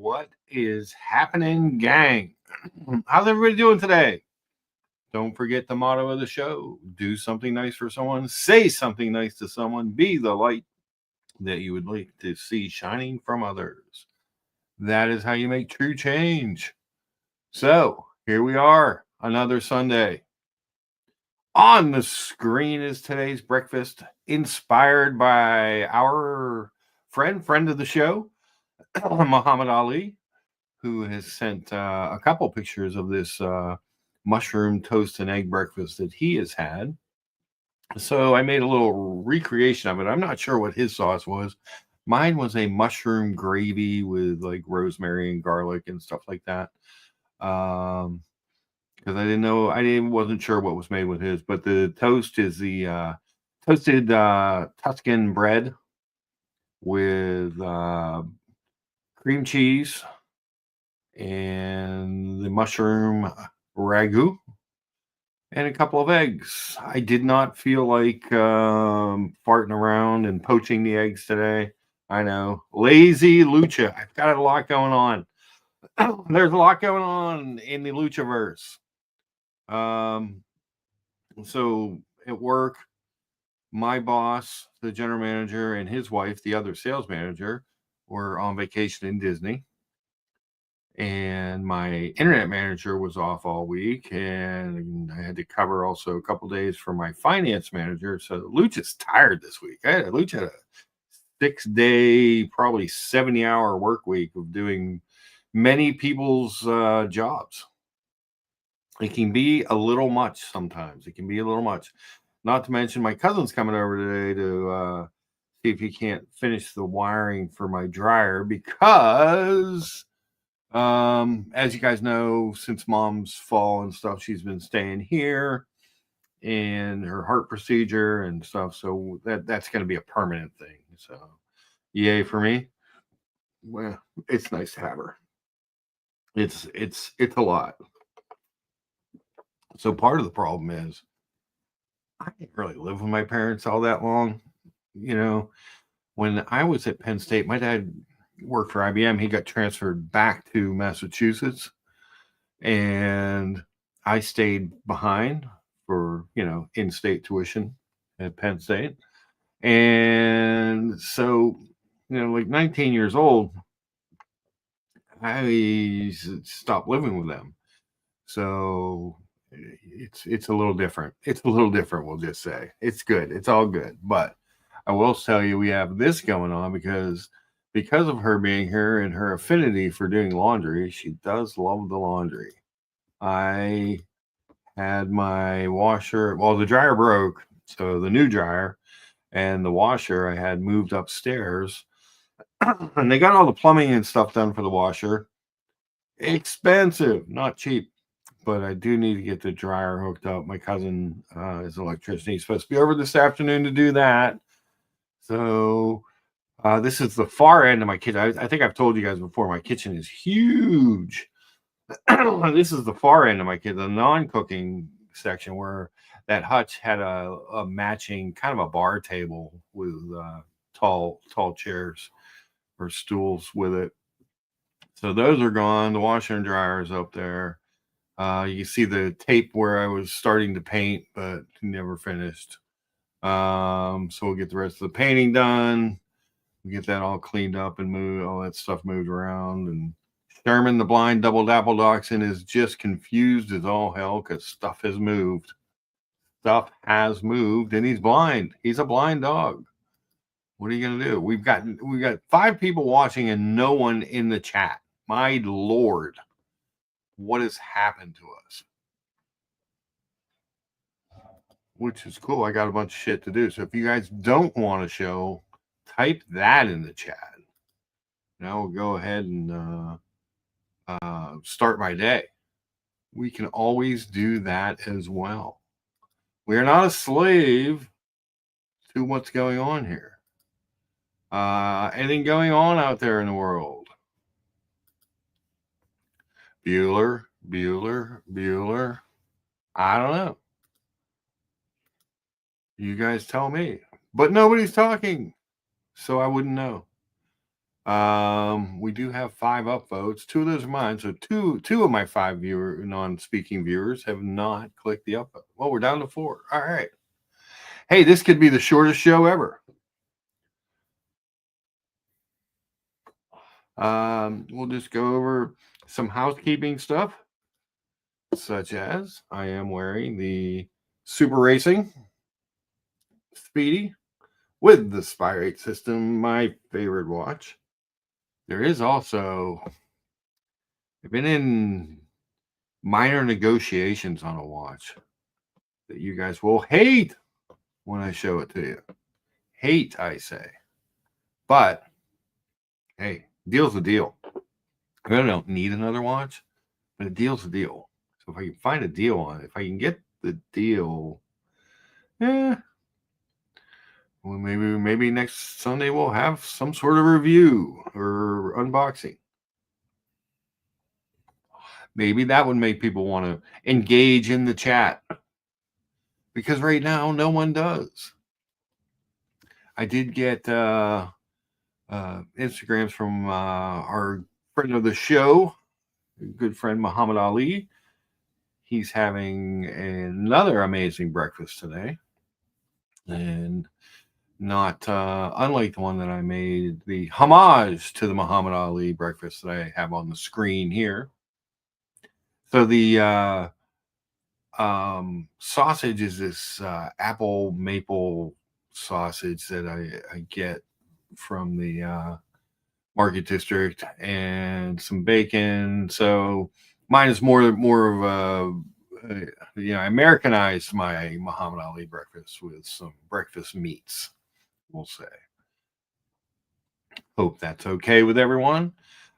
What is happening, gang? How's everybody doing today? Don't forget the motto of the show: do something nice for someone, say something nice to someone, be the light that you would like to see shining from others. That is how you make true change. So, here we are, another Sunday. On the screen is today's breakfast, inspired by our friend of the show, Muhammad Ali, who has sent a couple pictures of this mushroom toast and egg breakfast that he has had. So I made a little recreation of it. I'm not sure what his sauce was. Mine was a mushroom gravy with like rosemary and garlic and stuff like that. Because wasn't sure what was made with his. But the toast is the toasted Tuscan bread with cream cheese and the mushroom ragu and a couple of eggs. I did not feel like farting around and poaching the eggs today. I know. Lazy Lucha. I've got a lot going on. There's a lot going on in the Luchaverse. So at work, my boss, the general manager, and his wife, the other sales manager, were on vacation in Disney. And my internet manager was off all week, and I had to cover also a couple days for my finance manager. So Lucha's tired this week. Lucha had a 6-day, probably 70-hour work week of doing many people's jobs. It can be a little much sometimes. It can be a little much. Not to mention my cousin's coming over today to see if he can't finish the wiring for my dryer because... as you guys know, since mom's fall and stuff, she's been staying here and her heart procedure and stuff. So that's going to be a permanent thing. So yay for me. Well, it's nice to have her. It's a lot. So part of the problem is I didn't really live with my parents all that long. You know, when I was at Penn State, my dad worked for IBM. He got transferred back to Massachusetts, and I stayed behind for, in-state tuition at Penn State. And so, like 19 years old, I stopped living with them. So it's a little different. It's a little different, we'll just say. It's good. It's all good. But I will tell you, we have this going on because of her being here and her affinity for doing laundry. She does love the laundry. I had my washer, well, the dryer broke, so the new dryer and the washer I had moved upstairs. And they got all the plumbing and stuff done for the washer. Expensive, not cheap. But I do need to get the dryer hooked up. My cousin is an electrician. He's supposed to be over this afternoon to do that. So this is the far end of my kitchen. I think I've told you guys before, my kitchen is huge. This is the far end of my kitchen, the non-cooking section, where that hutch had a matching kind of a bar table with tall chairs or stools with it. So those are gone. The washer and dryer is up there. You see the tape where I was starting to paint, but never finished. So we'll get the rest of the painting done. We get that all cleaned up and moved, all that stuff moved around. And Sherman, the blind double dapple dachshund, is just confused as all hell because stuff has moved. Stuff has moved, and he's blind. He's a blind dog. What are you gonna do? We've got 5 people watching and no one in the chat. My Lord. What has happened to us? Which is cool. I got a bunch of shit to do. So if you guys don't want to show, type that in the chat. Now we'll go ahead and start my day. We can always do that as well. We are not a slave to what's going on here. Anything going on out there in the world? Bueller. I don't know. You guys tell me. But nobody's talking, so I wouldn't know. We do have 5 upvotes. 2 of those are mine. So two of my 5 non-speaking viewers have not clicked the upvote. Well, we're down to 4. All right. Hey, this could be the shortest show ever. We'll just go over some housekeeping stuff, such as I am wearing the Super Racing Speedy with the Spirate system, my favorite watch. There is also, I've been in minor negotiations on a watch that you guys will hate when I show it to you. Hate, I say. But hey, deal's a deal. I don't need another watch, but a deal's a deal. So if I can find a deal on it, if I can get the deal, well, maybe next Sunday we'll have some sort of review or unboxing. Maybe that would make people want to engage in the chat, because right now no one does. I did get Instagrams from our friend of the show, good friend Muhammad Ali. He's having another amazing breakfast today, and not unlike the one that I made, the homage to the Muhammad Ali breakfast that I have on the screen here. So the sausage is this apple maple sausage that I get from the Market District, and some bacon. So mine is more of a, I Americanized my Muhammad Ali breakfast with some breakfast meats, we'll say. Hope that's okay with everyone.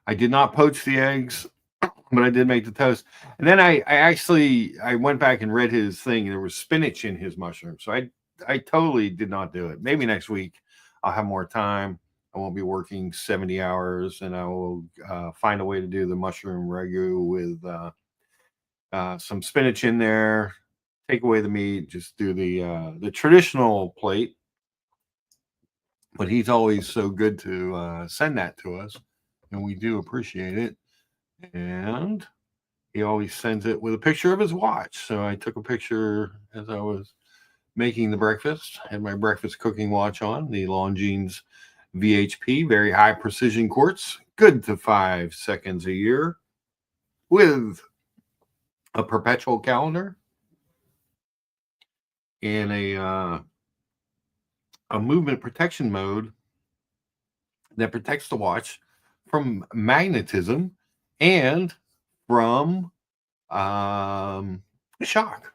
I did not poach the eggs, but I did make the toast. And then I actually went back and read his thing. There was spinach in his mushroom. So I totally did not do it. Maybe next week I'll have more time. I won't be working 70 hours, and I will find a way to do the mushroom ragu with some spinach in there. Take away the meat, just do the traditional plate. But he's always so good to send that to us, and we do appreciate it. And he always sends it with a picture of his watch. So I took a picture as I was making the breakfast. Had my breakfast cooking watch on, the Longines VHP, very high precision quartz, good to 5 seconds a year, with a perpetual calendar and a movement protection mode that protects the watch from magnetism and from shock,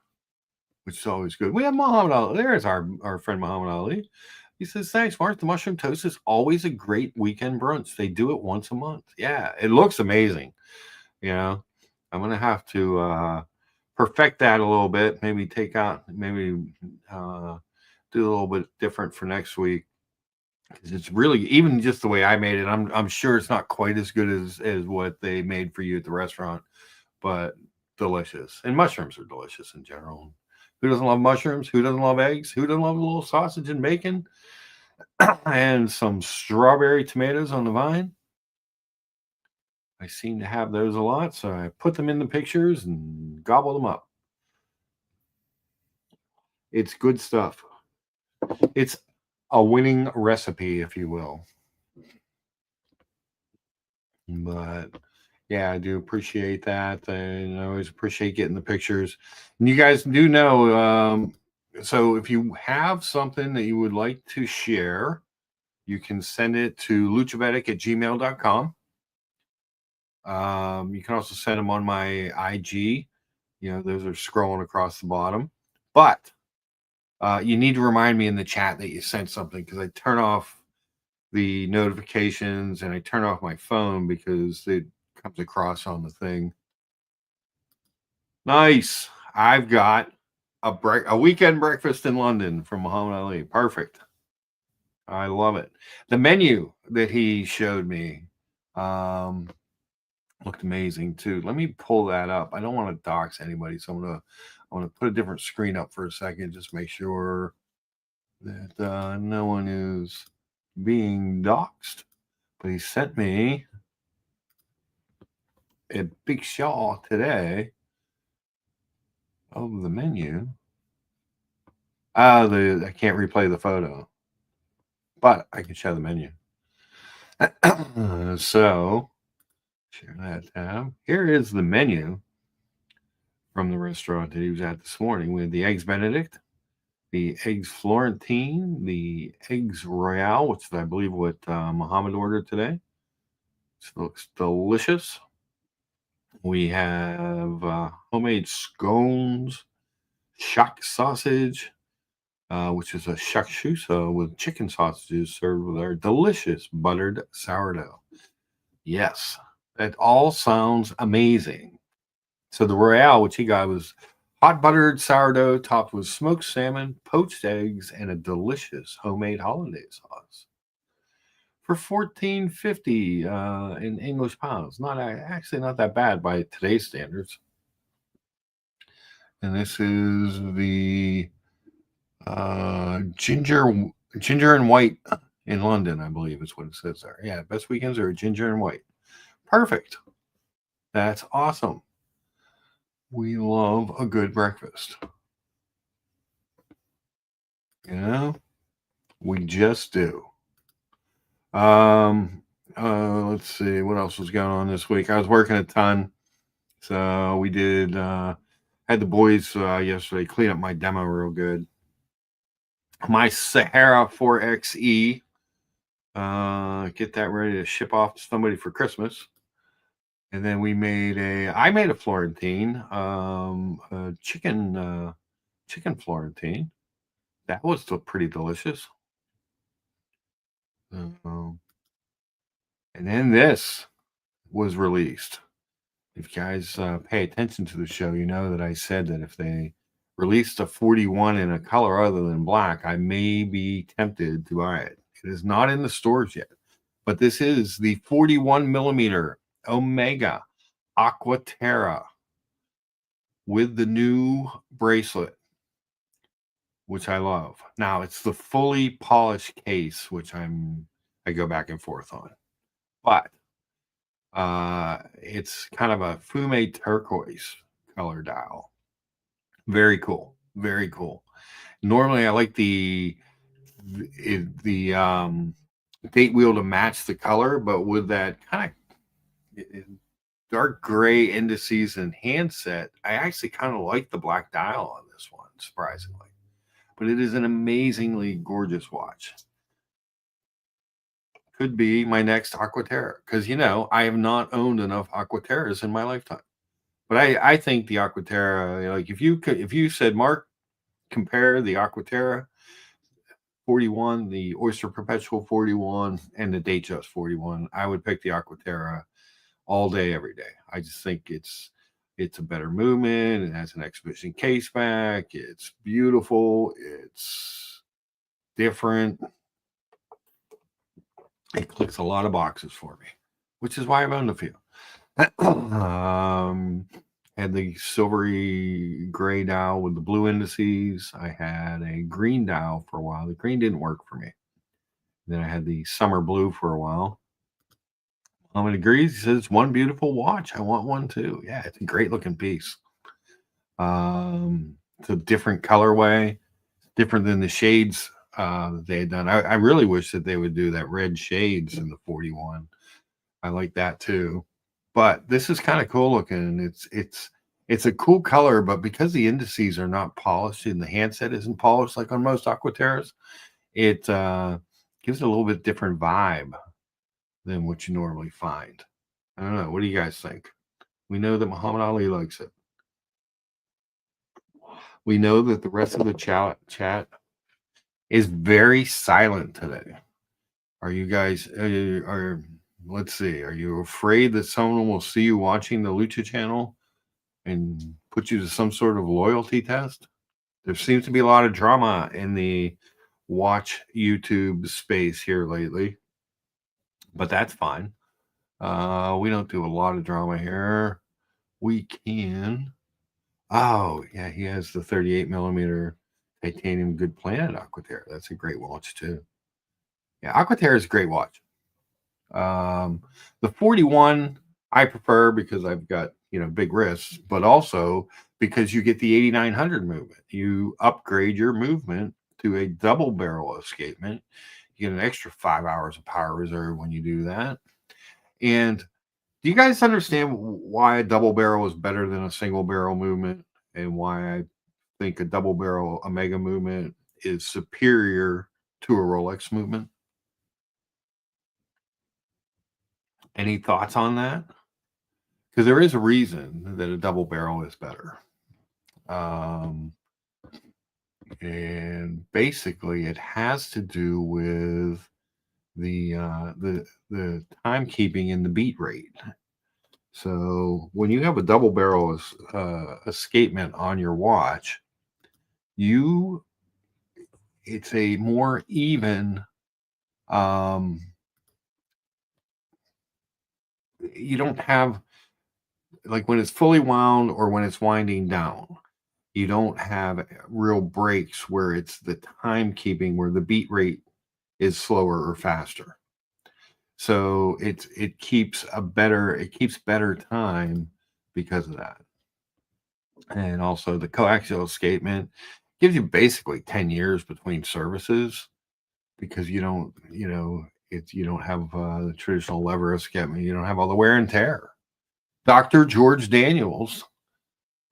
which is always good. We have Muhammad Ali. There's our friend Muhammad Ali. He says, thanks, Mark. The mushroom toast is always a great weekend brunch. They do it once a month. Yeah, it looks amazing. I'm going to have to perfect that a little bit. Maybe do a little bit different for next week. Because it's really, even just the way I made it, I'm sure it's not quite as good as what they made for you at the restaurant, but delicious. And mushrooms are delicious in general. Who doesn't love mushrooms? Who doesn't love eggs? Who doesn't love a little sausage and bacon? And some strawberry tomatoes on the vine. I seem to have those a lot, so I put them in the pictures and gobble them up. It's good stuff. It's a winning recipe, if you will. But yeah, I do appreciate that, and I always appreciate getting the pictures. And you guys do know, so if you have something that you would like to share, you can send it to luchavetic@gmail.com. You can also send them on my IG. Those are scrolling across the bottom. But you need to remind me in the chat that you sent something, because I turn off the notifications and I turn off my phone because it comes across on the thing. Nice. I've got a weekend breakfast in London from Muhammad Ali. Perfect. I love it. The menu that he showed me looked amazing too. Let me pull that up. I don't want to dox anybody, so I want to put a different screen up for a second, just make sure that no one is being doxed. But he sent me a big shot today of the menu. I can't replay the photo, but I can show the menu. So, share that tab. Here is the menu from the restaurant that he was at this morning. We had the eggs Benedict, the eggs Florentine, the eggs Royale, which is, I believe, what Muhammad ordered today. This looks delicious. We have homemade scones, shock sausage, which is a shakshuka with chicken sausages served with our delicious buttered sourdough. Yes, that all sounds amazing. So the Royale, which he got, was hot buttered sourdough topped with smoked salmon, poached eggs, and a delicious homemade hollandaise sauce for $14.50 in English pounds. Actually not that bad by today's standards. And this is the ginger and white in London, I believe is what it says there. Yeah, best weekends are ginger and white. Perfect. That's awesome. We love a good breakfast. You know, we just do. Let's see what else was going on this week. I was working a ton, so we did. Had the boys yesterday clean up my demo real good. My Sahara 4XE. Get that ready to ship off to somebody for Christmas. And then I made a Florentine, a chicken Florentine. That was still pretty delicious. And then this was released. If you guys pay attention to the show, you know that I said that if they released a 41 in a color other than black, I may be tempted to buy it. It is not in the stores yet, but this is the 41 millimeter Omega Aqua Terra with the new bracelet, which I love. Now it's the fully polished case, which I go back and forth on, but it's kind of a fume turquoise color dial. Very cool. Very cool. Normally I like the date wheel to match the color, but with that kind of dark gray indices and handset, I actually kind of like the black dial on this one, surprisingly. But it is an amazingly gorgeous watch. Could be my next Aqua Terra, because I have not owned enough Aqua Terras in my lifetime. But I think the Aqua Terra, like if you said, Mark, compare the Aqua Terra 41, the Oyster Perpetual 41, and the Datejust 41, I would pick the Aqua Terra all day, every day. I just think it's a better movement. It has an exhibition case back. It's beautiful. It's different. It clicks a lot of boxes for me, which is why I've owned a few. Had the silvery gray dial with the blue indices. I had a green dial for a while. The green didn't work for me. Then I had the summer blue for a while. Muhammad agrees. He says, one beautiful watch. I want one too. Yeah, it's a great looking piece. It's a different colorway, different than the shades that they had done. I really wish that they would do that red shades in the 41. I like that too. But this is kind of cool looking. It's a cool color, but because the indices are not polished and the handset isn't polished like on most Aqua Terras, it gives it a little bit different vibe than what you normally find. I don't know. What do you guys think? We know that Muhammad Ali likes it. We know that the rest of the chat is very silent today. Are you guys let's see, are you afraid that someone will see you watching the Lucha channel and put you to some sort of loyalty test? There seems to be a lot of drama in the watch YouTube space here lately, but that's fine. We don't do a lot of drama here. We can. Oh, yeah, he has the 38 millimeter titanium Good Planet Aqua Terra. That's a great watch too. Yeah, Aqua Terra is a great watch. The 41 I prefer because I've got, big wrists, but also because you get the 8900 movement. You upgrade your movement to a double barrel escapement. You get an extra 5 hours of power reserve when you do that. And do you guys understand why a double barrel is better than a single barrel movement, and why I think a double barrel Omega movement is superior to a Rolex movement? Any thoughts on that? Because there is a reason that a double barrel is better. Um, and basically, it has to do with the timekeeping and the beat rate. So when you have a double barrel escapement on your watch, you it's a more even. Um, you don't have, like, when it's fully wound or when it's winding down, you don't have real breaks where it's the timekeeping where the beat rate is slower or faster. So it keeps better time because of that. And also the coaxial escapement gives you basically 10 years between services, because you don't have the traditional lever escapement. You don't have all the wear and tear. Dr. George Daniels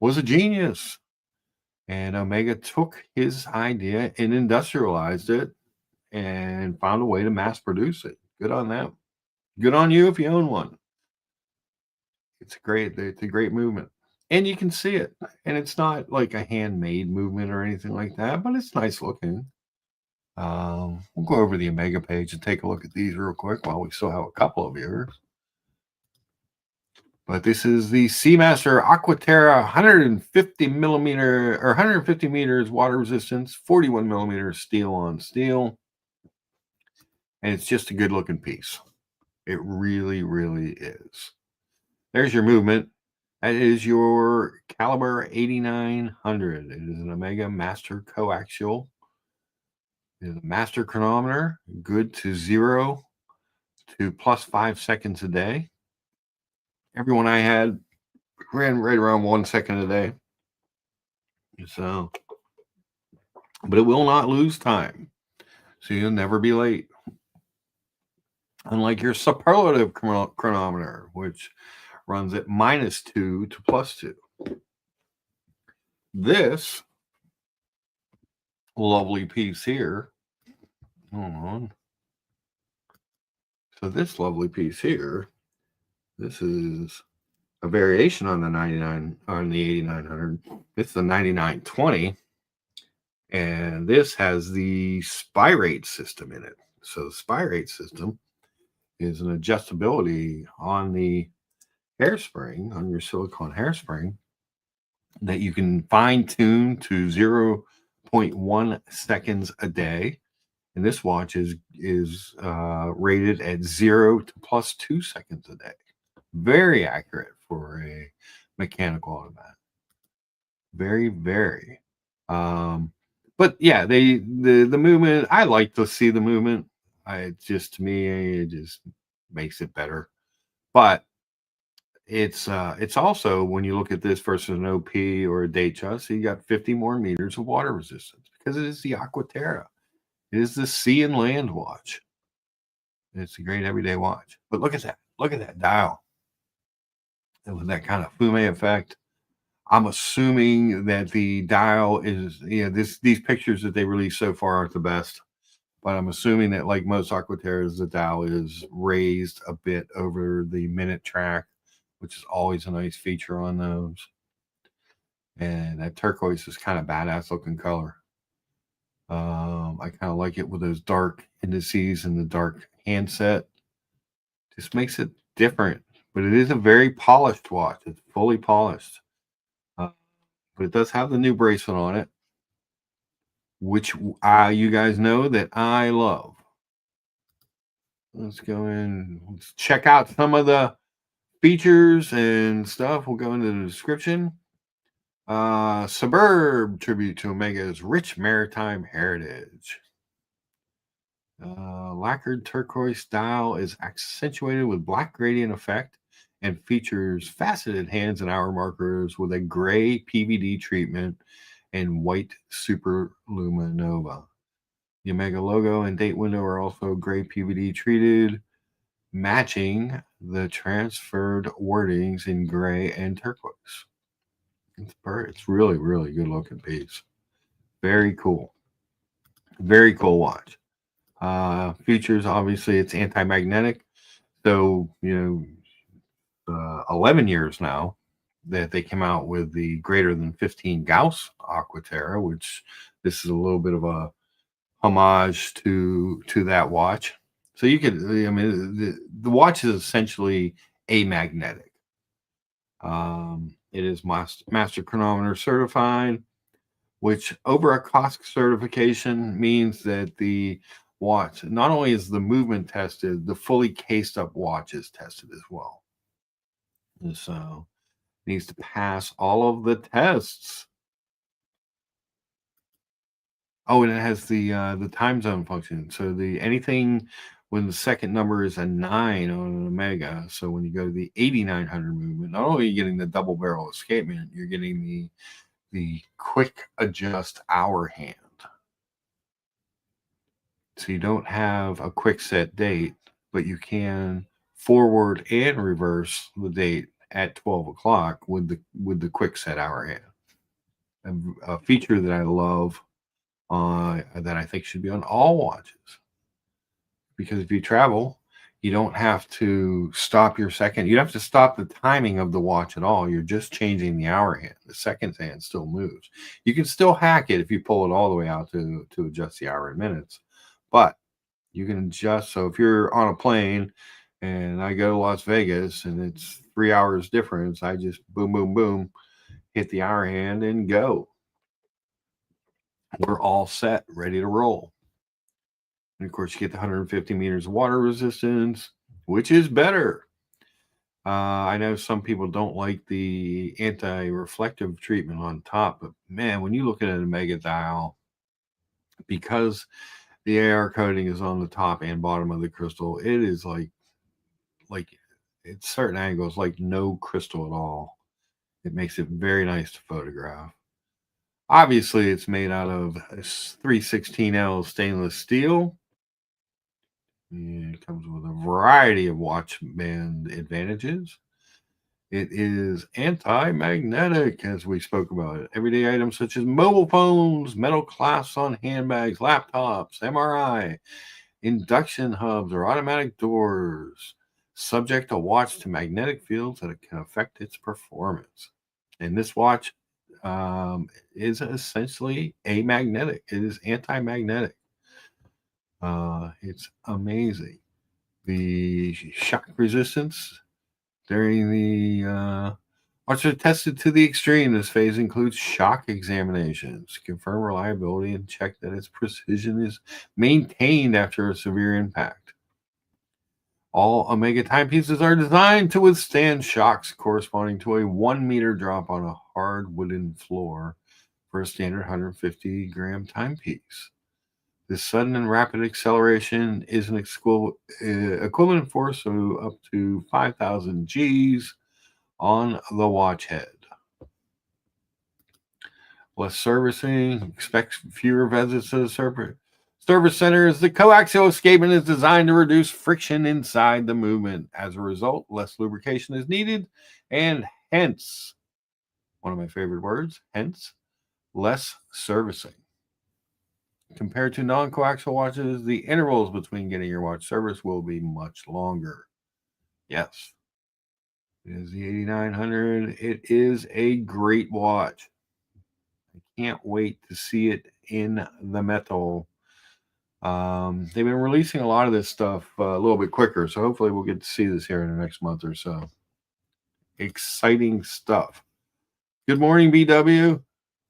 was a genius, and Omega took his idea and industrialized it and found a way to mass produce it. Good on them. Good on you if you own one. It's a great movement. And you can see it. And it's not like a handmade movement or anything like that, but it's nice looking. We'll go over the Omega page and take a look at these real quick while we still have a couple of viewers. But this is the Seamaster Aqua Terra 150 millimeter or 150 meters water resistance, 41 millimeters steel on steel. And it's just a good looking piece. It really, really is. There's your movement. That is your caliber 8900. It is an Omega Master Coaxial. It is a master chronometer, good to 0 to plus 5 seconds a day. Everyone I had ran right around 1 second a day. So, but it will not lose time. So you'll never be late. Unlike your superlative chronometer, which runs at -2 to +2. This lovely piece here, hold on. So this lovely piece here, this is a variation on the 8900. It's the 9920, and this has the spy rate system in it. So the spy rate system is an adjustability on the hairspring, on your silicone hairspring, that you can fine tune to 0.1 seconds a day. And this watch is rated at 0 to +2 seconds a day. Very accurate for a mechanical automatic. Very, very. But yeah, the movement. I like to see the movement. To me, it just makes it better. But it's also, when you look at this versus an OP or a Datejust, so you got 50 more meters of water resistance because it is the Aqua Terra. It is the sea and land watch. It's a great everyday watch. But look at that. Look at that dial. And with that kind of fume effect, I'm assuming that the dial is, these pictures that they released so far aren't the best. But I'm assuming that, like most Aqua Terras, the dial is raised a bit over the minute track, which is always a nice feature on those. And that turquoise is kind of badass looking color. I kind of like it with those dark indices and the dark handset. Just makes it different. But it is a very polished watch. It's fully polished. But it does have the new bracelet on it, which you guys know that I love. Let's go in. Let's check out some of the features and stuff. We'll go into the description. Suburb tribute to Omega's rich maritime heritage. Lacquered turquoise style is accentuated with black gradient effect and features faceted hands and hour markers with a gray PVD treatment and white superluminova. The Omega logo and date window are also gray PVD treated, matching the transferred wordings in gray and turquoise. It's really, really good looking piece. Very cool. Very cool watch. Features, obviously, it's anti magnetic. So, 11 years now that they came out with the greater than 15 Gauss Aqua Terra, which this is a little bit of a homage to that watch. So you could, I mean, the watch is essentially amagnetic. It is master chronometer certified, which over a COSC certification means that the watch not only is the movement tested, the fully cased up watch is tested as well. And so it needs to pass all of the tests. Oh, and it has the time zone function. So the anything when the second number is a 9 on an Omega. So when you go to the 8900 movement, not only are you getting the double barrel escapement, you're getting the quick adjust hour hand. So you don't have a quick set date, but you can forward and reverse the date at 12 o'clock with the quick set hour hand. A feature that I love, that I think should be on all watches, because if you travel, you don't have to stop your second. You don't have to stop the timing of the watch at all. You're just changing the hour hand. The second hand still moves. You can still hack it if you pull it all the way out to adjust the hour in minutes, but you can adjust. So if you're on a plane and I go to Las Vegas and it's 3 hours difference, I just boom, boom, boom, hit the hour hand and go. We're all set, ready to roll. And of course, you get the 150 meters of water resistance, which is better. I know some people don't like the anti-reflective treatment on top, but man, when you look at a mega dial, because the AR coating is on the top and bottom of the crystal, it is like at certain angles, like no crystal at all. It makes it very nice to photograph. Obviously, it's made out of 316L stainless steel. And it comes with a variety of watch band advantages. It is anti-magnetic, as we spoke about. Everyday items such as mobile phones, metal clasps on handbags, laptops, MRI, induction hubs, or automatic doors, subject a watch to magnetic fields that can affect its performance. And this watch is essentially amagnetic. It is anti-magnetic. It's amazing. The shock resistance during the watch are tested to the extreme. This phase includes shock examinations to confirm reliability and check that its precision is maintained after a severe impact. All Omega timepieces are designed to withstand shocks corresponding to a 1 meter drop on a hard wooden floor for a standard 150 gram timepiece. This sudden and rapid acceleration is an equivalent force of up to 5,000 Gs on the watch head. Less servicing, expect fewer visits to the service centers. The coaxial escapement is designed to reduce friction inside the movement. As a result, less lubrication is needed, and hence, one of my favorite words, hence, less servicing. Compared to non-coaxial watches, the intervals between getting your watch serviced will be much longer. Yes, it is the 8900. It is a great watch. I can't wait to see it in the metal. They've been releasing a lot of this stuff a little bit quicker, so hopefully we'll get to see this here in the next month or so. Exciting stuff. Good morning, BW.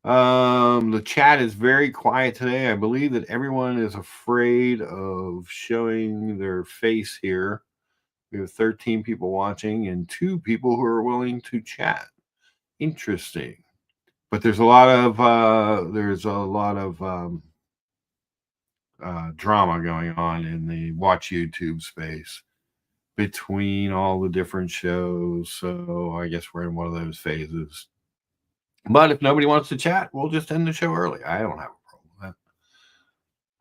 The chat is very quiet today. I believe that everyone is afraid of showing their face here. We have 13 people watching and 2 people who are willing to chat. Interesting. But there's a lot of drama going on in the watch YouTube space between all the different shows. So I guess we're in one of those phases. But if nobody wants to chat, we'll just end the show early. I don't have a problem with that.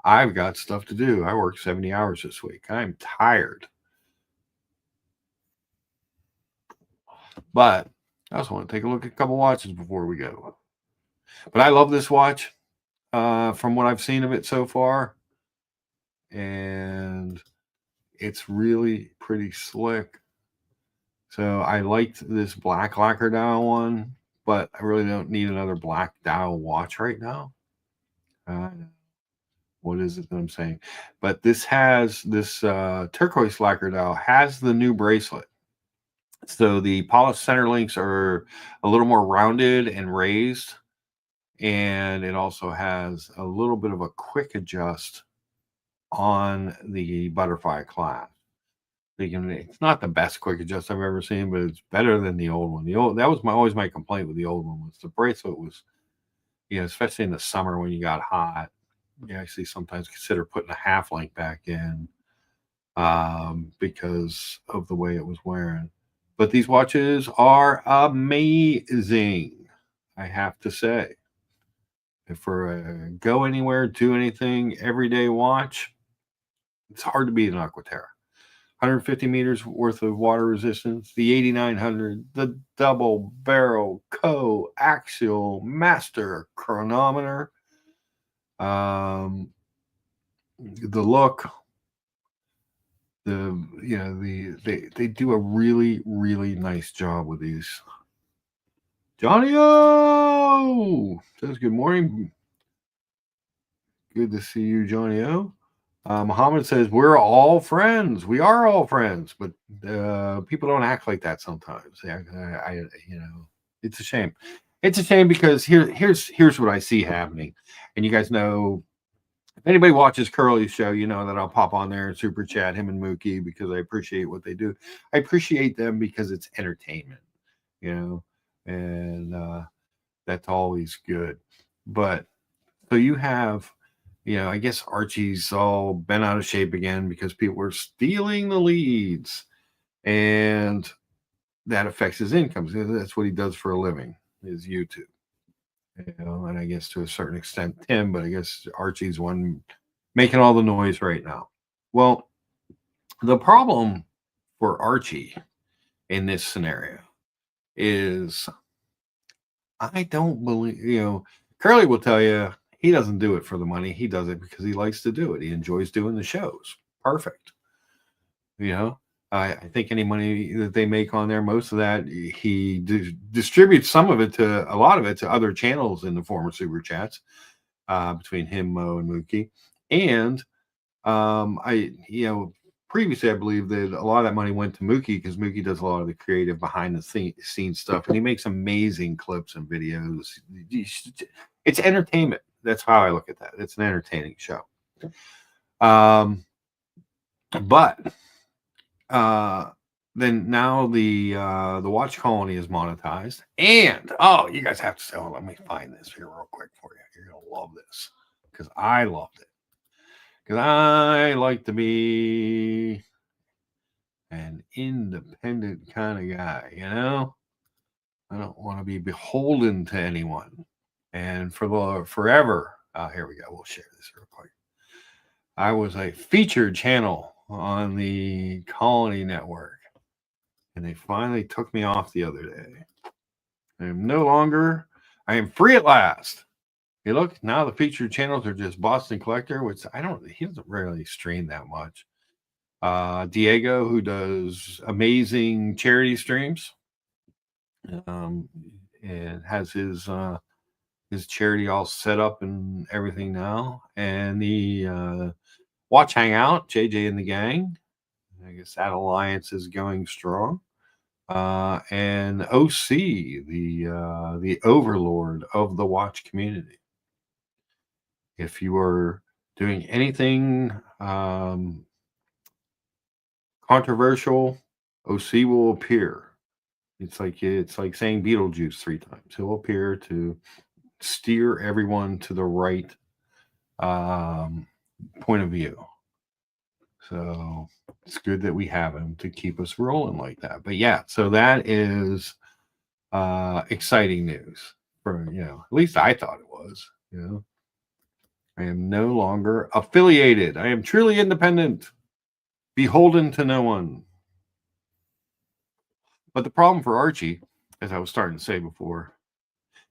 I've got stuff to do. I worked 70 hours this week. I'm tired. But I also want to take a look at a couple watches before we go. But I love this watch from what I've seen of it so far. And it's really pretty slick. So I liked this black lacquer dial one, but I really don't need another black dial watch right now. What is it that I'm saying? But this turquoise lacquer dial has the new bracelet. So the polished center links are a little more rounded and raised. And it also has a little bit of a quick adjust on the butterfly clasp. It's not the best quick adjust I've ever seen, but it's better than the old one. That was always my complaint with the old one was the bracelet was, especially in the summer when you got hot, you actually sometimes consider putting a half link back in because of the way it was wearing. But these watches are amazing, I have to say. If for a go anywhere, do anything, everyday watch, it's hard to beat an Aqua Terra. 150 meters worth of water resistance, the 8900, the double barrel coaxial master chronometer, the look, they do a really, really nice job with these. Johnny O says good morning. Good to see you, Johnny O. Muhammad says we're all friends. We are all friends, but people don't act like that sometimes. It's a shame. It's a shame because here's what I see happening, and you guys know. If anybody watches Curly's show, you know that I'll pop on there and super chat him and Mookie because I appreciate what they do. I appreciate them because it's entertainment, and that's always good. But so you have. I guess Archie's all bent out of shape again because people are stealing the leads, and that affects his income. That's what he does for a living, is YouTube. And I guess to a certain extent Tim, but I guess Archie's one making all the noise right now. Well, the problem for Archie in this scenario is I don't believe, Curly will tell you he doesn't do it for the money. He does it because he likes to do it. He enjoys doing the shows. Perfect. I think any money that they make on there, most of that he distributes a lot of it to other channels in the form of super chats between him, Mo, and Mookie. And previously I believe that a lot of that money went to Mookie because Mookie does a lot of the creative behind the scenes stuff, and he makes amazing clips and videos. It's entertainment. That's how I look at that. It's an entertaining show. But then now the watch colony is monetized, and you guys have to say, let me find this here real quick for you. You're gonna love this because I loved it. Because I like to be an independent kind of guy, I don't want to be beholden to anyone. And for forever, here we go. We'll share this real quick. I was a featured channel on the Colony Network, and they finally took me off the other day. I am free at last. Hey, look, now the featured channels are just Boston Collector, which he doesn't really stream that much. Diego, who does amazing charity streams, and has his charity all set up and everything now. And the Watch Hangout, JJ and the gang. I guess that alliance is going strong. And OC, the overlord of the watch community. If you are doing anything controversial, OC will appear. It's like saying Beetlejuice 3 times. He'll appear to steer everyone to the right point of view. So it's good that we have him to keep us rolling like that. But yeah, so that is exciting news for, at least I thought it was. I am no longer affiliated. I am truly independent, beholden to no one. But the problem for Archie, as I was starting to say before,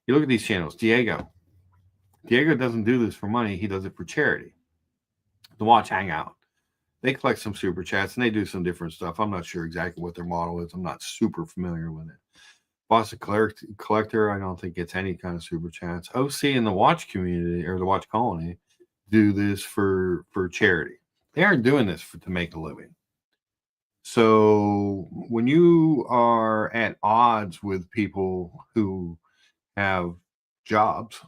you look at these channels. Diego doesn't do this for money. He does it for charity. The Watch Hangout. They collect some super chats and they do some different stuff. I'm not sure exactly what their model is. I'm not super familiar with it. Boston Collector, I don't think gets any kind of super chats. OC and the Watch community or the Watch Colony do this for charity. They aren't doing this to make a living. So when you are at odds with people who have jobs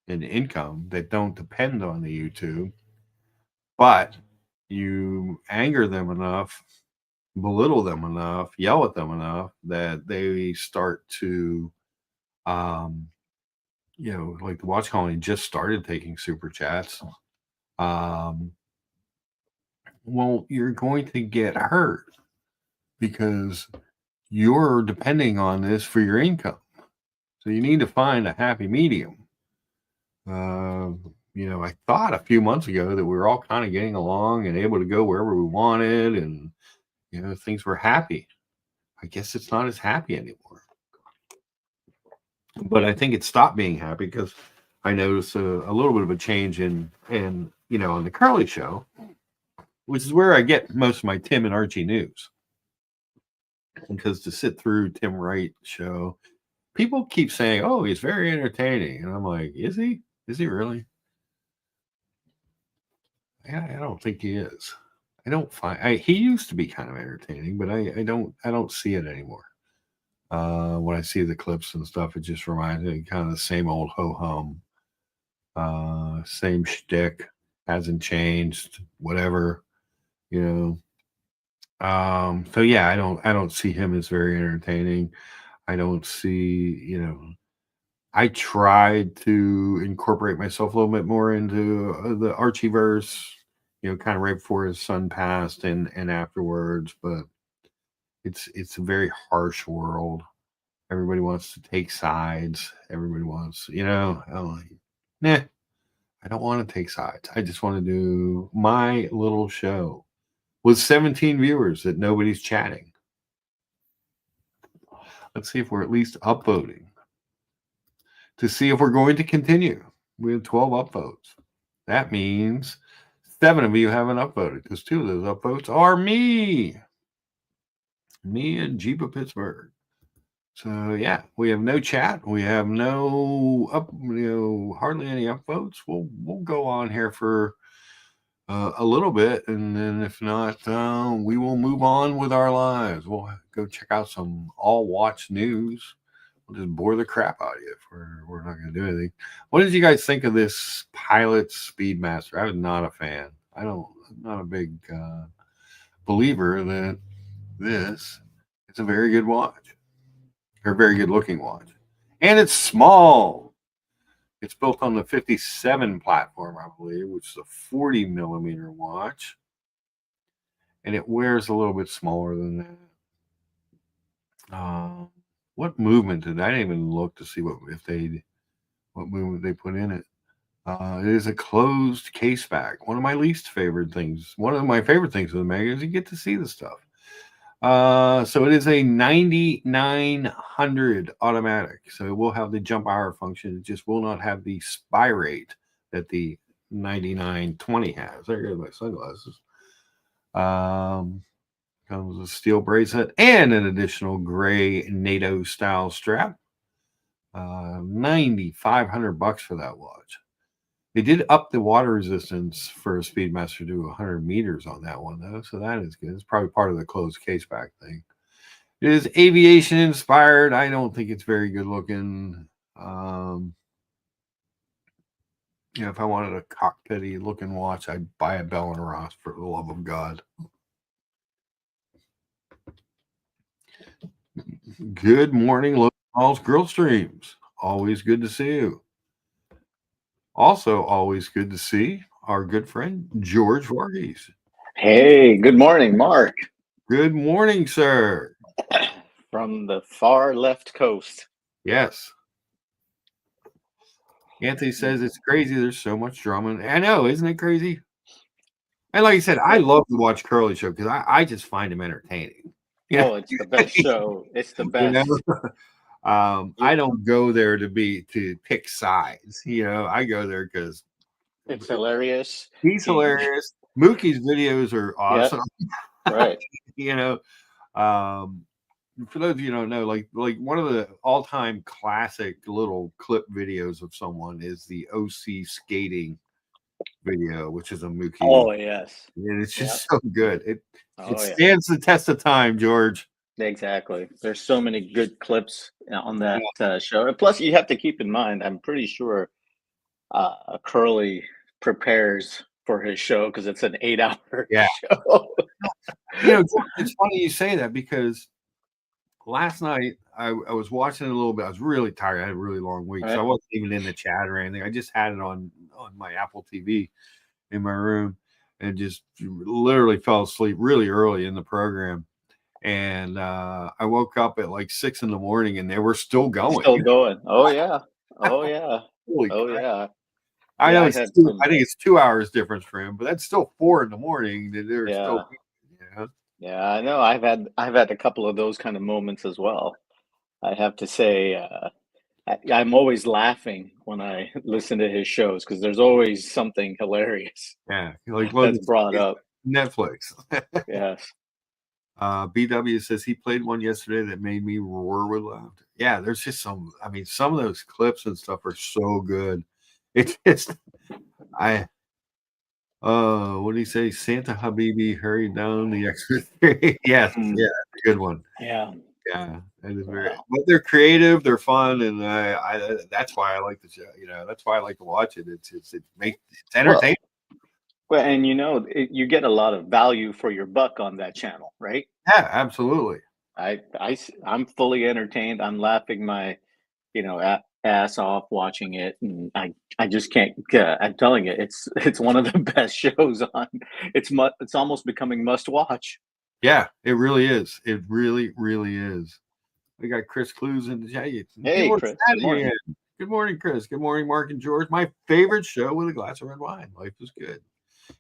and income that don't depend on the YouTube, but you anger them enough, belittle them enough, yell at them enough that they start to, like the Watch Colony just started taking super chats. Well, you're going to get hurt because you're depending on this for your income. So you need to find a happy medium. I thought a few months ago that we were all kind of getting along and able to go wherever we wanted and, things were happy. I guess it's not as happy anymore. But I think it stopped being happy because I noticed a little bit of a change in on the Curly Show, which is where I get most of my Tim and Archie news. Because to sit through Tim Wright's show, people keep saying, "Oh, he's very entertaining," and I'm like, "Is he? Is he really?" I don't think he is. I don't find he used to be kind of entertaining, but I don't see it anymore. When I see the clips and stuff, it just reminds me kind of the same old ho hum, same shtick, hasn't changed, whatever, you know. So yeah, I don't see him as very entertaining. I don't see. I tried to incorporate myself a little bit more into the Archieverse, kind of right before his son passed and afterwards. But it's a very harsh world. Everybody wants to take sides. Everybody wants, I'm like, nah, I don't want to take sides. I just want to do my little show with 17 viewers that nobody's chatting. Let's see if we're at least upvoting to see if we're going to continue. We have 12 upvotes. That means 7 of you haven't upvoted because 2 of those upvotes are me and Jeepa Pittsburgh. So yeah, we have no chat. We have no hardly any upvotes. We'll go on here for a little bit, and then if not, we will move on with our lives. We'll go check out some All Watch news. We'll just bore the crap out of you if we're not going to do anything. What did you guys think of this Pilot Speedmaster? I was not a fan. I'm not a big believer that this is a very good watch. Or very good looking watch. And it's small. It's built on the 57 platform, I believe, which is a 40 millimeter watch. And it wears a little bit smaller than that. What movement did I didn't even look to see what movement they put in it. It is a closed case back. One of my least favorite things. One of my favorite things with the mag is you get to see the stuff. So it is a 9900 automatic. So it will have the jump hour function. It just will not have the spy rate that the 9920 has. There goes my sunglasses. Comes with a steel bracelet and an additional gray NATO style strap. $9,500 for that watch. They did up the water resistance for a Speedmaster to 100 meters on that one, though, so that is good. It's probably part of the closed case back thing. It is aviation inspired. I don't think it's very good looking. If I wanted a cockpity looking watch, I'd buy a Bell and Ross for the love of God. Good morning, Logan Hall's Grill Streams. Always good to see you. Also, always good to see our good friend George Voorhees. Hey, good morning, Mark, Good morning, sir. from the far left coast. Yes. Anthony says it's crazy. There's so much drama. I know, isn't it crazy? And like I said, I Yeah. love to watch Curly Show because I just find him entertaining. You Oh, it's the best show. It's the you know, best. I You, don't go there to pick sides. I go there because it's hilarious. he's He, hilarious. Mookie's videos are yeah, awesome. right. you know, um, for those of you who don't know, like one of the all-time classic little clip videos of someone is the OC skating video, which is a Mookie, Oh, yes. and it's Yeah. just so good. It Oh, yeah. stands the test of time, George. Exactly. There's so many good clips on that Yeah, show. And plus, you have to keep in mind, I'm pretty sure Curly prepares for his show because it's an 8 hour yeah. show. George, it's funny you say that because last night I was watching it a little bit. I was really tired. I had a really long week, so I Right? wasn't even in the chat or anything. I just had it on my Apple TV in my room and just literally fell asleep really early in the program. And I woke up at like 6 in the morning, and they were still going. Still going. Oh, yeah. Oh, yeah. Holy Oh, crap! yeah. I Yeah, know I it's had two. I some. think it's 2 hours difference for him, but that's still 4 in the morning that they're still. Yeah, Yeah, yeah, I know. I've had a couple of those kind of moments as well. I have to say, I'm always laughing when I listen to his shows because there's always something hilarious yeah. Like look, that's brought up. Netflix. Yes. BW says he played one yesterday that made me roar with laughter. Yeah, there's just some. I mean, some of those clips and stuff are so good. It's just I. What do you say? Santa Habibi hurried down the expressway. Yes, yeah, Mm, that's a good one. yeah. Yeah, that is very. Wow. But they're creative, they're fun, and I that's why I like the show. That's why I like to watch it. It's Well, entertaining. and you get a lot of value for your buck on that channel, right? Yeah, absolutely. I'm fully entertained. I'm laughing my ass off watching it, and I just can't. I'm telling you, it's one of the best shows on. It's almost becoming must watch. Yeah, it really is. It really, really is. We got Chris Clues in the chat. Hey, People are Chris. Good chatting morning. again. Good morning, Chris. Good morning, Mark and George. My favorite show with a glass of red wine. Life is good.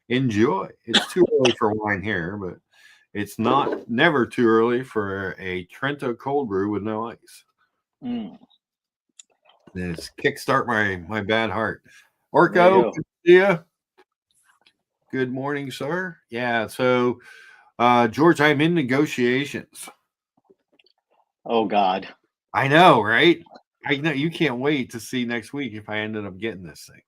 Enjoy. It's too early for wine here, but it's not never too early for a Trento cold brew with no ice. Mm, This kickstart my bad heart. there you Orko, go. good to see ya. Good morning, sir. Yeah, so George, I'm in negotiations. Oh God, I know, right? I know you can't wait to see next week if I ended up getting this thing.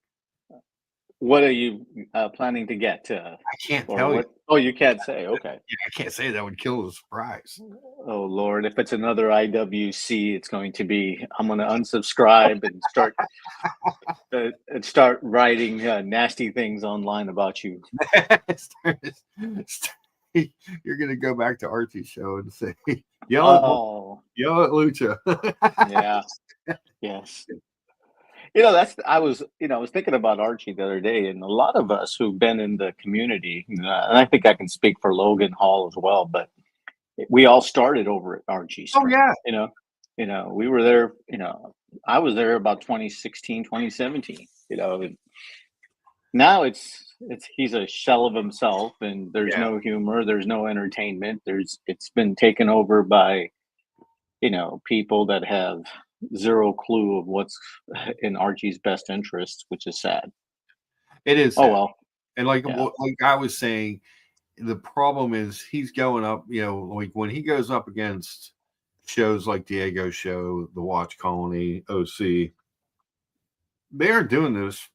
what are you planning to get? I can't Or tell you. what? Oh, you can't say. Okay. Yeah, I can't say that would kill the surprise. Oh Lord, if it's another IWC, it's going to be. I'm going to unsubscribe and start writing nasty things online about you. You're gonna go back to Archie's show and say, "Yell at Oh, yell at Lucha." yeah. Yes. I was thinking about Archie the other day, and a lot of us who've been in the community, and I think I can speak for Logan Hall as well, but we all started over at Archie Oh stream. yeah, We were there, I was there about 2016, 2017, and now it's he's a shell of himself, and there's yeah. no humor, there's no entertainment. It's been taken over by, people that have zero clue of what's in Archie's best interests, which is sad. It is Oh sad. well, And like yeah. like I was saying, the problem is he's going up. Like when he goes up against shows like Diego Show, The Watch Colony, OC, they aren't doing this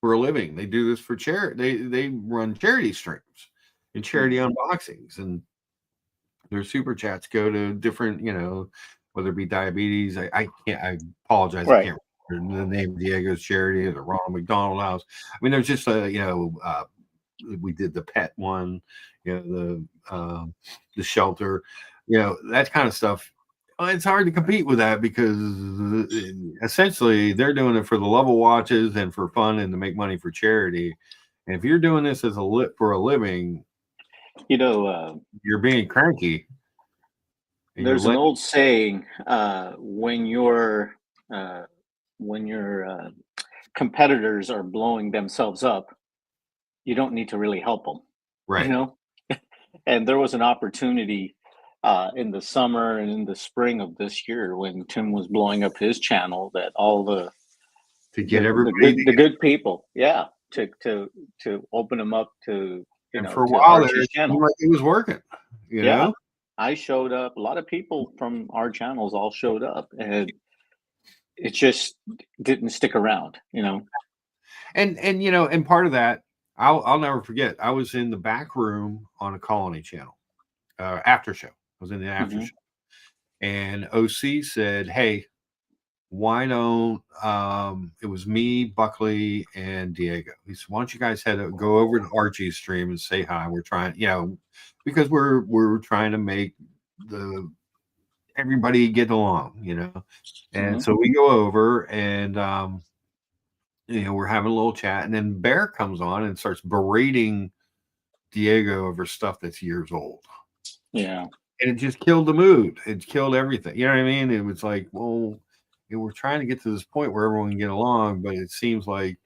for a living. They do this for charity. They run charity streams and charity Mm, unboxings, and their super chats go to different, whether it be diabetes. I can't. I apologize. I right. can't remember the name of Diego's charity or the Ronald McDonald House. I mean, there's just we did the pet one, the shelter, that kind of stuff. It's hard to compete with that because essentially they're doing it for the love of watches and for fun and to make money for charity. And if you're doing this as a for a living, You know, you're being cranky and you're there's an letting. old saying, uh, when your competitors are blowing themselves up, you don't need to really help them, you Right. know? And there was an opportunity in the summer and in the spring of this year when Tim was blowing up his channel that all To get everybody the together. good people, yeah, to open them up to, And for a to while there, Archie's it seemed channel. like it was working, you Yeah, know? I showed up. A lot of people from our channels all showed up, and it just didn't stick around. And part of that, I'll never forget. I was in the back room on a Colony channel, after show. I was in the after Hmm. show. And OC said, "Hey, why don't it was me, Buckley, and Diego. He said, why don't you guys go over to Archie's stream and say hi? We're trying, because we're trying to make the everybody get along. And Hmm. so we go over and we're having a little chat, and then Bear comes on and starts berating Diego over stuff that's years old. Yeah. And it just killed the mood. It killed everything. You know what I mean? It was like, well, we're trying to get to this point where everyone can get along, but it seems like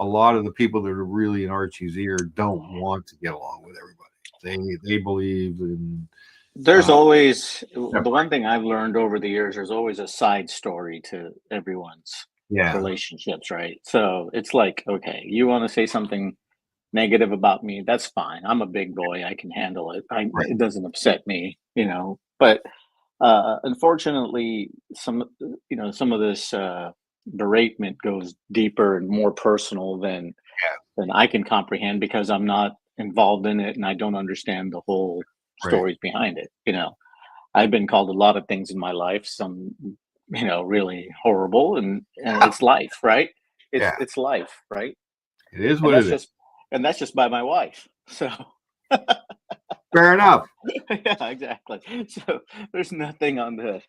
a lot of the people that are really in Archie's ear don't want to get along with everybody. They believe in There's uh, always the separate. one thing I've learned over the years. There's always a side story to everyone's Yeah, relationships, right? So it's like, okay, you want to say something negative about me? That's fine. I'm a big boy. I can handle it. right, It doesn't upset me. But unfortunately, some of this beratement goes deeper and more personal than I can comprehend because I'm not involved in it and I don't understand the whole right. stories behind it. I've been called a lot of things in my life, some really horrible, and it's life, right? It's Yeah, it's life, right? it is And what it is. that's just by my wife. So Fair enough. yeah, exactly. So there's nothing on the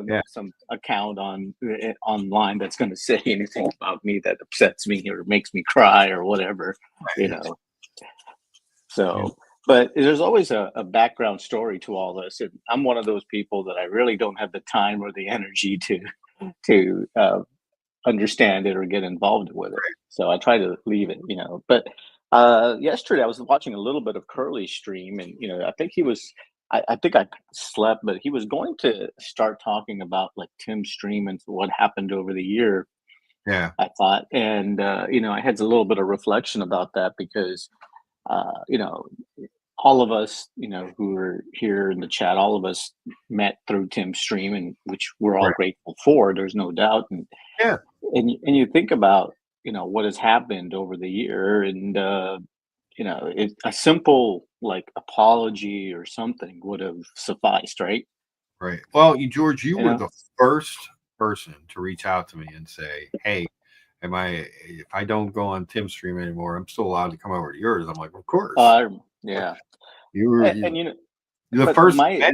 Yeah, some account online that's going to say anything about me that upsets me or makes me cry or whatever, you right. know. Yeah. So, but there's always a background story to all this, and I'm one of those people that I really don't have the time or the energy to understand it or get involved with it. So I try to leave it. But yesterday I was watching a little bit of Curly's stream, and I think he was. I think I slept, but he was going to start talking about like Tim's stream and what happened over the year. Yeah. I thought, and I had a little bit of reflection about that because uh, you know all of us, who are here in the chat, all of us met through Tim's stream, and which we're all Right. grateful for. There's no doubt, Yeah. and you think about what has happened over the year, and a simple like apology or something would have sufficed, right? Right. Well, George, you You were know, the first person to reach out to me and say, "Hey, am I? If I don't go on Tim's stream anymore, I'm still allowed to come over to yours." I'm like, "Of course." yeah, You were and you're the but first. my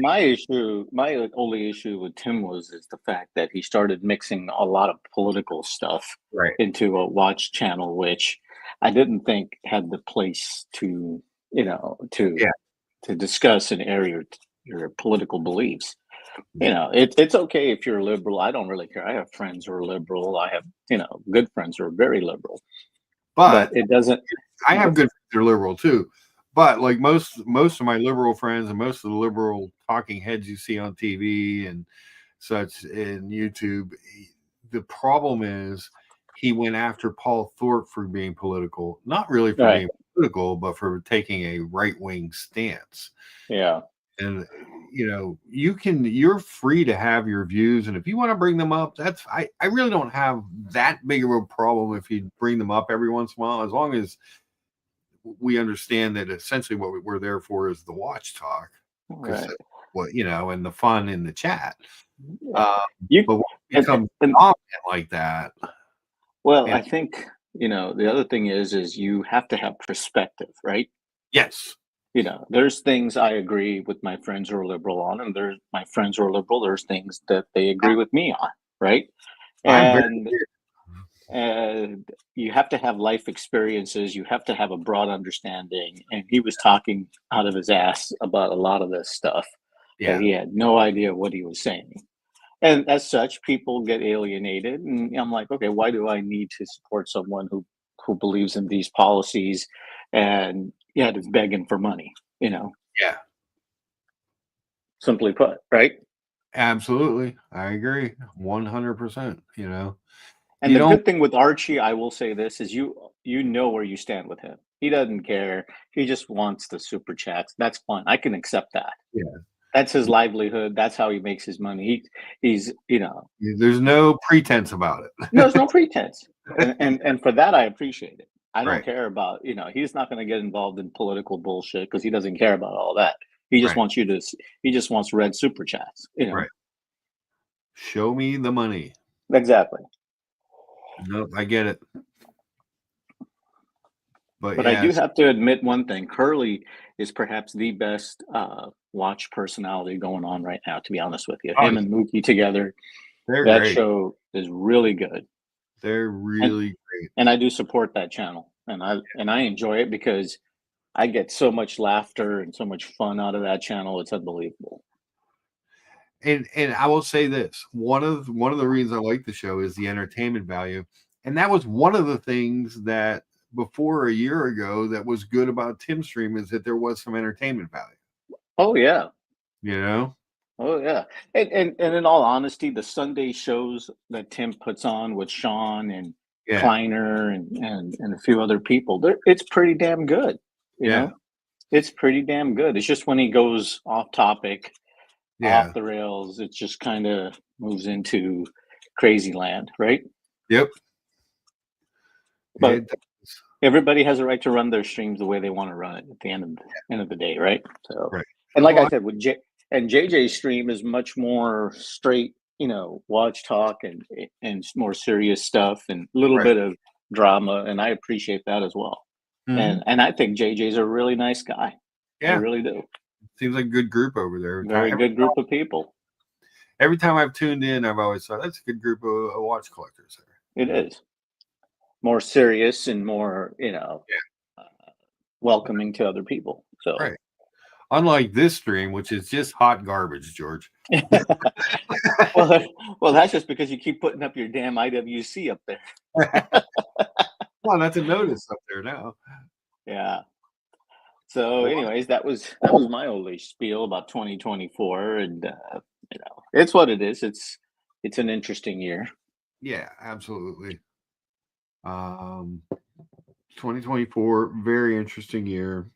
only issue with Tim is the fact that he started mixing a lot of political stuff Right. into a watch channel, which I didn't think had the place to, you know, to Yeah. to discuss and air your political beliefs. It's okay if you're a liberal. I don't really care. I have friends who are liberal. I have, good friends who are very liberal, but But it doesn't. I have good friends that are liberal too. But like most of my liberal friends and most of the liberal talking heads you see on TV and such in YouTube, the problem is he went after Paul Thorpe for being political, not really for Right. being political, but for taking a right wing stance. Yeah. And you're free to have your views, and if you want to bring them up, I really don't have that big of a problem if you bring them up every once in a while, as long as we understand that essentially what we're there for is the watch talk, because Right. and the fun in the chat. Yeah. Um, You but when it and becomes and dominant like that, well, and I think, the other thing is you have to have perspective, right? yes, There's things I agree with my friends who are liberal on, and there's my friends who are liberal, there's things that they agree with me on, right? I'm very And clear. And you have to have life experiences. You have to have a broad understanding. And he was talking out of his ass about a lot of this stuff that Yeah. he had no idea what he was saying. And as such, people get alienated. And I'm like, okay, why do I need to support someone who believes in these policies and yet is begging for money? Yeah. Simply put, right? Absolutely. I agree. 100%. And You the don't, good thing with Archie, I will say this, is you know where you stand with him. He doesn't care. He just wants the super chats. That's fine. I can accept that. yeah. That's his livelihood. That's how he makes his money. He's There's no pretense about no, there's it. no pretense. And for that I appreciate it. I don't Right. care about, he's not going to get involved in political bullshit because he doesn't care about all that. He just Right. wants he just wants red super chats. Right. Show me the money. Exactly. No, I get it. But But I do yes, have to admit one thing. Curly is perhaps the best watch personality going on right now, to be honest with you. oh, Him and Mookie together, they're that great. show is really good. They're And really great. and I do support that channel. And I enjoy it because I get so much laughter and so much fun out of that channel. It's unbelievable. And I will say this: one of the reasons I like the show is the entertainment value, and that was one of the things that before a year ago that was good about Tim Stream is that there was some entertainment value. Oh yeah. You know? Oh yeah. And in all honesty, the Sunday shows that Tim puts on with Sean and Yeah, Kleiner and a few other people, it's pretty damn good. You yeah, know, it's pretty damn good. It's just when he goes off topic, off yeah. the rails, it just kind of moves into crazy land, right? Yep. But It does. everybody has a right to run their streams the way they want to run it at the end of the day, right? So, Right. and like I Well, said, with JJ's stream is much more straight, watch talk and more serious stuff and a little right. bit of drama, and I appreciate that as well. Hmm. And I think JJ's a really nice guy. I Yeah. really do. Seems like a good group over there. Very good group of people. Every time I've tuned in, I've always thought that's a good group of watch collectors there. It is more serious and more, uh, welcoming to other people. So. Right. Unlike this stream, which is just hot garbage, George. well, well, that's just because you keep putting up your damn IWC up there. Well, that's a notice up there now. Yeah. So, anyways, that was my only spiel about 2024, and it's what it is. It's an interesting year. Yeah, absolutely. 2024, very interesting year.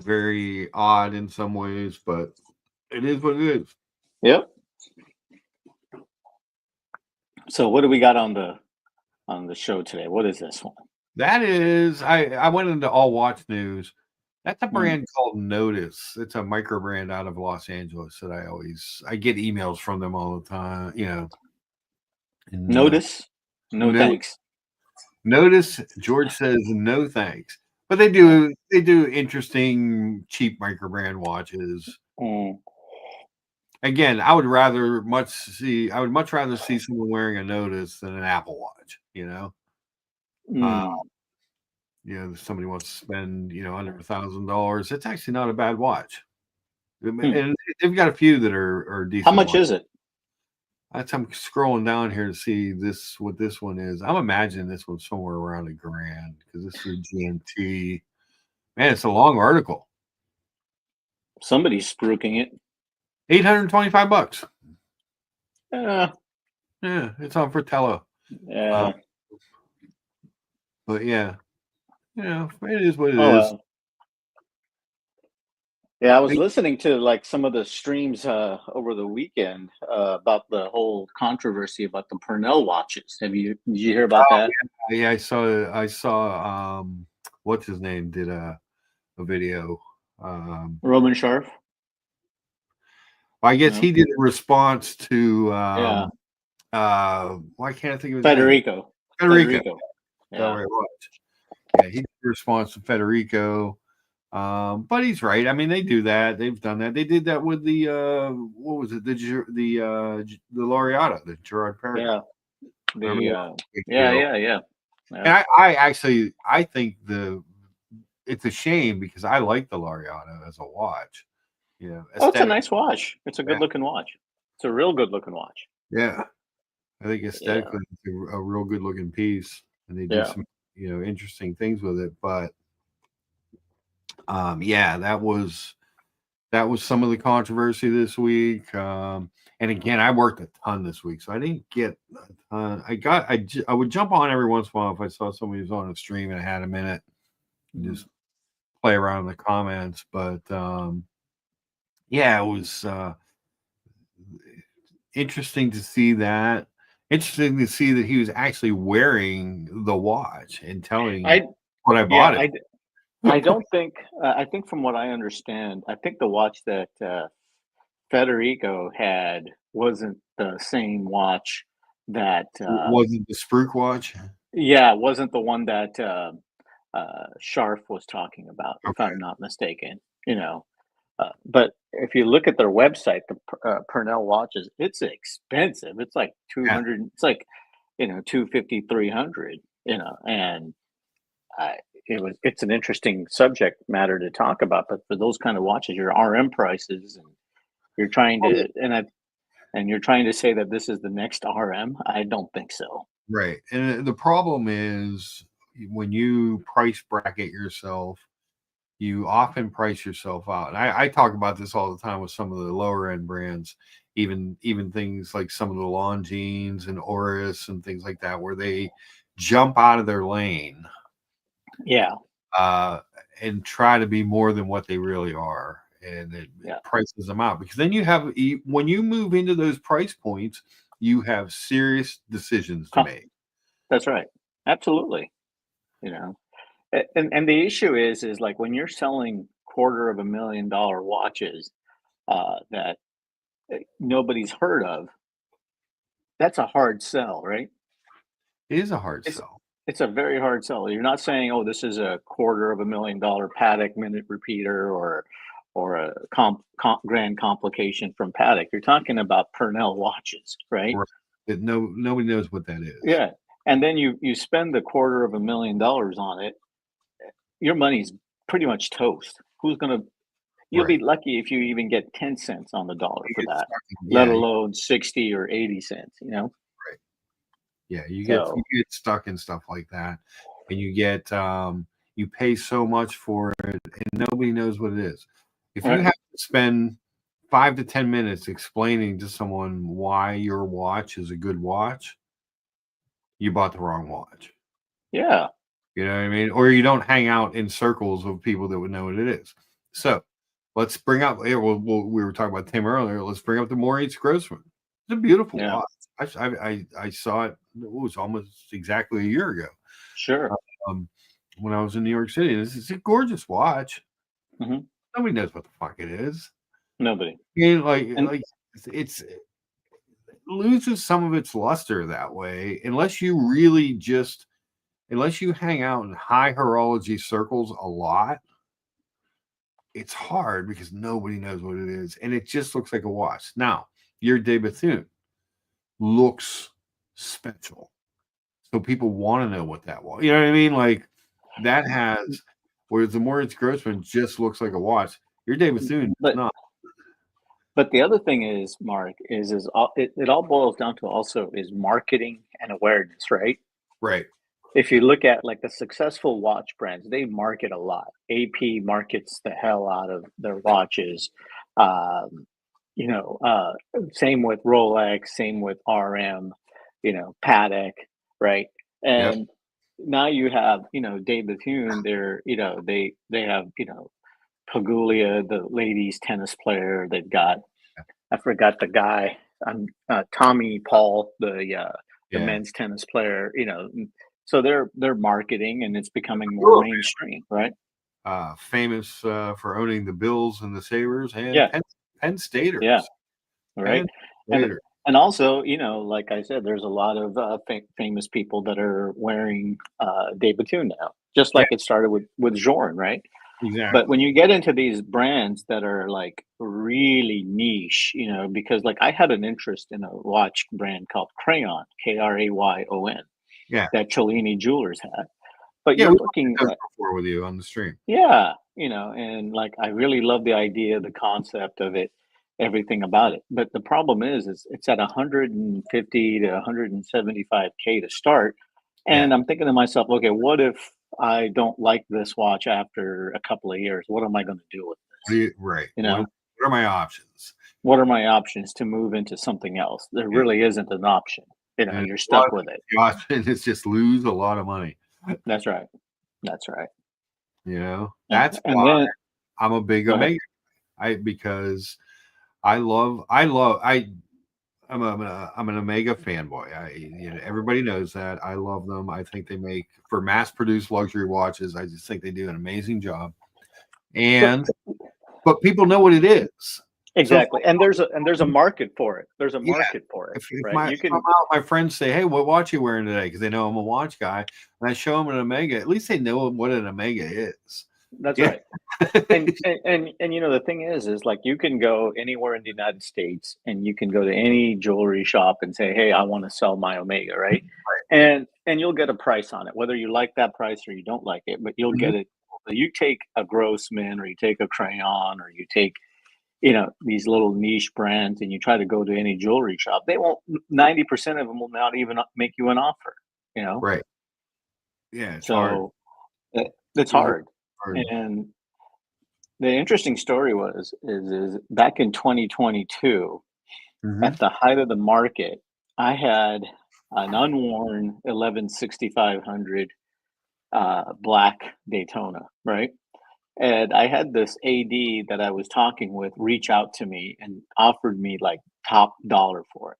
Very odd in some ways, but it is what it is. Yep. So, what do we got on the show today? What is this one? That is, I went into all watch news. That's a Hmm. brand called Notice. It's a micro brand out of Los Angeles that I get emails from them all the time. And, Notice? No no, thanks. Notice. George says no thanks, but they do interesting cheap micro brand watches. Mm. Again, I would much rather see someone wearing a Notice than an Apple Watch. Uh, Mm. if somebody wants to spend under $1,000, it's actually not a bad watch. And they've got a few that are How decent. much is it? I'm scrolling down here to see what this one is. I'm imagining this one's somewhere around $1,000 because this is a GMT. Man, it's a long article. Somebody's spruiking it. $825. Yeah. Yeah, it's on Fratello. Yeah. But yeah, it is what it Oh is. well. Yeah, I was listening to like some of the streams over the weekend about the whole controversy about the Purnell watches. Did you hear about that? Yeah, I saw what's his name did a video. Roman Sharf? I guess No? he did a response to Yeah. why can't I think of his name? Federico. Federico. Yeah. Right. Yeah, he did a response to Federico. But he's right. I mean, they do that. They've done that. They did that with the what was it? The Laureata, the Gerard Perry. Yeah. I remember The big yeah, deal. yeah, yeah, And yeah. I think it's a shame because I like the Lariano as a watch. You know, Oh, it's a aesthetic. nice watch. It's a Yeah, good looking watch. It's a real good looking watch. yeah. I think Yeah, aesthetically, it's a real good looking piece, and they do yeah. some interesting things with it. But yeah, that was some of the controversy this week. And again, I worked a ton this week, so I didn't get a ton. I would jump on every once in a while if I saw somebody was on a stream and I had a minute and Mhm. just play around in the comments. But yeah, it was interesting to see that. Interesting to see that he was actually wearing the watch and telling I what I yeah, bought it. I don't think I think from what I understand, I think the watch that Federico had wasn't the same watch that Wasn't the Spruik watch? yeah, wasn't the one that Sharf was talking about, if Okay. I'm not mistaken. You know, but if you look at their website, the Purnell watches, it's expensive. It's like Yeah. 200. It's like 250, 300. And I, it's an interesting subject matter to talk about. But for those kind of watches, your RM prices, and you're trying Oh, yeah. to and you're trying to say that this is the next RM. I don't think so. Right. And the problem is when you price bracket yourself, you often price yourself out. And I talk about this all the time with some of the lower end brands, even things like some of the Longines and Oris and things like that, where they jump out of their lane Yeah, uh, and try to be more than what they really are. And it yeah, prices them out because then when you move into those price points, you have serious decisions to Huh, make. that's right. Absolutely. You know, and the issue is like when you're selling $250,000 watches that nobody's heard of, that's a hard sell, right? It is a hard It's sell. it's a very hard sell. You're not saying, "Oh, this is a $250,000 Paddock minute repeater or a grand complication from Paddock." You're talking about Purnell watches, right? Right. That nobody knows what that is. Yeah, and then you spend the $250,000 on it, your money's pretty much toast. Who's gonna You'll be Right. lucky if you even get 10 cents on the dollar You for get that, stuck in, let yeah, alone 60 or 80 cents, right. Yeah, you So, get stuck in stuff like that, and you pay so much for it, and nobody knows what it is. If you right. have to spend 5 to 10 minutes explaining to someone why your watch is a good watch, you bought the wrong watch. Yeah, You know what I mean? Or you don't hang out in circles of people that would know what it is. So let's bring up. Yeah, we were talking about Tim earlier. Let's bring up the Maurice Grossman. It's a beautiful yeah, watch. I saw it. It was almost exactly a year ago. sure. Um, when I was in New York City. It's a gorgeous watch. Mhm. Nobody knows what the fuck it is. Nobody. I mean, like And like it loses some of its luster that way unless you really just unless you hang out in high horology circles a lot. It's hard because nobody knows what it is, and it just looks like a watch. Now, your De Bethune looks special, so people want to know what that was. You know what I mean? Like that has, whereas the Moritz Grossman just looks like a watch. Your De Bethune does but not. but the other thing is, Mark, is all it all boils down to also is marketing and awareness, right? Right. If you look at like the successful watch brands, they market a lot. AP markets the hell out of their watches. Um, Same with Rolex, same with RM, Patek, right? Yep. And now you have, David Bethune, they have, Pagulia, the ladies tennis player. They've got, I forgot the guy, Tommy Paul, the Yeah. men's tennis player. So they're marketing, and it's becoming more Sure. mainstream, right? Famous for owning the Bills and the Sabres and Yeah, Penn yeah, Staters. right. Penn And Staters. and also, like I said, there's a lot of famous people that are wearing Dave Bethune now, just Yeah. like it started with Jorn, right? But exactly. when you get into these brands that are like really niche, because like I had an interest in a watch brand called Crayon, Krayon, Yeah. that Cellini Jewelers had. But Yeah, you're we looked at looking those at, before with you on the stream. yeah, and like I really love the idea, the concept of it, everything about it. But the problem is it's at 150 to 175K to start. Yeah. And I'm thinking to myself, okay, what if I don't like this watch after a couple of years? What am I going to do with What do this? you right? You know, What are my options? what are my options to move into something else? There Yeah. really isn't an option. And You're a lot stuck of with it. the option is just lose a lot of money. That's right. That's right. That's And why then I'm a big go ahead. Omega. Because I'm an Omega fanboy. Everybody knows that. I love them. I think they make for mass produced luxury watches. I just think they do an amazing job. So And but people know what it is. So exactly. And there's a market for it. There's a yeah, market for it, if right? You I'm can out, my friends say, "Hey, what watch you wearing today?" Because they know I'm a watch guy, and I show them an Omega. At least they know what an Omega is. that's Yeah, right. And the thing is like you can go anywhere in the United States and you can go to any jewelry shop and say, "Hey, I want to sell my Omega," right? And you'll get a price on it, whether you like that price or you don't like it, but you'll Mhm. get it. You take a Grossman or you take a Crayon or you take these little niche brands and you try to go to any jewelry shop, they won't 90% of them will not even make you an offer, you know? Right. Yeah, it's hard. So it's It's hard. hard. And the interesting story is back in 2022, Mhm. at the height of the market, I had an unworn 116500 black Daytona, right? And I had this AD that I was talking with reach out to me and offered me like top dollar for it.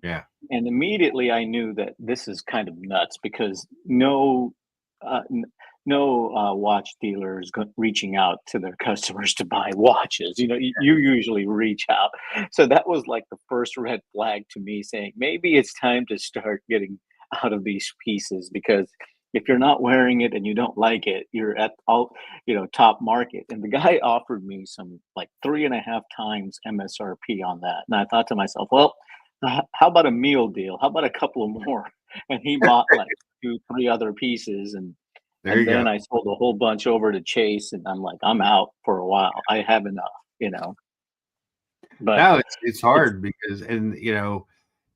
Yeah. And immediately I knew that this is kind of nuts because no watch dealers reaching out to their customers to buy watches. You usually reach out. So that was like the first red flag to me saying maybe it's time to start getting out of these pieces because if you're not wearing it and you don't like it, you're at all top market. And the guy offered me some like 3.5 times MSRP on that. And I thought to myself, well, how about a meal deal? How about a couple of more? And he bought like two, three other pieces, and There and you go. then I sold a whole bunch over to Chase, and I'm like, I'm out for a while. I have enough, But Now it's it's hard because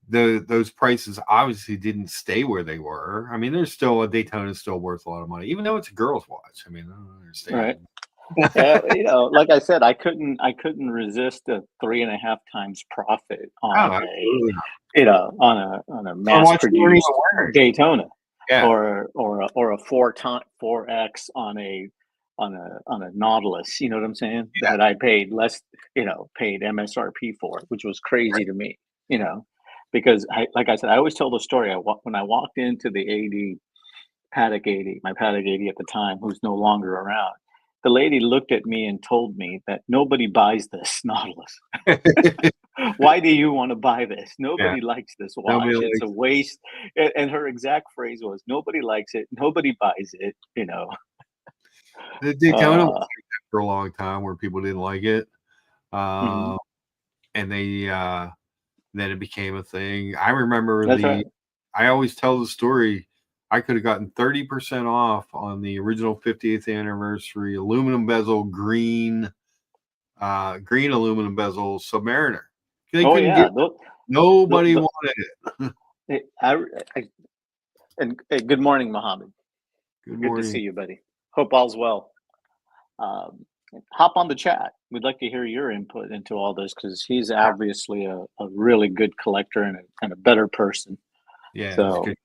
those prices obviously didn't stay where they were. I mean, there's still a Daytona is still worth a lot of money, even though it's a girl's watch. I mean, I don't right. understand. Yeah, like I said, I couldn't resist a 3.5 times profit Oh, on absolutely not. a Some mass watches you weren't even produced wearing. Daytona, Yeah, or a 4X on a Nautilus. You know what I'm saying? yeah, That I paid less, paid MSRP for, which was crazy right. to me. You know, because like I said, I always tell the story. When I walked into the AD Paddock 80, my Paddock 80 at the time, who's no longer around. The lady looked at me and told me that nobody buys this Nautilus. Why do you want to buy this? Yeah, Nobody likes this nobody watch. It's a likes waste. And her exact phrase was, "Nobody likes it. Nobody buys it." the Daytona was Uh, like that for a long time where people didn't like it, mhm. uh, and then it became a thing. I remember That's right. I always tell the story. I could have gotten 30% off on the original 50th anniversary aluminum bezel green aluminum bezel Submariner. They Oh couldn't get yeah. nobody The, wanted it. the, I, and hey, good morning, Mohammed. Good Good to see morning. you, buddy. Hope all's well. Um, Hop on the chat. We'd like to hear your input into all this because he's obviously a really good collector and a better person. Yeah, he's So good.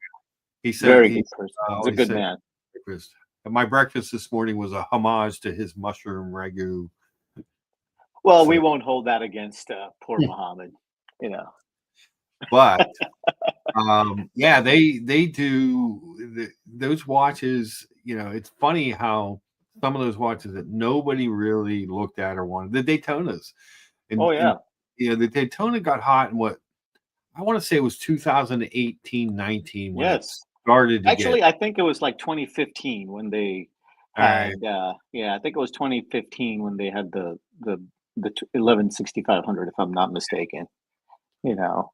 He said very he good person. He's a always good said man. breakfast. My breakfast this morning was a homage to his mushroom ragu. Well, we So, won't hold that against poor Muhammad. You know. but yeah, they do those watches. It's funny how some of those watches that nobody really looked at or wanted the Daytonas, Oh and yeah. the Daytona got hot in what I want to say it was 2018, 19 when it Yes. started to get Actually, I think it was like 2015 when they All right. had, I think it was 2015 when they had the 116500, if I'm not mistaken. You know,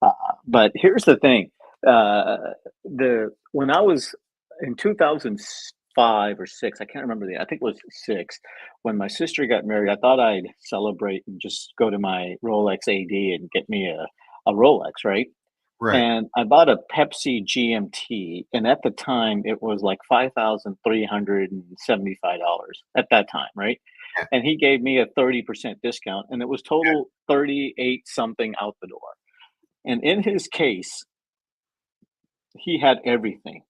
uh, but here's the thing: uh, the when I was in 2005 or six, I can't remember I think it was six. When my sister got married, I thought I'd celebrate and just go to my Rolex AD and get me a Rolex, right? Right. And I bought a Pepsi GMT, and at the time, it was like $5,375 at that time, right? Yeah. And he gave me a 30% discount, and it was total 38 something out the door. And in his case, he had everything,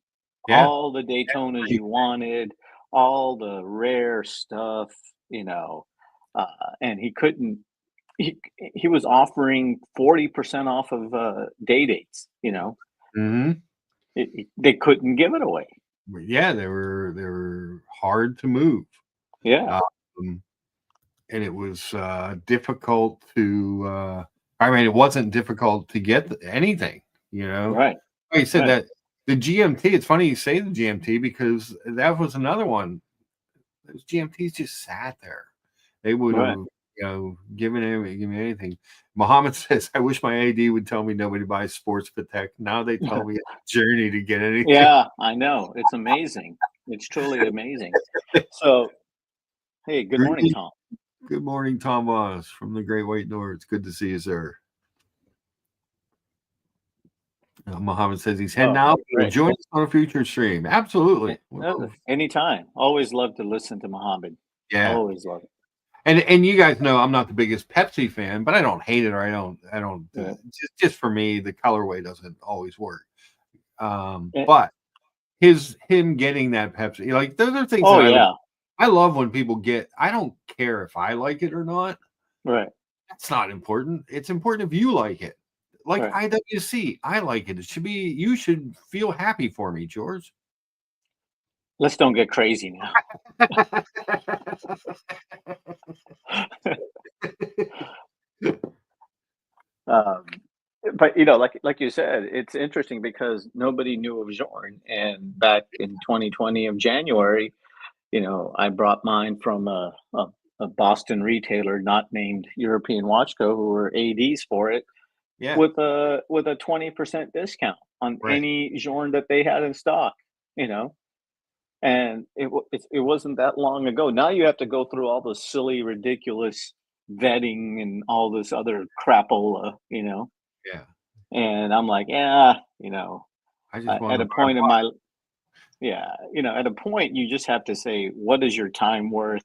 Yeah. all the Daytonas you wanted, all the rare stuff, you know, uh, and he couldn't he was offering 40% off of, day dates, you know? Mm-hmm. They couldn't give it away. Yeah, they were hard to move. Yeah, Um, and it was difficult to I mean, it wasn't difficult to get anything, you know. right, Like you said right, that the GMT, it's funny you say the GMT because that was another one. Those GMTs just sat there. They would have, right. given anything. Muhammad says, I wish my AD would tell me nobody buys sports Patek. Now they tell me it's a journey to get anything. Yeah, I know, it's amazing. It's truly amazing. So, hey, good morning, Greetings. Tom. Good morning, Tom Voss from the Great White North. It's good to see you, sir. Muhammad says he's heading Oh, out. He'll great. join us on a future stream. Absolutely. Anytime. Always love to listen to Mohammed. Yeah. Always love it. And you guys know I'm not the biggest Pepsi fan, but I don't hate it or I don't Yeah. just for me the colorway doesn't always work. Eh, But him getting that Pepsi, like those are things oh, that yeah, I love when people get. I don't care if I like it or not. right, That's not important. It's important if you like it. Like right. IWC, I like it. It should be. You should feel happy for me, George. Let's don't get crazy now. Um, but like you said, it's interesting because nobody knew of Zorn, and back in 2020 of January, I brought mine from a Boston retailer not named European Watch Co. who were ADs for it Yeah, with a 20% discount on right. any Zorn that they had in stock. You know, and it wasn't that long ago. Now you have to go through all the silly, ridiculous vetting and all this other crapola. Yeah, And I'm like, yeah, I just at wanted a to buy point in one. my yeah, at a point you just have to say, what is your time worth?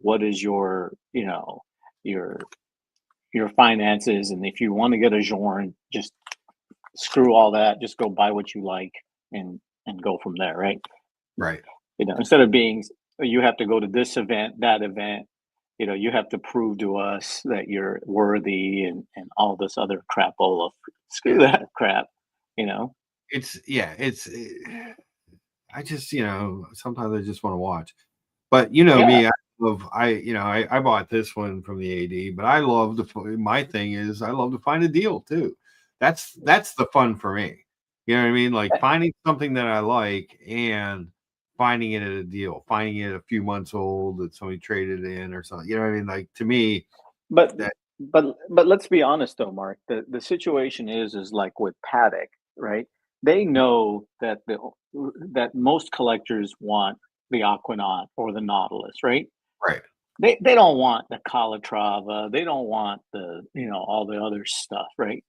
What is your your finances? And if you want to get a Journe, just screw all that. Just go buy what you like and go from there, right? Right. Instead of being, you have to go to this event, that event. You have to prove to us that you're worthy and all this other crapola. Screw Yeah. that crap. You know. It's I just, sometimes I just want to watch. But you know Yeah. me, I bought this one from the AD, but I love my thing is I love to find a deal too. That's the fun for me. You know what I mean? Like finding something that I like and finding it at a deal, finding it a few months old that somebody traded in or something. You know what I mean? Like to me, But that but let's be honest though, Mark. The situation is like with Paddock, right? They know that most collectors want the Aquanaut or the Nautilus, right? right. They don't want the Calatrava. They don't want the all the other stuff, right?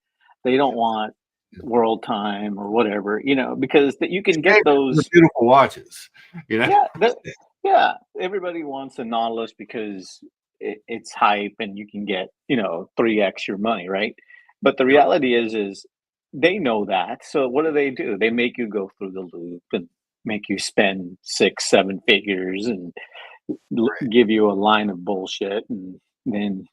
They don't want World Time or whatever, because you can get The those. beautiful watches, you know. Yeah, yeah. Everybody wants a Nautilus because it's hype and you can get 3x your money, right? But the Yep. reality is they know that. So what do? They make you go through the loop and make you spend 6, 7 figures and Right. give you a line of bullshit, and then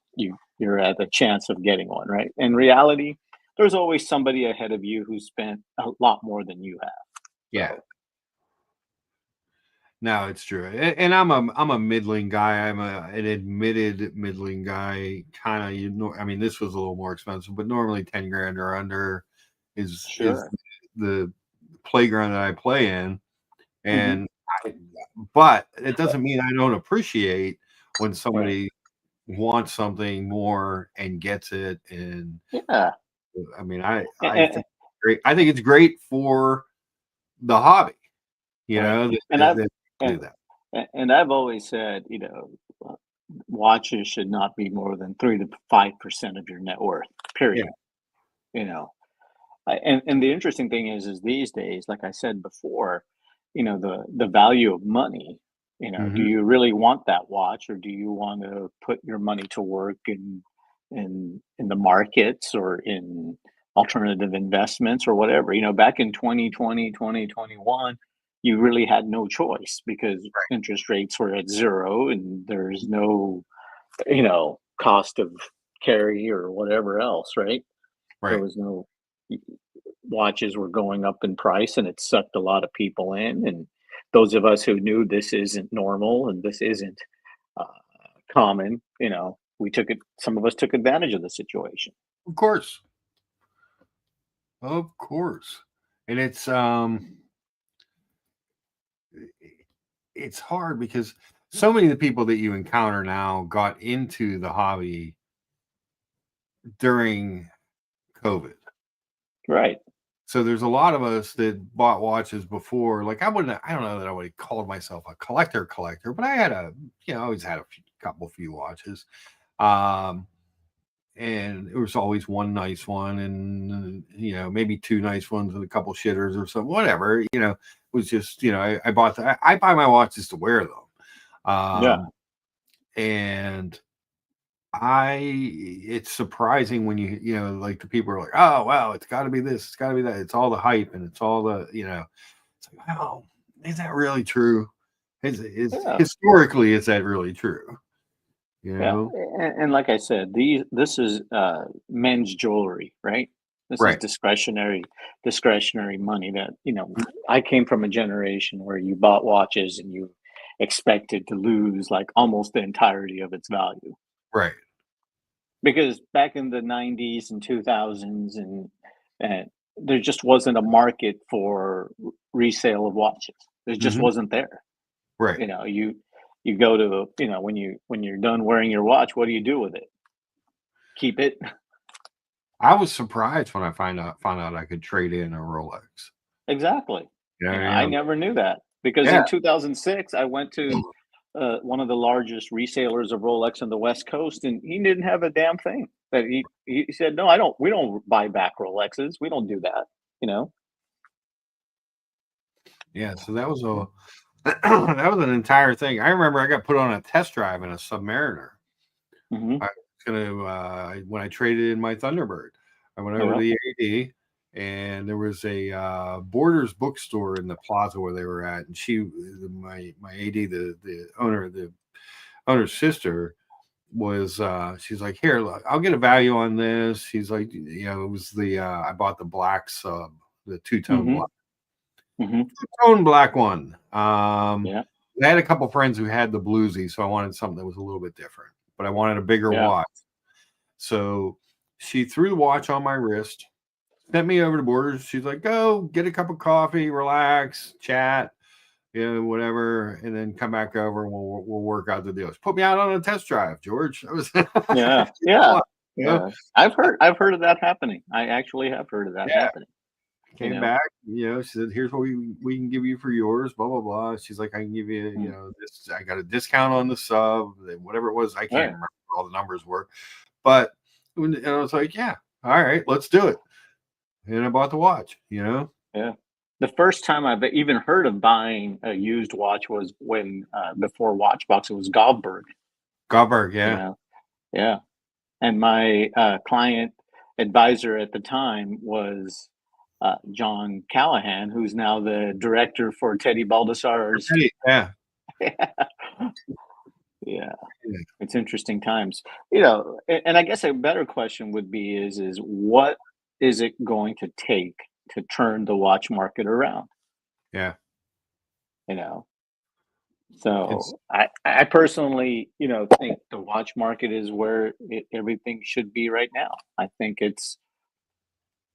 you're at a chance of getting one, right? In reality, there's always somebody ahead of you who spent a lot more than you have. Yeah. So No, it's true, and I'm a middling guy. An admitted middling guy. Kind of, I mean, this was a little more expensive, but normally 10 grand or under is sure. the playground that I play in. Hmm. And but it doesn't mean I don't appreciate when Right. somebody wants something more and gets it. And Yeah. I mean, I And, think it's great. I think it's great for the hobby, right. that, And that, I've that and, do that. and I've always said, uh, watches should not be more than 3 to 5% of your net worth. Yeah. Period. You know, and the interesting thing is these days, like I said before, the value of money. Do Hmm. you really want that watch, or do you want to put your money to work in the markets or in alternative investments or whatever? Back in 2020, 2021, you really had no choice because interest rates were at zero and there's no, cost of carry or whatever else, right? There Right. was no watches were going up in price and it sucked a lot of people in. And those of us who knew this isn't normal and this isn't uh, common, some of us took advantage of the situation. Of course. Of course. And it's hard because so many of the people that you encounter now got into the hobby during COVID. Right. So there's a lot of us that bought watches before. Like I don't know that I would have called myself a collector, but I had I always had a few watches. Um, and it was always one nice one and, maybe two nice ones and a couple shitters or something, whatever, it was just, I bought that. I buy my watches to wear them. Yeah. And it's surprising when like the people are like, oh, wow, it's got to be this, it's got to be that. It's all the hype and it's all the, it's like, wow, is that really true? Is Yeah. historically, is that really true? You Yeah. know? And like I said, this is men's jewelry, right? This is Right. discretionary money that, I came from a generation where you bought watches and you expected to lose like almost the entirety of its value. Right. Because back in the 90s and 2000s and there just wasn't a market for resale of watches. There just Hmm. wasn't there. Right. You go to, when you're done wearing your watch, what do you do with it? Keep it? I was surprised when I found out I could trade in a Rolex. Exactly. I Yeah. never knew that because Yeah. in 2006 I went to one of the largest resellers of Rolex on the West Coast, and he didn't have a damn thing. That he said, "No, I don't. We don't buy back Rolexes. We don't do that." You know. Yeah. So that was a that was an entire thing. I remember I got put on a test drive in a Submariner. Hmm. I was gonna when I traded in my Thunderbird, I went over to Yeah. the AD, and there was a Borders bookstore in the plaza where they were at, and my AD, the owner's sister, was she's like, here, look, I'll get a value on this. She's like, it was the I bought the black sub, the Hmm. Hmm. two tone black one. Yeah. I had a couple friends who had the bluesy, so I wanted something that was a little bit different, but I wanted a bigger Yeah. watch. So she threw the watch on my wrist, sent me over to Borders. She's like, go get a cup of coffee, relax, chat, whatever, and then come back over and we'll work out the deals. Put me out on a test drive, George. I was, Yeah. Yeah. you know, Yeah. I've heard of that happening. I actually have heard of that yeah. happening. You Came know. back, she said, here's what we can give you for yours, blah blah blah. She's like, I can give you, Mm. this. I got a discount on the sub, whatever it was. I can't Right. remember what all the numbers were, but and I was like, yeah, all right, let's do it. And I bought the watch. Yeah. The first time I've even heard of buying a used watch was when before Watchbox, it was Goldberg. Goldberg, You yeah. know. Yeah. And my client advisor at the time was John Callahan, who's now the director for Teddy Baldessar's. Right, yeah. Yeah, Yeah. it's interesting times. And I guess a better question would be is what is it going to take to turn the watch market around? Yeah. You know, It's so I personally, think the watch market is where everything should be right now. I think it's.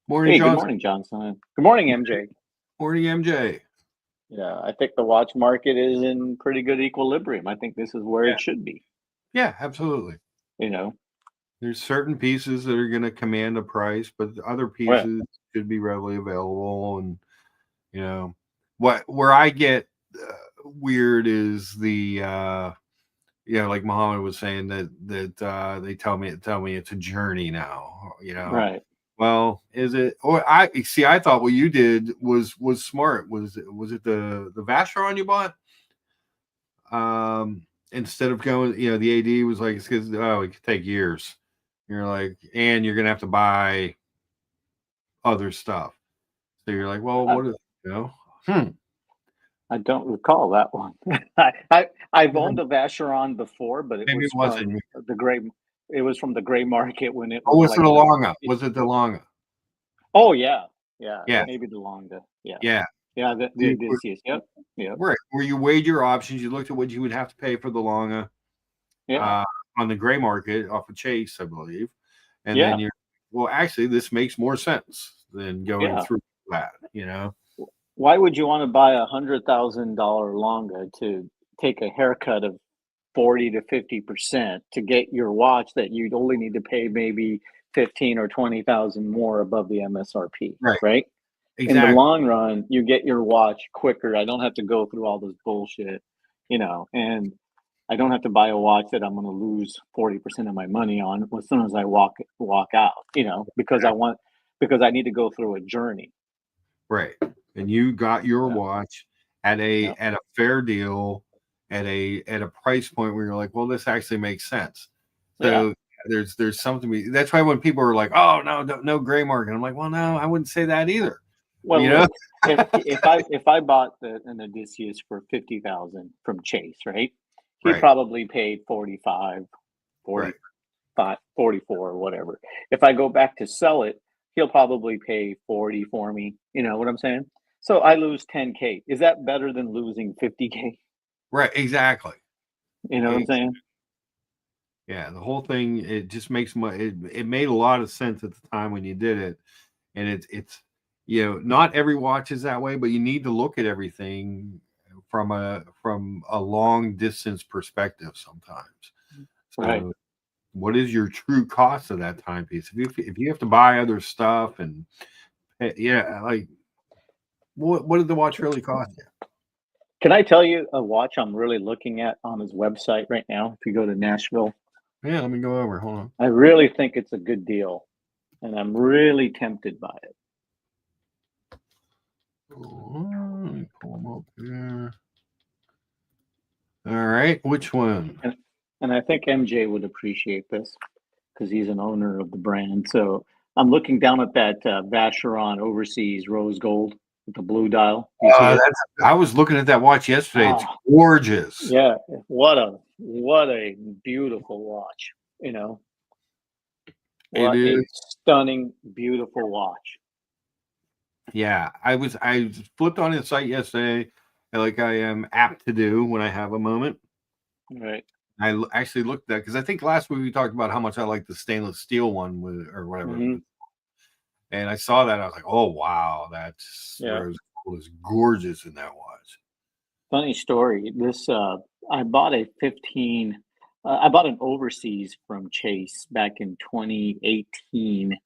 morning, Hey, good Johnson. morning, Johnson. Good morning, MJ. Morning, MJ. Yeah, I think the watch market is in pretty good equilibrium. I think this is where Yeah, it should be, yeah, absolutely. you know. There's certain pieces that are going to command a price, but other Right, pieces should be readily available. And you know, what where I get weird is the like Muhammad was saying that they tell me it's a journey now. right. Well, is it? Or I see. I thought what you did was smart. Was it the Vacheron you bought? Instead of going, the AD was like, it's because it could take years. You're like, and you're gonna have to buy other stuff. So you're like, well, I, what is you know? Hmm. I don't recall that one. I've owned a Vacheron before, but it Maybe it was wasn't. from the gray. It was from the gray market when it Oh, was was it like a the. Longa? Was it the Longa? Oh yeah, yeah, Yeah, maybe the Longa. Yeah, yeah. yeah. The You Odysseus. Yep, yep, right where you weighed your options. You looked at what you would have to pay for the Longa yeah, uh, on the gray market off of Chase, I believe, and then yeah, you're well. Actually, this makes more sense than going yeah. through that. Why would you want to buy $100,000 Longa to take a haircut of 40 to 50% to get your watch that you'd only need to pay maybe 15 or 20,000 more above the MSRP, Right. right? In the Exactly. long run, you get your watch quicker. I don't have to go through all this bullshit, and I don't have to buy a watch that I'm going to lose 40% of my money on as soon as I walk out, because I need to go through a journey. Right. And you got your Yeah. watch at a Yeah. at a fair deal at a price point where you're like, well, this actually makes sense. Yeah. So there's something that's why when people are like, oh no gray market, I'm like, well, no, I wouldn't say that either. Well, You know? look, if I bought an Odysseus for 50,000 from Chase, right? He Right, probably paid 45, right, 45, 44, or whatever. If I go back to sell it, he'll probably pay 40 for me. You know what I'm saying? So I lose 10K. Is that better than losing 50K? right, exactly. You know what I'm saying? Yeah, the whole thing it just makes it made a lot of sense at the time when you did it. And it's not every watch is that way, but you need to look at everything from a long distance perspective sometimes. Right. So what is your true cost of that timepiece? If you have to buy other stuff and yeah, like what did the watch really cost you? Can I tell you a watch I'm really looking at on his website right now? If you go to Nashville, Yeah, let me go over. Hold on. I really think it's a good deal, and I'm really tempted by it. Let me pull them up here. All right, which one? And and I think MJ would appreciate this because he's an owner of the brand. So I'm looking down at that Vacheron Overseas Rose Gold with the blue dial. You see it? That's I was looking at that watch yesterday. It's Ah, gorgeous. yeah. What a beautiful watch. You know, It what a is. stunning, beautiful watch. Yeah, I flipped on his site yesterday, like I am apt to do when I have a moment. Right. Actually looked at because I think last week we talked about how much I like the stainless steel one with or whatever, Hmm. and I saw that I was like, oh wow, that's Yeah. rose gold is gorgeous in that watch. Funny story. I bought a 15. I bought an Overseas from Chase back in 2018.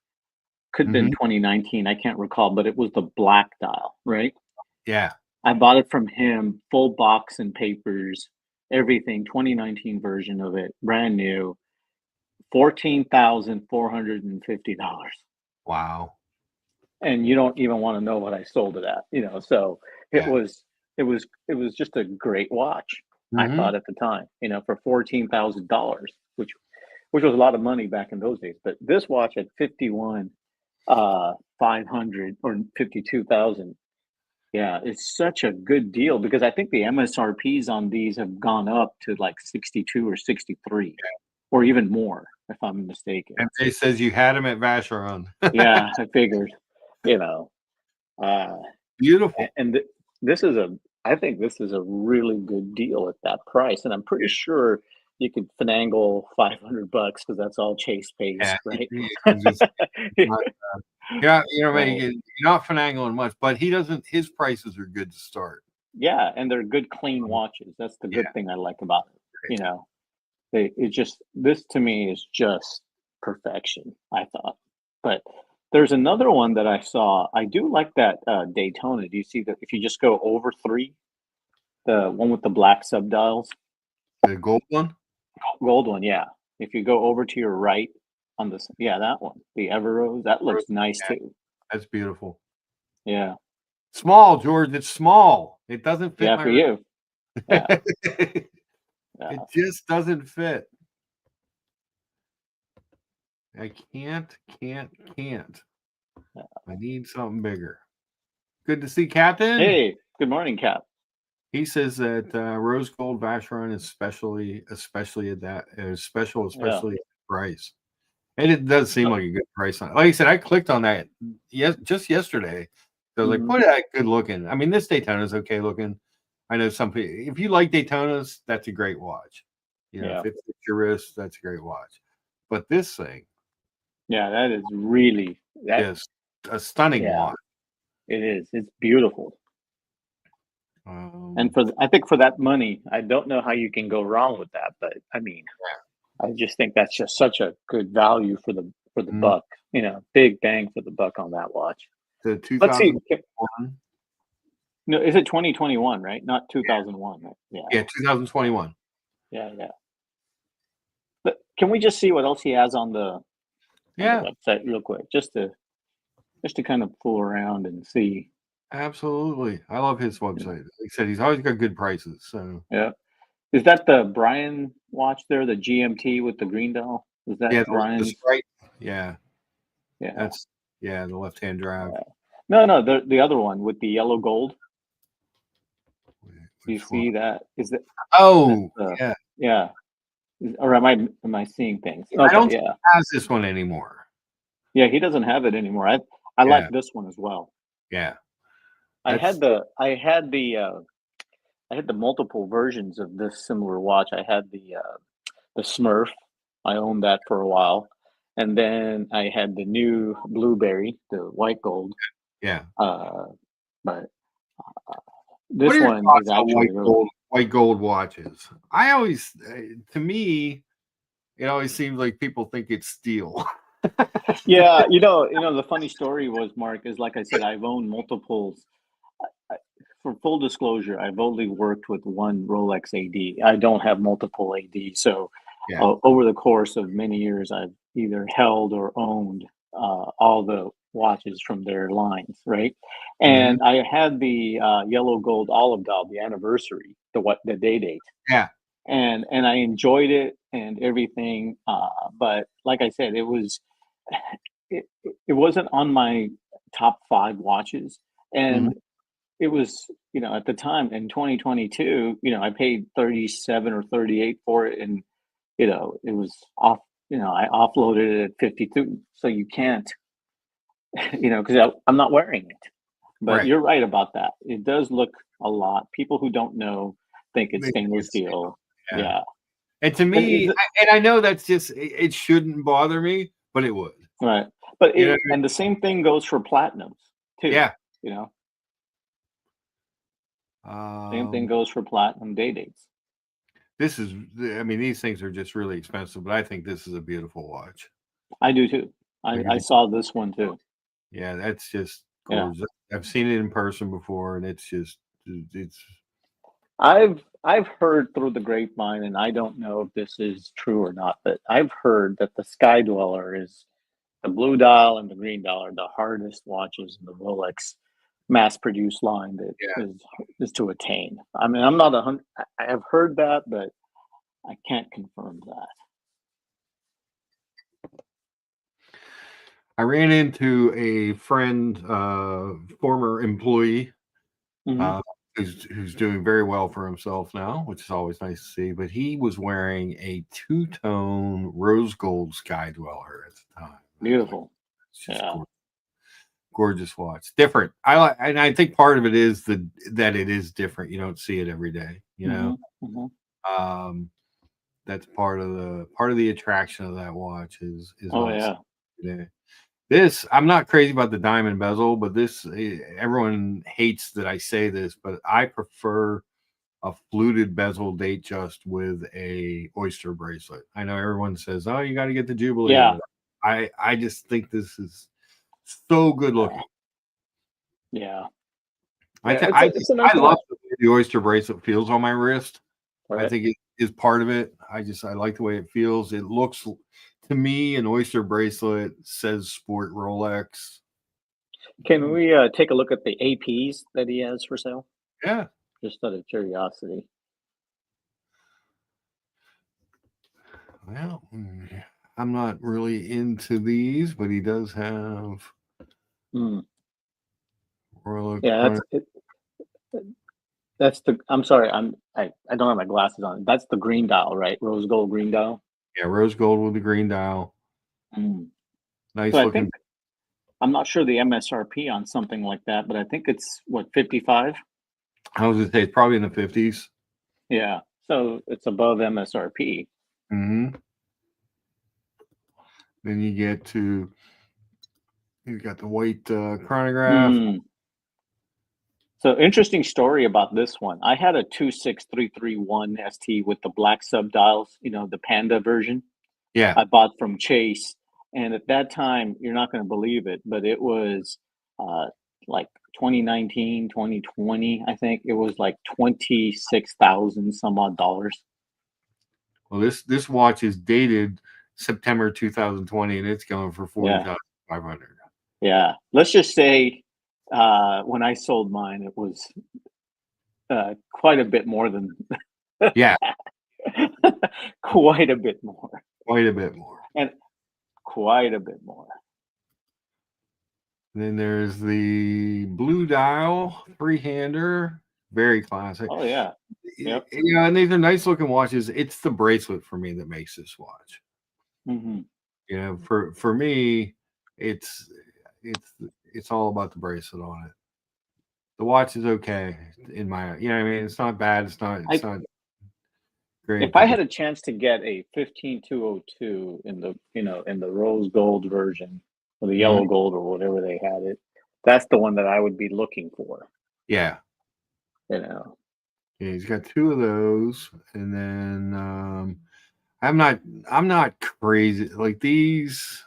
Could have been Hmm. 2019. I can't recall, but it was the black dial, right? Yeah, I bought it from him, full box and papers, everything. 2019 version of it, brand new. $14,450. wow, And you don't even want to know what I sold it at. So it yeah, was it was just a great watch, I hmm thought at the time, for $14,000, which was a lot of money back in those days. But this watch at 51 500 or 52,000, yeah, it's such a good deal because I think the MSRPs on these have gone up to like 62 or 63 or even more, if I'm mistaken. MJ says you had him at Vacheron. Yeah, I figured, you know. Uh, Beautiful. and this is I think this is a really good deal at that price, and I'm pretty sure you could finagle $500 because that's all Chase pays, Yeah, right? he's just not, yeah, man, Right. you're not finagling much, but he doesn't. His prices are good to start. Yeah, and they're good, clean watches. That's the Yeah, good thing I like about it. great. You know, it just this to me is just perfection, I thought. But there's another one that I saw. I do like that Daytona. Do you see that if you just go over three, the one with the black subdials, The gold one, gold one, yeah. If you go over to your right on this, yeah, that one, the Everose, that looks nice yeah, too. that's beautiful. Yeah, Small, George. It's small. It doesn't fit yeah, my for wrist. you. Yeah, It yeah, just doesn't fit. I can't. yeah. I need something bigger. Good to see Captain. Hey, good morning, Cap. He says that rose gold Vacheron is especially at that special, Yeah. especially at the price. And it does seem like a good price on it. Like I said, I clicked on that just yesterday. So I was like, Mhm. boy, that good looking. I mean, this Daytona is okay looking. I know some people, if you like Daytonas, that's a great watch. You know, Yeah. if it fits your wrist, that's a great watch. But this thing Yeah, that is really that is a stunning yeah, watch. it is. It's beautiful. And Um, I think for that money, I don't know how you can go wrong with that, but I mean, I just think that's just such a good value for the mm, buck, you know, big bang for the buck on that watch. the Let's see. 2001, No, is it 2021, right? Not 2001, right? Yeah. yeah, 2021. Yeah, yeah. But can we just see what else he has on the Yeah, website real quick just to kind of fool around and see. absolutely. I love his You know. website. Like I said, he's always got good prices. So Yeah. Is that the Brian watch there, the GMT with the green dial? Is that yeah, the Brian's? Sprite. Yeah, Yeah. that's the left-hand drive. No, no, the other one with the yellow gold. Do you Which one? see that? Is that that's Oh, the yeah. yeah? Or am I seeing things? I Okay, don't think yeah, he has this one anymore. yeah. He doesn't have it anymore. I like Yeah, this one as well. yeah. I That's had the I had the I had the multiple versions of this similar watch. I had the Smurf. I owned that for a while, and then I had the new Blueberry, the white gold. yeah. Uh, but What this are your one is thoughts on actually really white gold watches? I always, to me, it always seems like people think it's steel. yeah. The funny story was, Mark, is like I said, I've owned multiples. I, for full disclosure, I've only worked with one Rolex AD. I don't have multiple AD. So Yeah. over the course of many years, I've either held or owned all the watches from their lines, right? Hmm. And I had the yellow gold olive dial, the anniversary, the day date, Yeah. and I enjoyed it and everything. But like I said, it wasn't on my top five watches, Hmm. and it was, at the time in 2022, I paid 37 or 38 for it, and it was off. I offloaded it at 52, so you can't, because I'm not wearing it. But Right. you're right about that. It does look a lot. People who don't know think it's They think stainless it's steel. steel. Yeah. Yeah, And to but me, and I know that's just it shouldn't bother me, but it would. right. But You know what I mean? and the same thing goes for platinums too. Yeah. You know, same thing Um, goes for platinum day dates. this is, I mean, these things are just really expensive, but I think this is a beautiful watch. I do too. Like, I saw this one too. yeah, that's just Yeah. gorgeous. I've seen it in person before, and it's just, it's, I've heard through the grapevine, and I don't know if this is true or not, but I've heard that the Sky Dweller is the blue dial and the green dial are the hardest watches in the Rolex mass-produced line that yeah. is to attain. I mean, I'm not 100. I have heard that, but I can't confirm that. I ran into a friend, former employee, Hmm. uh, who's doing very well for himself now, which is always nice to see. But he was wearing a two-tone rose gold Sky Dweller at the time. I was like, Beautiful. it's just Yeah. gorgeous watch. Different. And I think part of it is that it is different. You don't see it every day. Hmm. Hmm. Um, that's part of the attraction of that watch is Oh not yeah. every day. This, I'm not crazy about the diamond bezel, but this, everyone hates that I say this, but I prefer a fluted bezel date just with a oyster bracelet. I know everyone says, "Oh, you got to get the Jubilee." Yeah. But I just think this is so good looking. Yeah. I Yeah. th- It's a nice I love watch. the way the oyster bracelet feels on my wrist. I Right. think it is part of it. I like the way it feels. It looks to me an oyster bracelet says sport Rolex. Can we take a look at the APs that he has for sale? Yeah. Just out of curiosity. Well, I'm not really into these, but he does have Hmm. Royal Oak Yeah, Chrono. that's the. I'm sorry, I don't have my glasses on. That's the green dial, right? Rose gold green dial. Yeah, rose gold with the green dial. Mm. So Nice I think looking. I'm not sure the MSRP on something like that, but I think it's what 55. I was gonna say it's probably in the 50s. Yeah, so it's above MSRP. Mm-hmm. Then you get to you got the white chronograph. Mm. So interesting story about this one. I had a 26331 ST with the black subdials, the Panda version. Yeah. I bought from Chase, and at that time, you're not going to believe it, but it was uh, like 2019, 2020. I think it was like 26,000 some odd dollars. Well, this watch is dated September 2020, and it's going for Yeah, 40,500. yeah. Let's just say when I sold mine, it was quite a bit more than Yeah, quite a bit more, quite a bit more. and quite a bit more. And then there's the blue dial three-hander, very classic. Oh yeah, yep. And these are nice looking watches. It's the bracelet for me that makes this watch. Hmm. For me, it's it's it's all about the bracelet on it. The watch is okay in my, what I mean, it's not bad. I It's not great, If I but had a chance to get a 15202 in the rose gold version or the Mhm. yellow gold or whatever they had it, that's the one that I would be looking for. Yeah. You know. Yeah, he's got two of those, and then I'm not I'm not crazy like these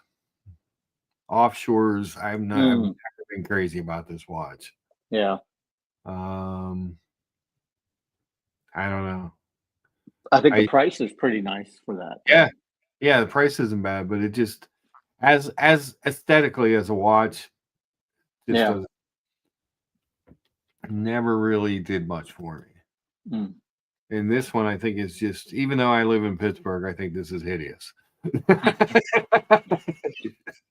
offshores. I've Mm, never been crazy about this watch. yeah, Um, I don't know. I think the I price is pretty nice for that. Yeah, yeah. The price isn't bad, but it just as aesthetically as a watch, just Yeah. does never really did much for me. Mm, And this one, I think, is just, even though I live in Pittsburgh, I think this is hideous.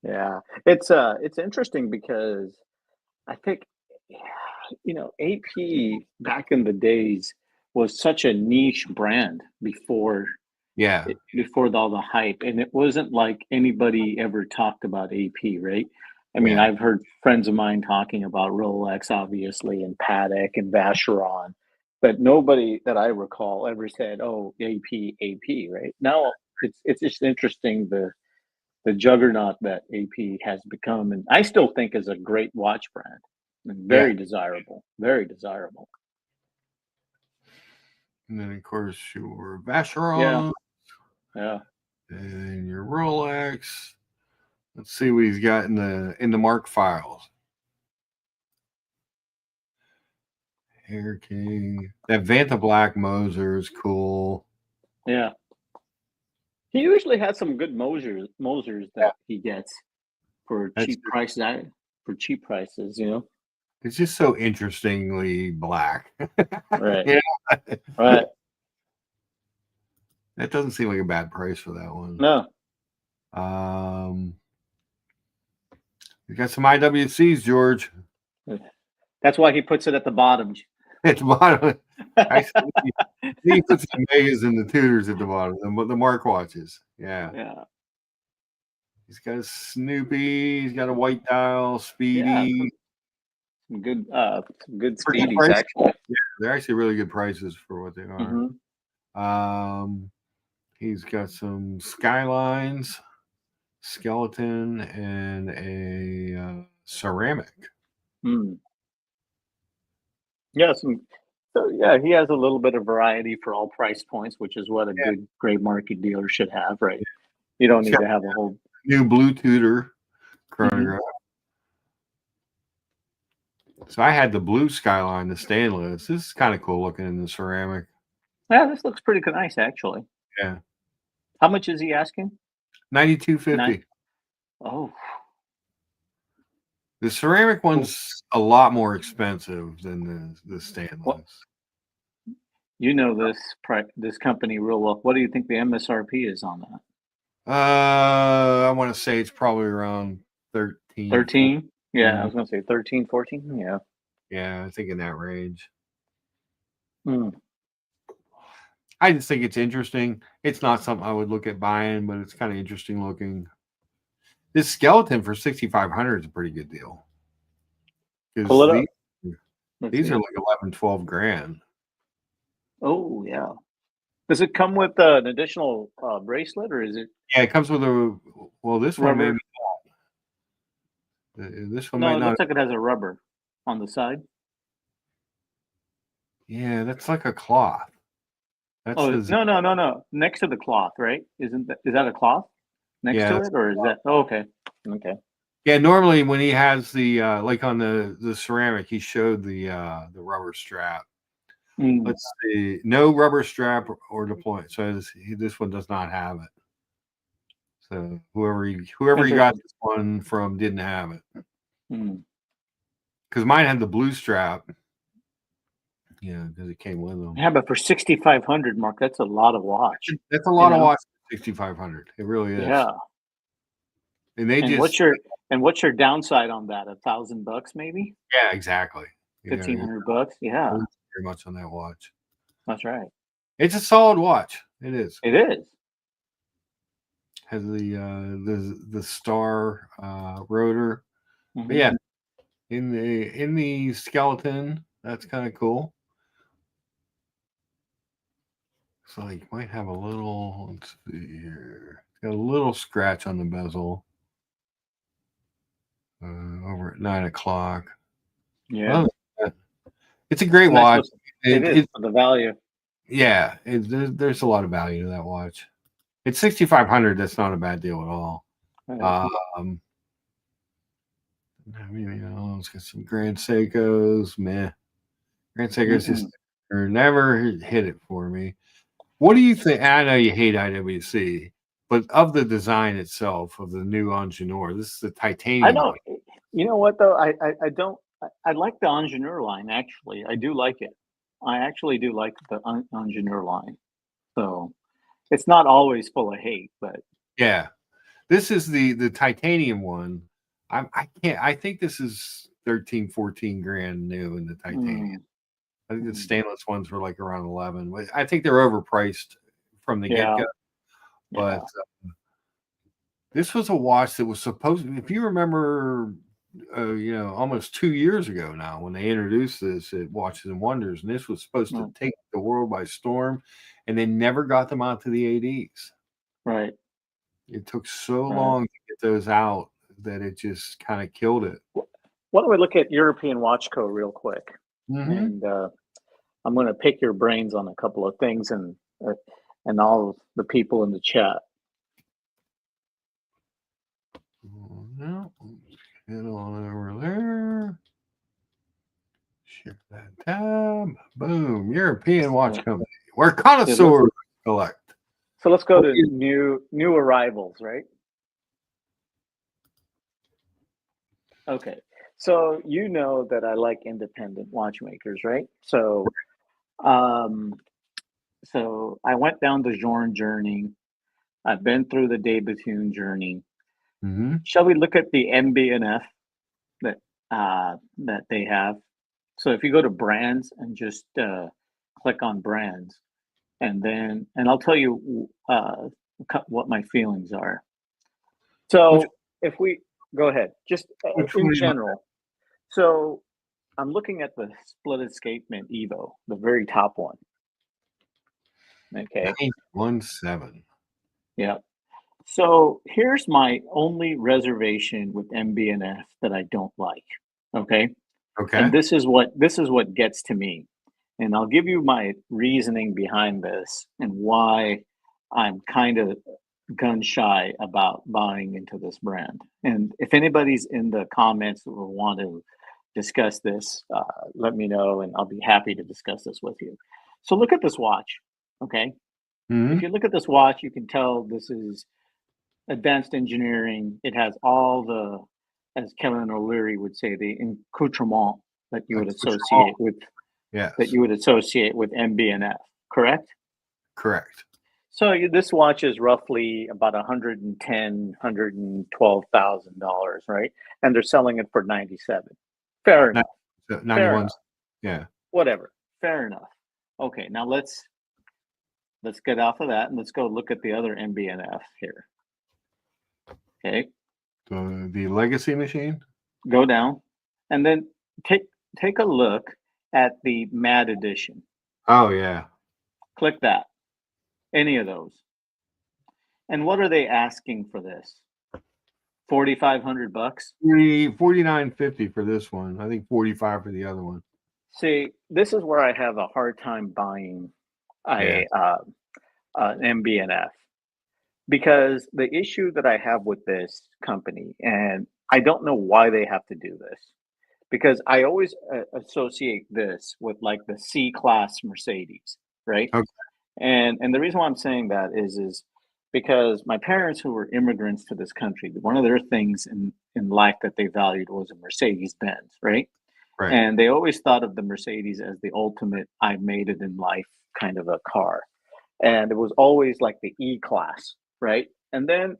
yeah. It's interesting because I think AP back in the days was such a niche brand Yeah, before all the hype, and it wasn't like anybody ever talked about AP, right? I mean, yeah, I've heard friends of mine talking about Rolex, obviously, and Patek and Vacheron, but nobody that I recall ever said, "Oh, AP." Right now, it's just interesting the juggernaut that AP has become, and I still think is a great watch brand and yeah. very desirable, very desirable. And then, of course, your Yeah, Vacheron yeah, and your Rolex. Let's see what he's got in the Mark files. Hair King. That Vanta Black Moser is cool. yeah. He usually has some good Mosers Yeah, that he gets for that's cheap prices. For cheap prices, you know. it's just so interestingly black. Right, Yeah, right. that doesn't seem like a bad price for that one. No, Um, you got some IWCs, George. that's why he puts it at the bottom. At the bottom. Actually, he puts the Megas and the Tudors at the bottom, the Mark watches. Yeah. Yeah, He's got a Snoopy. He's got a white dial, yeah. Speedy. Some good For good speedies prices. actually. Yeah, they're actually really good prices for what they are. Hmm. Um, he's got some Skylines, skeleton, and a ceramic. Mm. Yeah, so yeah, he has a little bit of variety for all price points, which is what a Yeah, good gray market dealer should have, right? You don't he's need got to have a whole. a new blue Tudor Mhm. chronograph. So I had the blue Skyline, the stainless. This is kind of cool looking in the ceramic. Yeah, this looks pretty nice, actually. Yeah, How much is he asking? 9. 92.50. Oh, The ceramic well, one's a lot more expensive than the what stainless. you know this company real well. What do you think the MSRP is on that? I want to say it's probably around 13, 13? Yeah, I 14. was gonna say 13, 14. Yeah. Yeah, I think in that range. Mm. I just think it's interesting. It's not something I would look at buying, but it's kind of interesting looking. This skeleton for 6,500 is a pretty good deal Pull because it these up. Let's these are see. like 11, 12 grand. Oh, yeah. Does it come with an additional bracelet, or is it Yeah, it comes with a well. This one maybe rubber? this one No, might it not. looks like it has a rubber on the side. Yeah, that's like a cloth. That's Oh, the no, no, no, no. Next to the cloth, right? Is that a cloth next yeah. to That's, it, or is that? Oh, okay, okay. yeah, normally when he has the like on the ceramic, he showed the rubber strap. Mm. Let's see, no rubber strap or deployment. So this one does not have it. So whoever he got Interesting. this one from didn't have it Mm. because mine had the blue strap. Yeah, because it came with them. Yeah, but for 6,500, Mark, that's a lot of watch. That's a You lot of know? watch. 6,500. It really is. Yeah. And they And just what's your downside on that? $1,000 maybe? yeah, exactly. Fifteen You're hundred bucks? Yeah, very much on that watch. that's right. It's a solid watch. It is. It is. Has the star rotor. But Mhm. yeah, in the skeleton, that's kind of cool. So you might have a little. Let's see here. Got a little scratch on the bezel over at 9 o'clock. Yeah. Well, it's a great It's a nice watch. look. It It, is it for the value. yeah. There's a lot of value to that watch. It's 6,500. That's not a bad deal at all. Right. Um, I mean, it's got some Grand Seikos. Meh. Grand Seikos just Mm-mm. or never hit it for me. What do you think? I know you hate IWC, but of the design itself of the new Ingenieur, this is the I titanium one. don't you know what though? I don't I like the Ingenieur line, actually. I do like it. I actually do like the Ingenieur line. So, it's not always full of hate, but Yeah, this is the titanium one. I can't. I think this is 13, 14 grand new in the titanium. mm, I think the mm, stainless ones were like around 11. But I think they're overpriced from the get yeah, go. But yeah. this was a watch that was supposed. If you remember, almost 2 years ago now when they introduced this at Watches and Wonders, and this was supposed to Mm, take the world by storm, and they never got them out to the ADs. right, It took so right. long to get those out that it just kind of killed it. Why don't we look at European Watch Co. real quick? Mm-hmm. And I'm going to pick your brains on a couple of things and all of the people in the chat. No, get on over there. Share that tab. Boom. European Watch Yeah. Company. Where Yeah, let's, connoisseurs collect. so let's go What to do you- new arrivals, right? Okay. So you know that I like independent watchmakers, right? Um, so I went down the Journe journey. I've been through the Debutune journey. Mhm. Shall we look at the MB&F that they have? So if you go to brands and just click on brands, and I'll tell you what my feelings are. Which So if we go ahead, just which one in do you look general. So I'm looking at the split escapement Evo, the very top one. at? Okay. 917. Yeah. So here's my only reservation with MBNF that I don't like. Okay. And Okay. this is what gets to me. And I'll give you my reasoning behind this and why I'm kind of gun shy about buying into this brand. And if anybody's in the comments who will want to discuss this, let me know and I'll be happy to discuss this with you. So look at this watch. Okay. If Hmm. you look at this watch, you can tell this is advanced engineering. It has all the, as Kevin O'Leary would say, the accoutrement that you would associate with Yes. MBNF, correct? Correct. So this watch is roughly about 110, $112,000, right? And they're selling it for 97. Fair Ni- enough. Fair 91. enough. Yeah. Whatever. Fair enough. Okay, now let's get off of that and let's go look at the other MBNF here. Okay, The legacy machine. go down and then take take a look at the Mad Edition. Oh yeah. Click that. Any of those. And what are they asking for this? 4,500 bucks? 49.50 for this one. I think 45 for the other one. See, this is where I have a hard time buying Yeah. an MBNF because the issue that I have with this company, and I don't know why they have to do this, because I always associate this with like the C class Mercedes, right? Okay. And the reason why I'm saying that is because my parents who were immigrants to this country, one of their things in life that they valued was a Mercedes Benz, right? Right. And they always thought of the Mercedes as the ultimate I made it in life kind of a car. And it was always like the E class, right? And then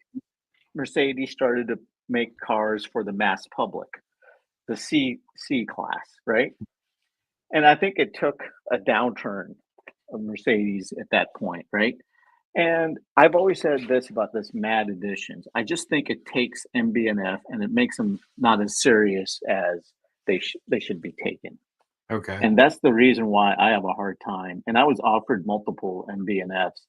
Mercedes started to make cars for the mass public, the C class, right? And I think it took a downturn of Mercedes at that point, right? And I've always said this about this Mad Editions. I just think it takes MBNF and it makes them not as serious as they should be taken. Okay. And that's the reason why I have a hard time. And I was offered multiple MBNFs.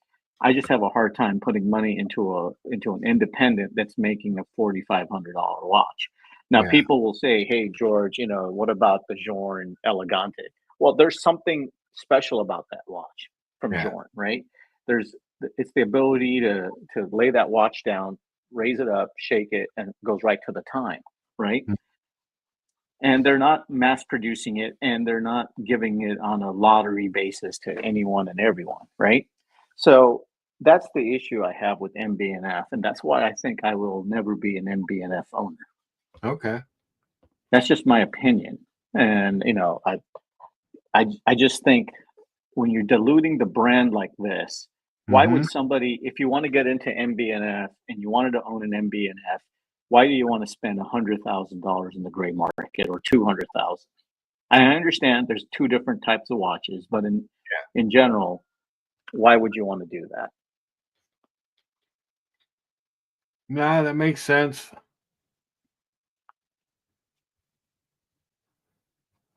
I just have a hard time putting money into an independent that's making a $4,500 watch. Now Yeah. people will say, "Hey George, what about the Jorn Elegante?" Well, there's something special about that watch from Yeah. Jorn, right? There's it's the ability to lay that watch down, raise it up, shake it, and it goes right to the time, right? Mm. And they're not mass producing it and they're not giving it on a lottery basis to anyone and everyone, right? So that's the issue I have with MBNF, and that's why I think I will never be an MBNF owner. Okay. That's just my opinion. And I just think when you're diluting the brand like this, why Hmm. would somebody, if you want to get into MBNF and you wanted to own an MBNF, why do you want to spend $100,000 in the gray market or 200,000? I understand there's two different types of watches, but in general, why would you want to do that? No, that makes sense.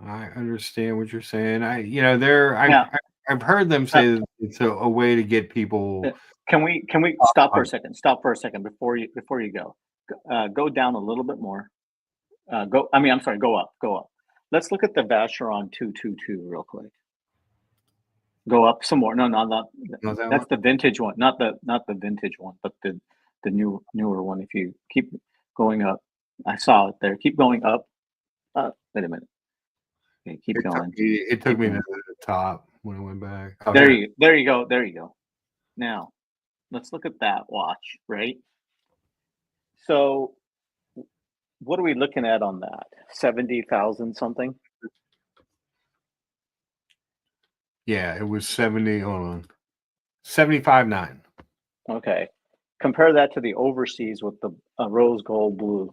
I understand what you're saying. Now, I've heard them uh, say that it's a way to get people. can we stop for a second? Stop for a second before you go. Go down a little bit more. I'm sorry. Go up. Go up. Let's look at the Vacheron 222 real quick. Go up some more. No, no, not Know that that's one? the vintage one, not the vintage one, but the newer one. If you keep going up, I saw it there. Keep going up. Wait a minute. Okay, keep going. It took Keep me to going. the top when I went back. Oh, There here. you go. There you go. Now let's look at that watch, right? So what are we looking at on that? 70,000 something. Yeah, it was 70. Hold on. 75.9 Okay. Compare that to the overseas with the rose gold blue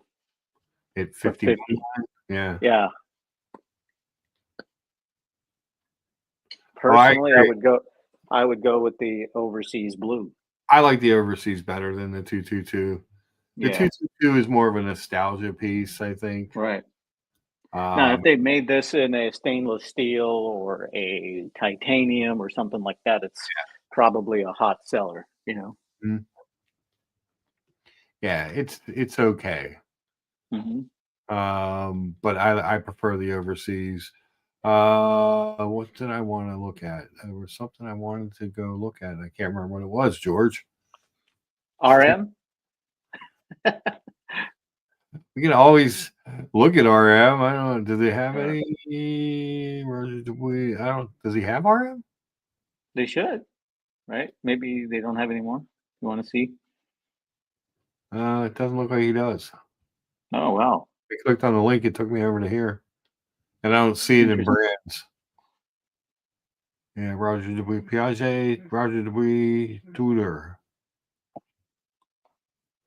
at for 51. 50. Yeah. Yeah. Oh, I Personally, agree. I would go with the overseas blue. I like the overseas better than the 222. The Yeah, 222 is more of a nostalgia piece, I think. right. Now, if Um, they made this in a stainless steel or a titanium or something like that, it's probably a hot seller. mm, Yeah, it's okay. Hmm. But I prefer the overseas. What did I want to look at? There was something I wanted to go look at. I can't remember what it was, George. RM. We can always look at RM. I don't know. Do they have uh, any? Do we? I don't. Does he have RM? they should, right? Maybe they don't have any more. You want to see? It doesn't look like he does. Oh wow, I clicked on the link. It took me over to here, and I don't see it in interesting. brands. Yeah, Roger Dubuis, Piaget, Roger Dubuis, Tudor.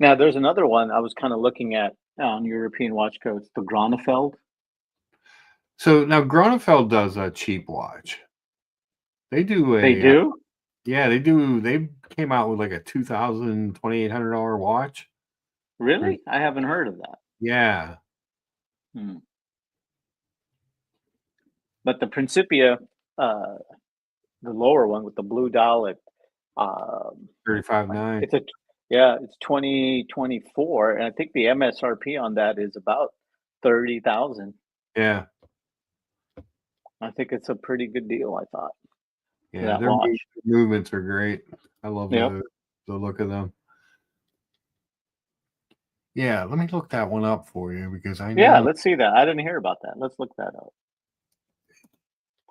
Now there's another one I was kind of looking at on European watch codes, the Gronefeld. So now Gronefeld does a cheap watch. They do They a do? yeah, they do. They came out with like a $2,800 watch. Really? I haven't heard of that. Yeah, Hmm. But the Principia, uh, the lower one with the blue dial, um, 35.9. it's a yeah, it's 2024, and I think the MSRP on that is about 30,000. Yeah, I think it's a pretty good deal, I thought, for yeah. that Their watch. movements are great. I love Yep. the look of them. Yeah, let me look that one up for you because I Yeah, know. let's see that. I didn't hear about that. Let's look that up.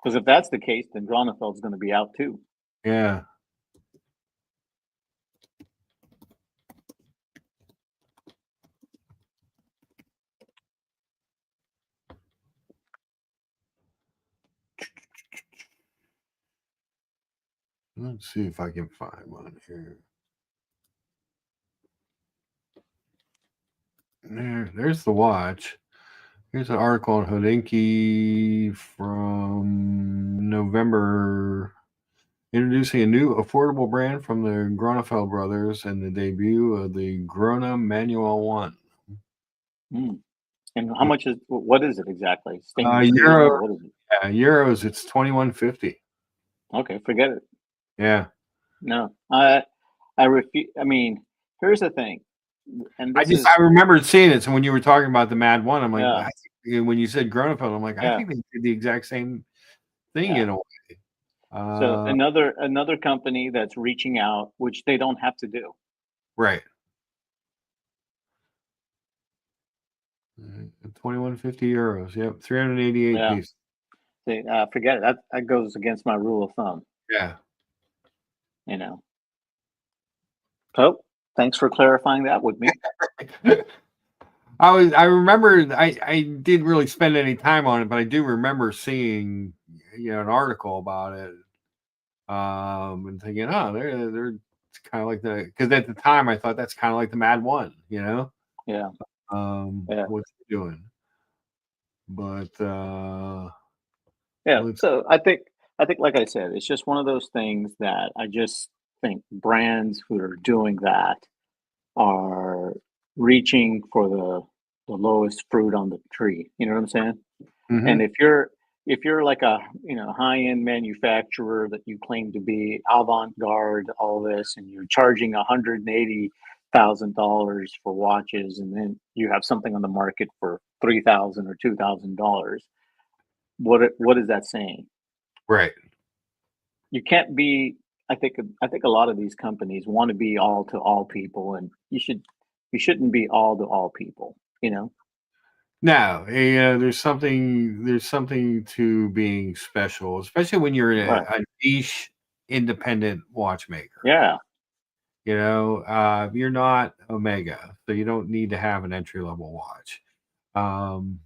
Because if that's the case, then Gronefeld's going to be out too. Yeah, let's see if I can find one here. There's the watch. Here's an article on Hodinkee from November, introducing a new affordable brand from the Gronefeld brothers and the debut of the Grona Manual One. Mm. And how much is what is it exactly? Stainless steel Euro, or what is it? yeah, euros. It's 21.50. Okay, forget it. Yeah, No, I refuse. I mean, here's the thing, and this is I remembered seeing it. So when you were talking about the Mad One, I'm like, yeah, when you said Gronefeld, I'm like, I yeah, think they did the exact same thing yeah. in a way. So Uh, another company that's reaching out, which they don't have to do. right. 21.50 euros. Yep, 388 Yeah, pieces. they, forget it. That goes against my rule of thumb. Yeah. You know. So thanks for clarifying that with me. I remember I didn't really spend any time on it, but I do remember seeing an article about it, and thinking, oh, they're it's kind of like because at the time I thought that's kind of like the Mad One, Yeah, yeah, what's he doing? But yeah. let's So I think, like I said, it's just one of those things that I just think brands who are doing that are reaching for the lowest fruit on the tree. You know what I'm saying? And hmm if you're like a high-end manufacturer that you claim to be avant-garde, all this, and you're charging $180,000 for watches, and then you have something on the market for 3,000 or $2,000, what is that saying? right. You can't be. I think a lot of these companies want to be all to all people, and you shouldn't be all to all people. You know? Now, there's something to being special, especially when you're Right. a niche independent watchmaker. Yeah. You're not Omega, so you don't need to have an entry level watch. Um,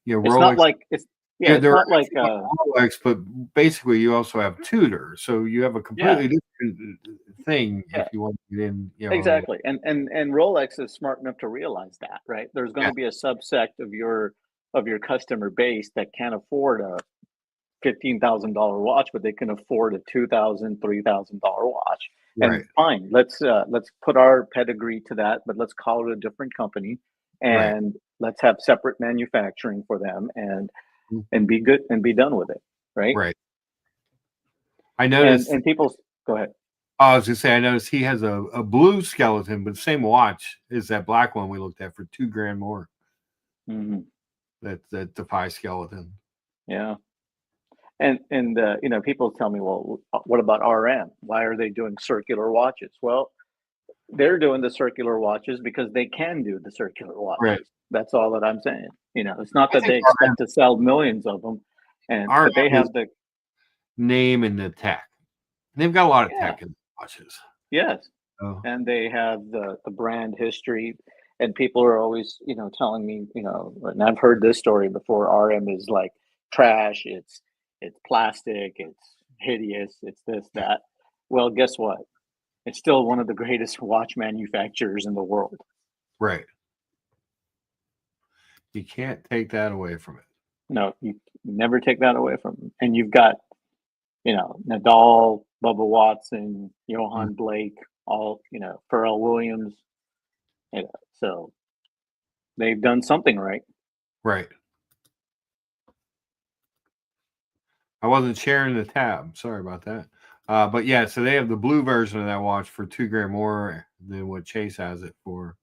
It's not Rolex. like it's yeah. Yeah, It's there are not like Rolex, but basically you also have Tudor, so you have a yeah. completely different thing if Yeah. you want to get in. Exactly. And Rolex is smart enough to realize that, right? There's going Yeah, to be a subsect of your customer base that can't afford a $15,000 watch, but they can afford a $2,000, $3,000 watch. And right, fine, let's put our pedigree to that, but let's call it a different company, right, and let's have separate manufacturing for them, and mm, and be good and be done with it, right? right. I And noticed. and people go ahead. I was gonna say I noticed he has a blue skeleton, but the same watch is that black one we looked at for $2,000 more. Hmm. That Defy skeleton. Yeah. And people tell me, well, what about RM? Why are they doing circular watches? Well, they're doing the circular watches because they can do the circular Right. watches. That's all that I'm saying. It's not I that think they expect to sell millions of them, but they RM is have the name in the tech. They've got a lot of yeah, tech in watches. yes, Oh, and they have the brand history. And people are always, telling me, and I've heard this story before. RM is like trash. It's plastic. It's hideous. It's this that. Well, guess what? It's still one of the greatest watch manufacturers in the world. right. You can't take that away from it. No, you never take that away from them. And you've got, Nadal, Bubba Watson, Mm, Johan Blake, all, Pharrell Williams. So they've done something right. right. I wasn't sharing the tab. Sorry about that. But yeah, so they have the blue version of that watch for $2,000 more than what Chase has it for.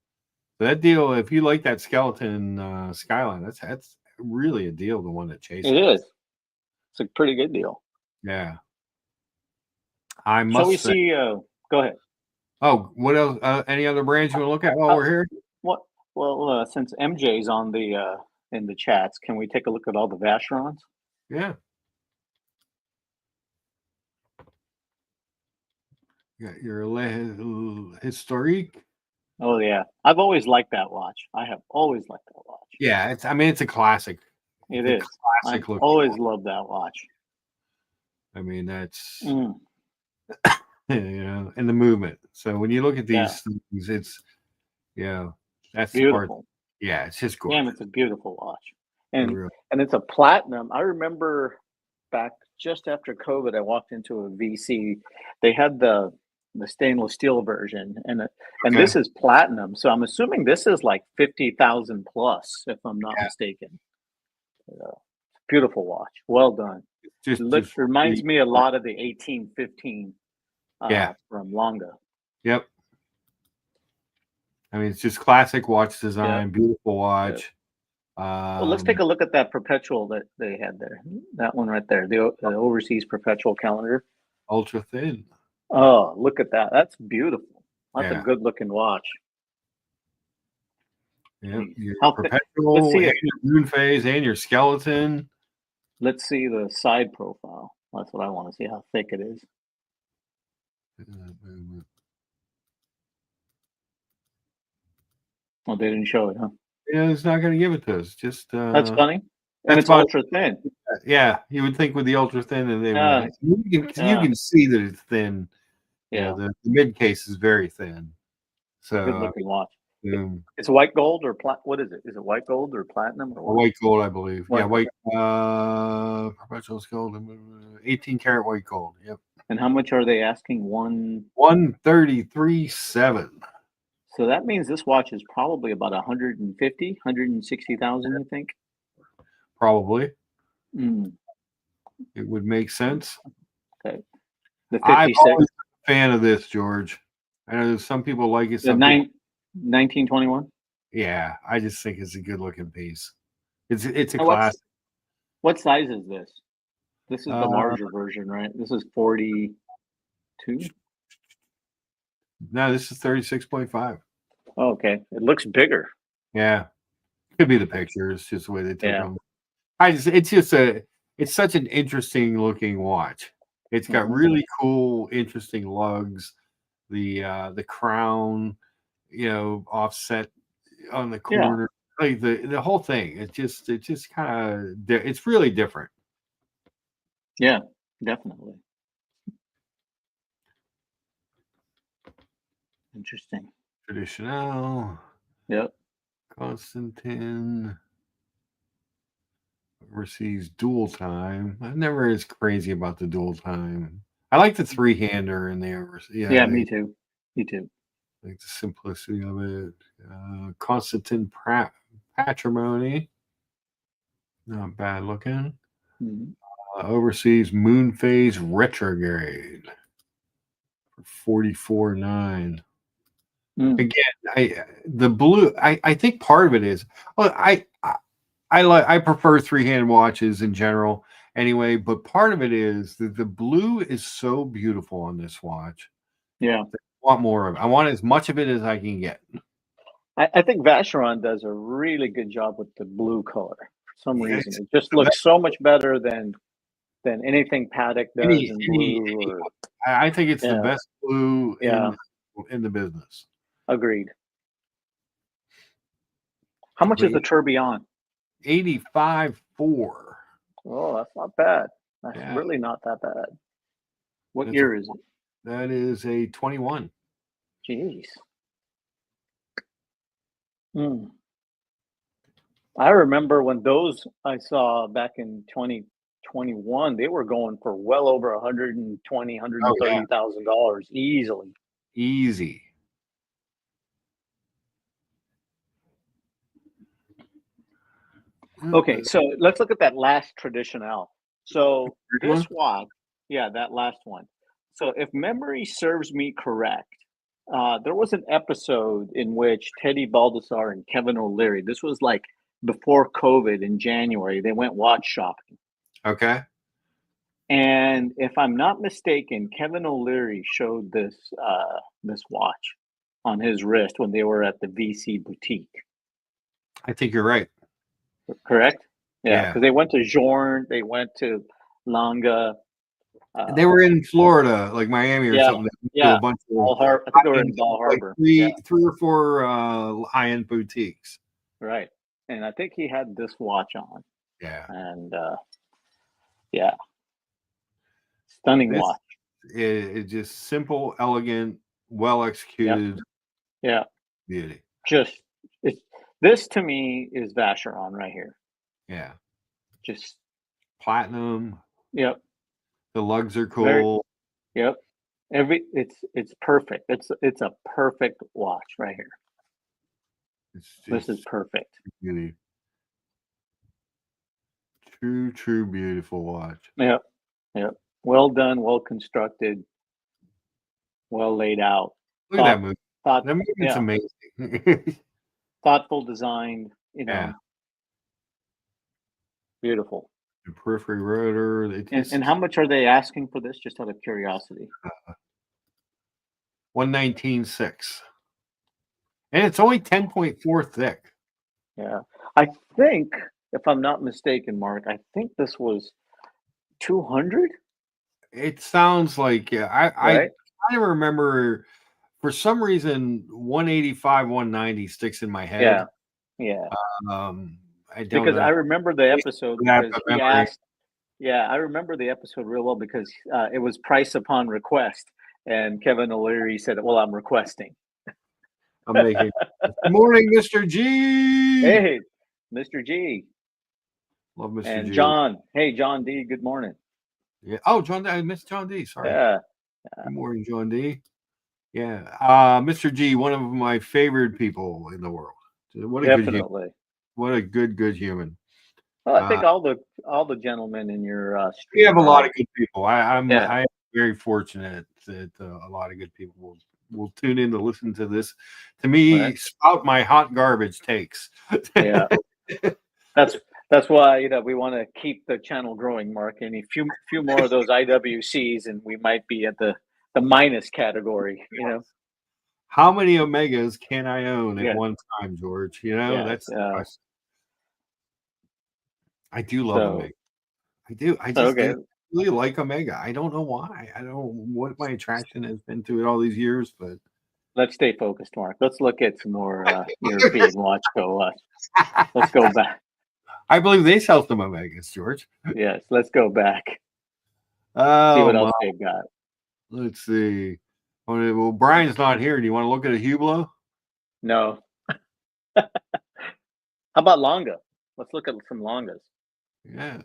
So that deal, if you like that skeleton Skyline, that's really a deal. The one that Chase It has. is. It's a pretty good deal. Yeah, I Shall we must say. see? Go ahead. Oh, what else? Any other brands you want to look at while Uh, we're here? what? Well, since MJ's on the in the chats, can we take a look at all the Vacherons? Yeah. You got your historique. Oh yeah, I've always liked that watch. I have always liked that watch. Yeah, I mean, it's a classic. It It's a is. I've classic looking always watch. loved that watch. I mean, that's Mm, and the movement. So when you look at yeah, these things, it's that's the part. beautiful. Yeah, it's just Damn, gorgeous. it's a beautiful watch, It and really, and it's a platinum. I remember back just after COVID, I walked into a VC. They had the stainless steel version, and okay. this is platinum. So I'm assuming this is like 50,000 plus, if I'm not Yeah, mistaken. Uh, Beautiful watch, well done. just Reminds really, me a lot of the 1815 yeah, from Longa. yep. I mean, it's just classic watch Yeah, design, beautiful yeah. watch. Well, let's take a look at that perpetual that they had there. That one right there, the overseas perpetual calendar. Ultra thin. Oh, look at that. That's beautiful. That's a Yeah, good looking watch. yep. Jeez. Your How thick? Let's perpetual see and it. your moon phase and your skeleton. Let's see the side profile. That's what I want to see, how thick it is. Oh, they didn't show it, huh? Yeah, it's not going to give it to us. Just That's funny. And that's it's about ultra thin. yeah. You would think with the ultra thin, and they would. Yeah, You yeah, can see that it's thin. yeah. The mid case is very thin. Good So looking watch. It's white gold or what is it? Is it white gold or platinum or what? white gold, I believe. Yeah, White gold. white perpetual gold, 18 karat white gold. Yep, And how much are they asking? One. 133.7. So that means this watch is probably about 150, 160,000, you think? Probably Mm, it would make sense. okay. The I've 56, always been a fan of this, George. I know some people like it, the some people. 1921. Yeah, I just think it's a good looking piece. It's a And classic. what size is this? This is the Uh, larger version, right? This is 42. no, this is 36.5. Oh, okay. It looks bigger. Yeah, could be the picture. It's just the way they took Yeah. them. It's such an interesting looking watch. It's got Hmm. really cool, interesting lugs. The crown, offset on the Yeah. corner, like the whole thing. It just kind of it's really different. Yeah. Definitely. Interesting. Traditional, Yep. Constantin, overseas dual time. I'm never as crazy about the dual time. I like the three hander in there. Yeah. Yeah, Me too. Me too. like the simplicity of it. Constantin patrimony, not bad looking. Mhm. Overseas moon phase retrograde $44.9. Mm. Again, the blue. I think part of it is. Well, I prefer 3-hand watches in general anyway, but part of it is that the blue is so beautiful on this watch. Yeah. I want more of it. I want as much of it as I can get. I think Vacheron does a really good job with the blue color for some reason. It's It just the looks best. so much better than anything Paddock does Any, in any, blue. Or I think it's the yeah, best blue yeah, in the business. agreed. How much But is yeah, the Tourbillon? 85.4. Oh, that's not bad. That's Yeah, really not that bad. What that's a year is it? that is a 21. Jeez. Mm. I remember when those I saw back in 2021, they were going for well over 120, Oh yeah, $130,000 easily. easy. Okay, so let's look at that last traditional. So Third this one? watch, yeah, that last one. So if memory serves me correct, there was an episode in which Teddy Baldessar and Kevin O'Leary, this was like before COVID in January, they went watch shopping. Okay. And if I'm not mistaken, Kevin O'Leary showed this watch on his wrist when they were at the VC boutique. I think you're right. Correct? Yeah, Yeah. because they went to Jorn, they went to Langa. They were in Florida, like Miami or Yeah, something. They do yeah. a bunch of Ball Har I think they were in high-end, Ball like Harbor. Yeah, three or four high-end boutiques. right. And I think he had this watch on, Yeah. and yeah, stunning This watch. is just simple, elegant, well Yep, executed yeah. beauty. Just it's this to me is Vacheron right here. Yeah. Just Platinum. yep, The lugs are very cool. yep. It's perfect. It's a perfect watch right here. This is It's perfect. beauty. True, beautiful watch. Yep, yep. Well done, well constructed, well laid out. Look at that Thought movie. thought That movie's yeah, amazing. thoughtful designed, you Yeah. know, beautiful. The periphery rotor. It And just how much are they asking for this? Just out of curiosity. 119.6. And it's only 10.4 thick. Yeah. I think, if I'm not mistaken, Mark, I think this was 200, It sounds like I right? kind of remember for some reason 185, 190 sticks in my Yeah. head. Yeah. I don't Because know. I remember the episode Have because the he memory. asked, yeah, I remember the episode real well because it was price upon request. And Kevin O'Leary said, well, I'm requesting. I'm making. Good morning, Mr. G. Hey, Mr. G. Love Mr. And G. John. Hey, John D. Good morning. Yeah. Oh, John D. I missed John D. Sorry. Yeah. Good morning, John D. Yeah. Mr. G, one of my favorite people in the world. What a good human. Definitely. What a good human. Well, I think all the gentlemen in your We stream have a are lot of good people. yeah, I'm very fortunate that a lot of good people will tune in to listen to this. To right. me, spout my hot garbage takes. Yeah. That's why we want to keep the channel growing, Mark. And a few more of those IWCs, and we might be at the minus category. How many Omegas can I own at Yeah. one time, George? Yes. That's the question. I do love So Omega. I do. I just okay, do really like Omega. I don't know why. I don't know what my attraction has been to it all these years, but let's stay focused, Mark. Let's look at some more European watch go. Let's go back. I believe they sell some Omegas, George. Yes, let's go back. See Oh, what else they've got. let's see. Well, Brian's not here. Do you want to look at a Hublot? No. How about Longa? Let's look at some Longas. Yeah.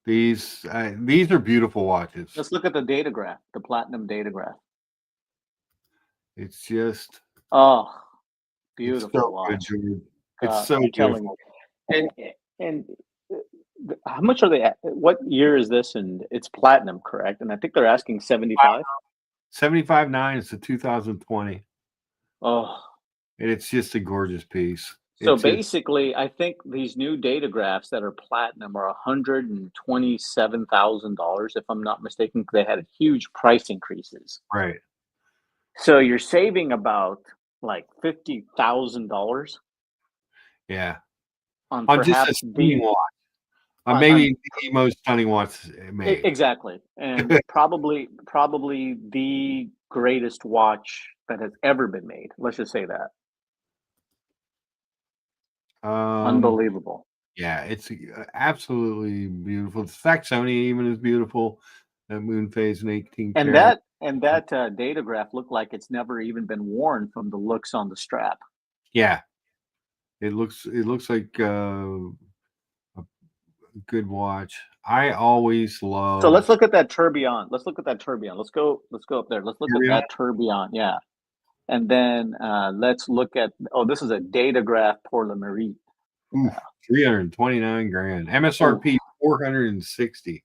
These are beautiful watches. Let's look at the datograph, the platinum datograph. It's just beautiful it's so watch. good, dude. It's so I'm telling beautiful. you. And how much are they at? What year is this? And it's platinum, correct? And I think they're asking 75. 75.9 is the 2020, Oh, and it's just a gorgeous piece. so It's just basically, I think these new data graphs that are platinum are $127,000, if I'm not mistaken. They had huge price increases. right. So you're saving about like $50,000 Yeah. on On just a perhaps stunning watch. On on maybe the most stunning watch made. exactly, and probably the greatest watch that has ever been made. Let's just say that. Um, Unbelievable. yeah, it's absolutely beautiful. The Saxony even is beautiful. That moon phase in 18 And karat. that data graph looked like it's never even been worn from the looks on the strap. Yeah, it looks like a good watch. I always So let's loved look at that tourbillon. Let's look at that tourbillon. Let's go up there. Let's look at Eurion. that tourbillon. Yeah. And then let's look at this is a data graph pour le Marie. Oof, 329 grand. Oh, MSRP 460.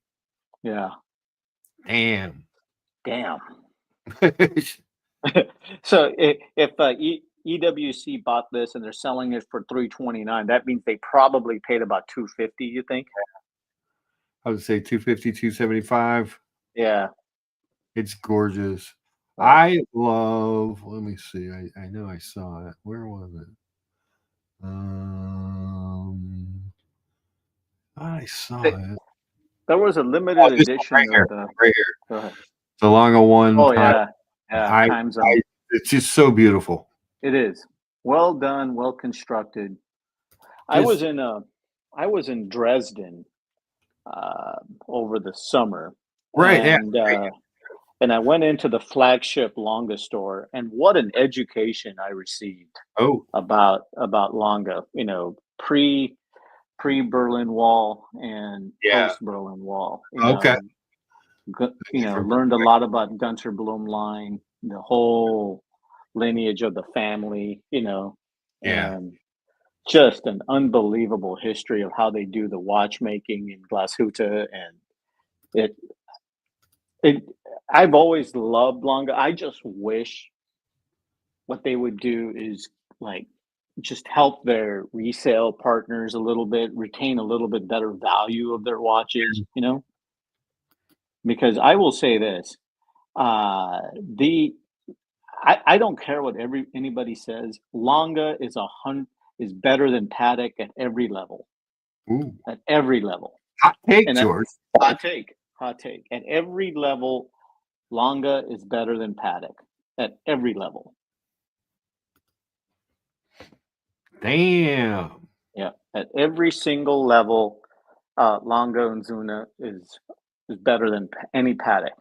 yeah. Damn. Damn. So if EWC bought this and they're selling it for 329, that means they probably paid about 250, you think? I would say 250, 275. Yeah. It's gorgeous. Yeah. I love, let me see. I know I saw it. Where was it? Um, I saw Th- it. There was a Oh, limited this one right edition here. of the Right here. Go ahead. The Longa one Oh time. yeah. Yeah, I, time zone. it's just so beautiful. It is. Well done, well constructed. I was Just in uh I was in Dresden uh over the summer right. Yeah. and I went into the flagship Longa store, and what an education I received Oh, about Longa. Pre Berlin Wall and yeah. post Berlin Wall. Okay. Different. Learned a lot about Gunter Blumlein, the whole lineage of the family. Yeah. And just an unbelievable history of how they do the watchmaking in Glashütte, and it it. I've always loved Longa. I just wish what they would do is like just help their resale partners a little bit, retain a little bit better value of their watches, because I will say this, the I don't care what anybody says. Longa is better than Patek at every level. Ooh. At every level. Hot take, And George. hot take. At every level, Longa is better than Patek. At every level. Damn. Yeah, at every single level, Longo and Zuna is better than any Paddock.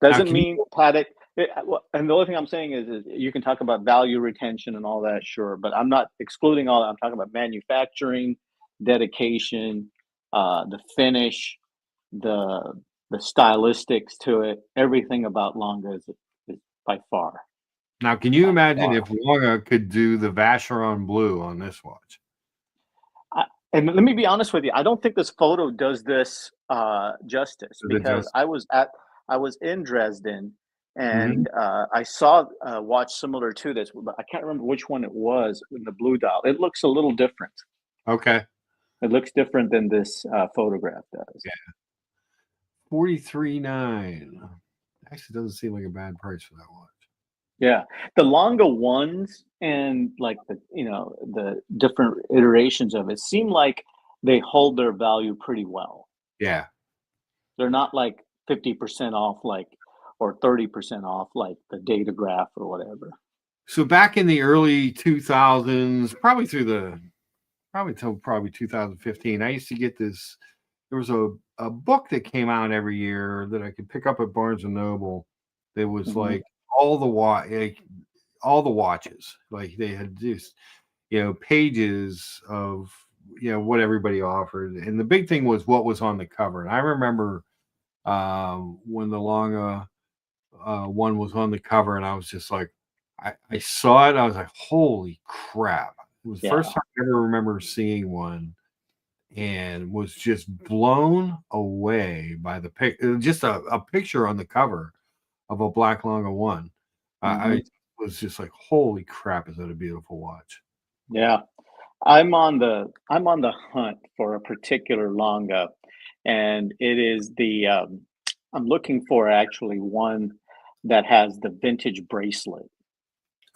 Now, Doesn't can you? mean Paddock. And the only thing I'm saying is you can talk about value retention and all that, sure, but I'm not excluding all that. I'm talking about manufacturing, dedication, the finish, the the stylistics to it. Everything about Longo is by far, Now, can you by imagine far. if Longa could do the Vacheron Blue on this watch? And let me be honest with you. I don't think this photo does this justice, Does it because just? I was in Dresden, Mhm. and I saw a watch similar to this, but I can't remember which one it was in the blue dial. It looks a little different. Okay. It looks different than this photograph does. Yeah. 43.9. Actually, doesn't seem like a bad price for that watch. Yeah, the Longa ones and like the different iterations of it seem like they hold their value pretty well. Yeah. They're not like 50% off, or 30% off, like the data graph or whatever. So back in the early 2000s, probably till probably 2015, I used to get this. There was a book that came out every year that I could pick up at Barnes and Noble. That was Mhm. like all the watches. Like they had just pages of what everybody offered, and the big thing was what was on the cover. And I remember when the Longa one was on the cover, and I was just like, I saw it. I was like, holy crap! It was the first Yeah. time I ever remember seeing one, and was just blown away by the pic. Just a picture on the cover of a black Longa 1. I was just like, holy crap, is that a beautiful watch? Yeah. I'm on the hunt for a particular Longa, and it is the I'm looking for actually one that has the vintage bracelet.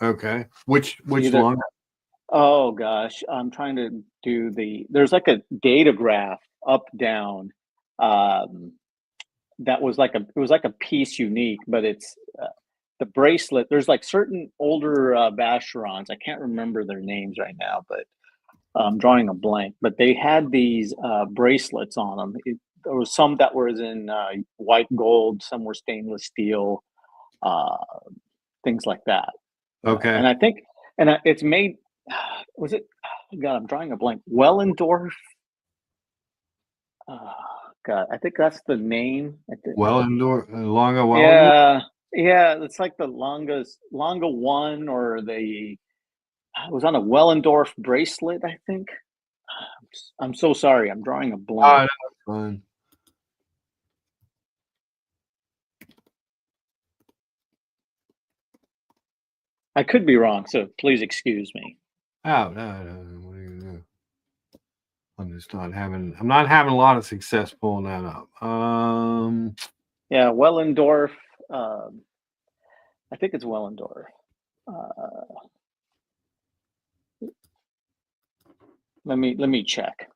Okay. Which Either Longa? Oh gosh, I'm trying to do there's like a data graph up down um that was like it was like a piece unique, but it's the bracelet. There's like certain older Vacherons. I can't remember their names right now, but I'm drawing a blank. But they had these bracelets on them. There was some that was in white gold, some were stainless steel, uh, things like that. Okay. And I think, it's made. Was it? God, I'm drawing a blank. Wellendorf. Uh, God, I think that's the name. Wellendorf, Longa Wellendorf. Yeah, yeah, it's like the Longa one or the it was on a Wellendorf bracelet, I think. I'm so sorry, I'm drawing a Oh, blank. no, it's fine. I could be wrong, so please excuse me. Oh, no. What are you gonna do? I'm not having a lot of success pulling that up. Yeah, Wellendorf. Um, I think it's Wellendorf. Uh, let me check.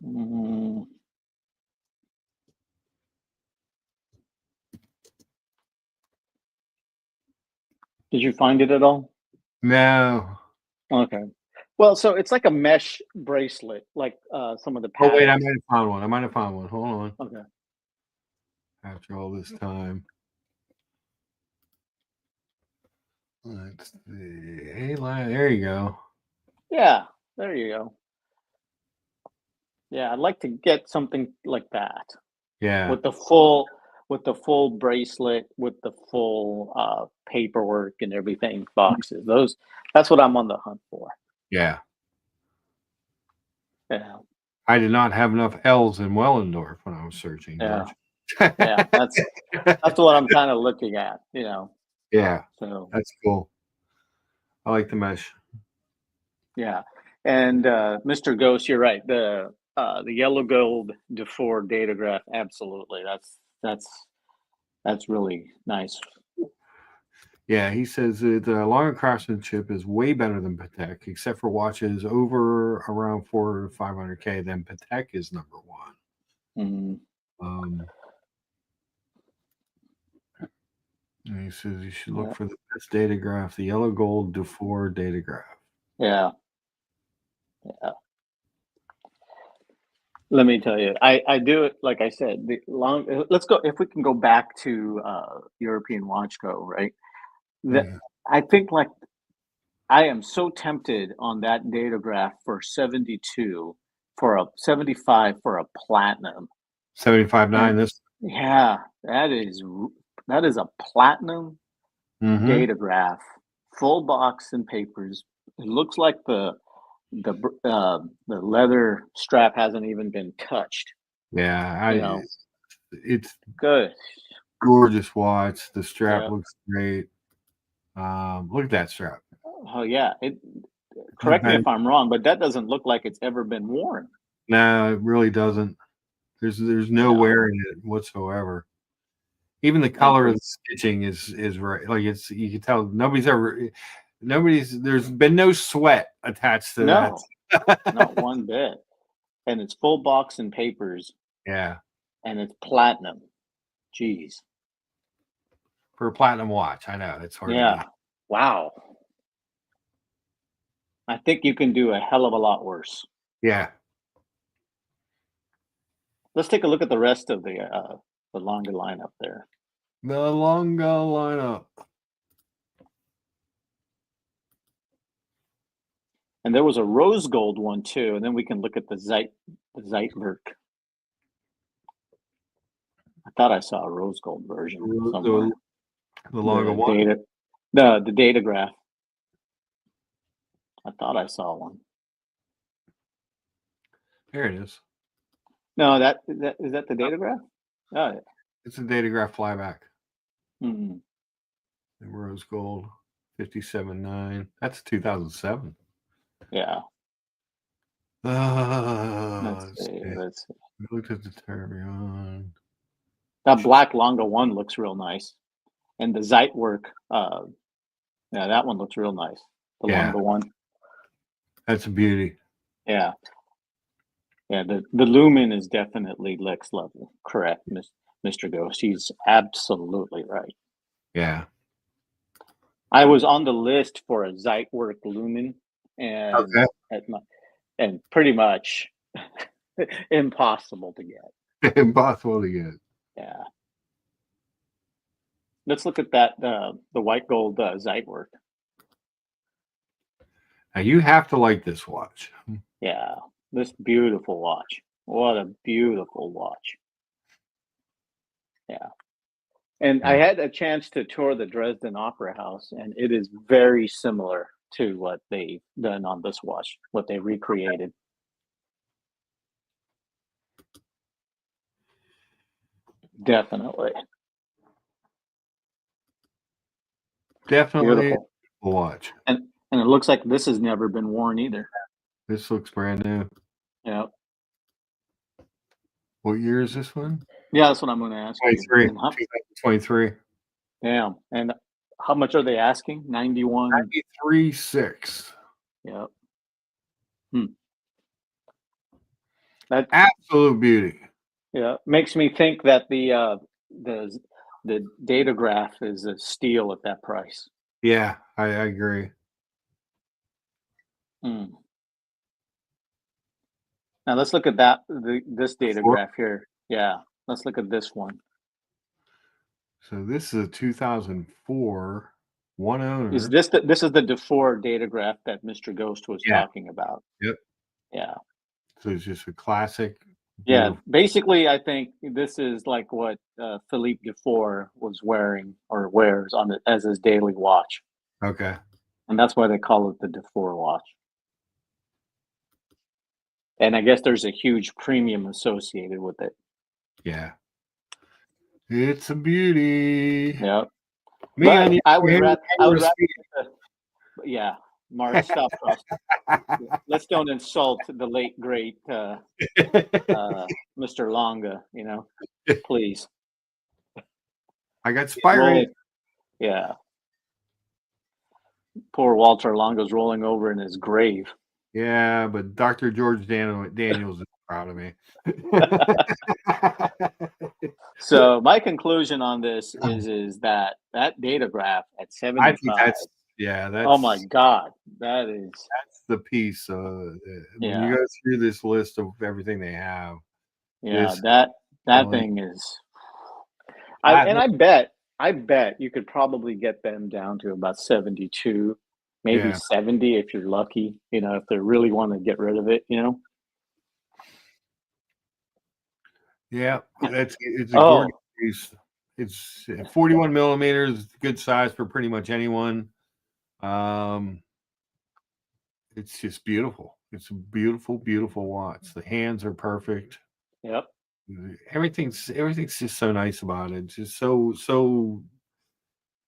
Mm, did you find it at all? no. Okay. Well, so it's like a mesh bracelet, like some of the Oh wait, I patterns. might have found one. I might have found one. Hold on. Okay. After all this time. Let's see. Hey, there you go. Yeah, there you go. Yeah, I'd like to get something like that Yeah. with the full bracelet, with the full paperwork and everything, boxes. That's what I'm on the hunt for. Yeah. Yeah, I did not have enough L's in Wellendorf when I was searching, yeah, George. yeah. That's what I'm kind of looking at. Yeah, So that's cool. I like the mesh. yeah, and Mr. Ghost, you're right. The yellow gold Dufour datograph, absolutely. That's really nice. Yeah, he says that Longer craftsmanship is way better than Patek, except for watches over around 400 to 500K. Then Patek is number one. Mm, Um, and he says you should look yeah, for the best datograph, the yellow gold Dufour datograph. yeah, yeah. Let me tell you, I do it like I said. The long. Let's go if we can go back to European Watch Co. Right. That Yeah, I think like I am so tempted on that datograph for 72 for a 75 for a platinum. 75.9. And This. yeah, that is a platinum Mm-hmm. datograph, full box and papers. It looks like the leather strap hasn't even been touched. Yeah, You know, it's good. gorgeous watch. The strap Yeah. looks great. Look at that strap. Oh yeah. That Correct me bang- if I'm wrong, but that doesn't look like it's ever been worn. No, it really doesn't. There's no Yeah. wear in it whatsoever. Even the That's color of the stitching is right. Like it's you can tell there's been no sweat attached to no, that. not one bit. And it's full box and papers, Yeah, and it's platinum. Jeez. for a platinum watch, I know it's hard to Yeah. beat. Wow. I think you can do a hell of a lot worse. Yeah, Let's take a look at the rest of the longer lineup there. the Longa lineup. And there was a rose gold one too, and then we can look at the Zeitwerk. I thought I saw a rose gold version somewhere. The Longa The one. data, the datograph. I thought I saw one. There it is. No, is that the datograph? Oh, yeah. It's a Datograph flyback. Mhm. The rose gold, 57.9. That's 2007. Yeah. Let's See. see. Let's see. We looked at the Tourbillon. That black Longa one looks real nice, and the Zeit work. Yeah, that one looks real nice. The Yeah, Longa one. that's a beauty. Yeah. Yeah, the lumen is definitely Lex level. Correct, Mr. Ghost. He's absolutely right. Yeah. I was on the list for a Zeitwerk lumen, and Okay. and pretty much impossible to get. Impossible to get. Yeah. Let's look at that the white gold Zeitwerk. Now you have to like this watch. Yeah, this beautiful watch. What a beautiful watch. Yeah. And I Yeah. had a chance to tour the Dresden Opera House, and it is very similar to what they've done on this watch, what they recreated. Definitely. Definitely Beautiful. a watch. And it looks like this has never been worn either. This looks brand new. Yeah. What year is this one? Yeah, that's what I'm going to ask you. 23. And how, 2023. damn. And how much are they asking? 91. 93.6. Yeah. That Absolute beauty. makes me think that the the datograph is a steal at that price. Yeah, I agree. Hmm. Now let's look at this datograph here. Yeah, let's look at this one. So this is a 2004, one owner. Is this is the Dufour datograph that Mr. Ghost was Yeah. talking about? Yep. Yeah. So it's just a classic. Yeah, Beautiful. basically, I think this is like what Philippe Dufour was wearing or wears on it as his daily watch, Okay. and that's why they call it the Dufour watch. And I guess there's a huge premium associated with it. Yeah. It's a beauty. Yeah, Me on the I would other rather. I would hand, rather. Yeah, Mark, stop, Ross. Let's don't insult the late great Mr. Longa. You know, please. I got Spirey. Yeah. Poor Walter Longo's rolling over in his grave. Yeah, but Dr. George Daniels is proud of me. So my conclusion on this is that datograph at 75. I think that's Oh my God, that's the piece. When you go through this list of everything they have, that thing is. I bet you could probably get them down to about 72, maybe 70 if you're lucky. You know, if they really want to get rid of it. You know. Yeah, it's a gorgeous piece. It's 41 millimeters, good size for pretty much anyone. It's just beautiful. It's a beautiful, beautiful watch. The hands are perfect. Yep. Everything's just so nice about it. It's just so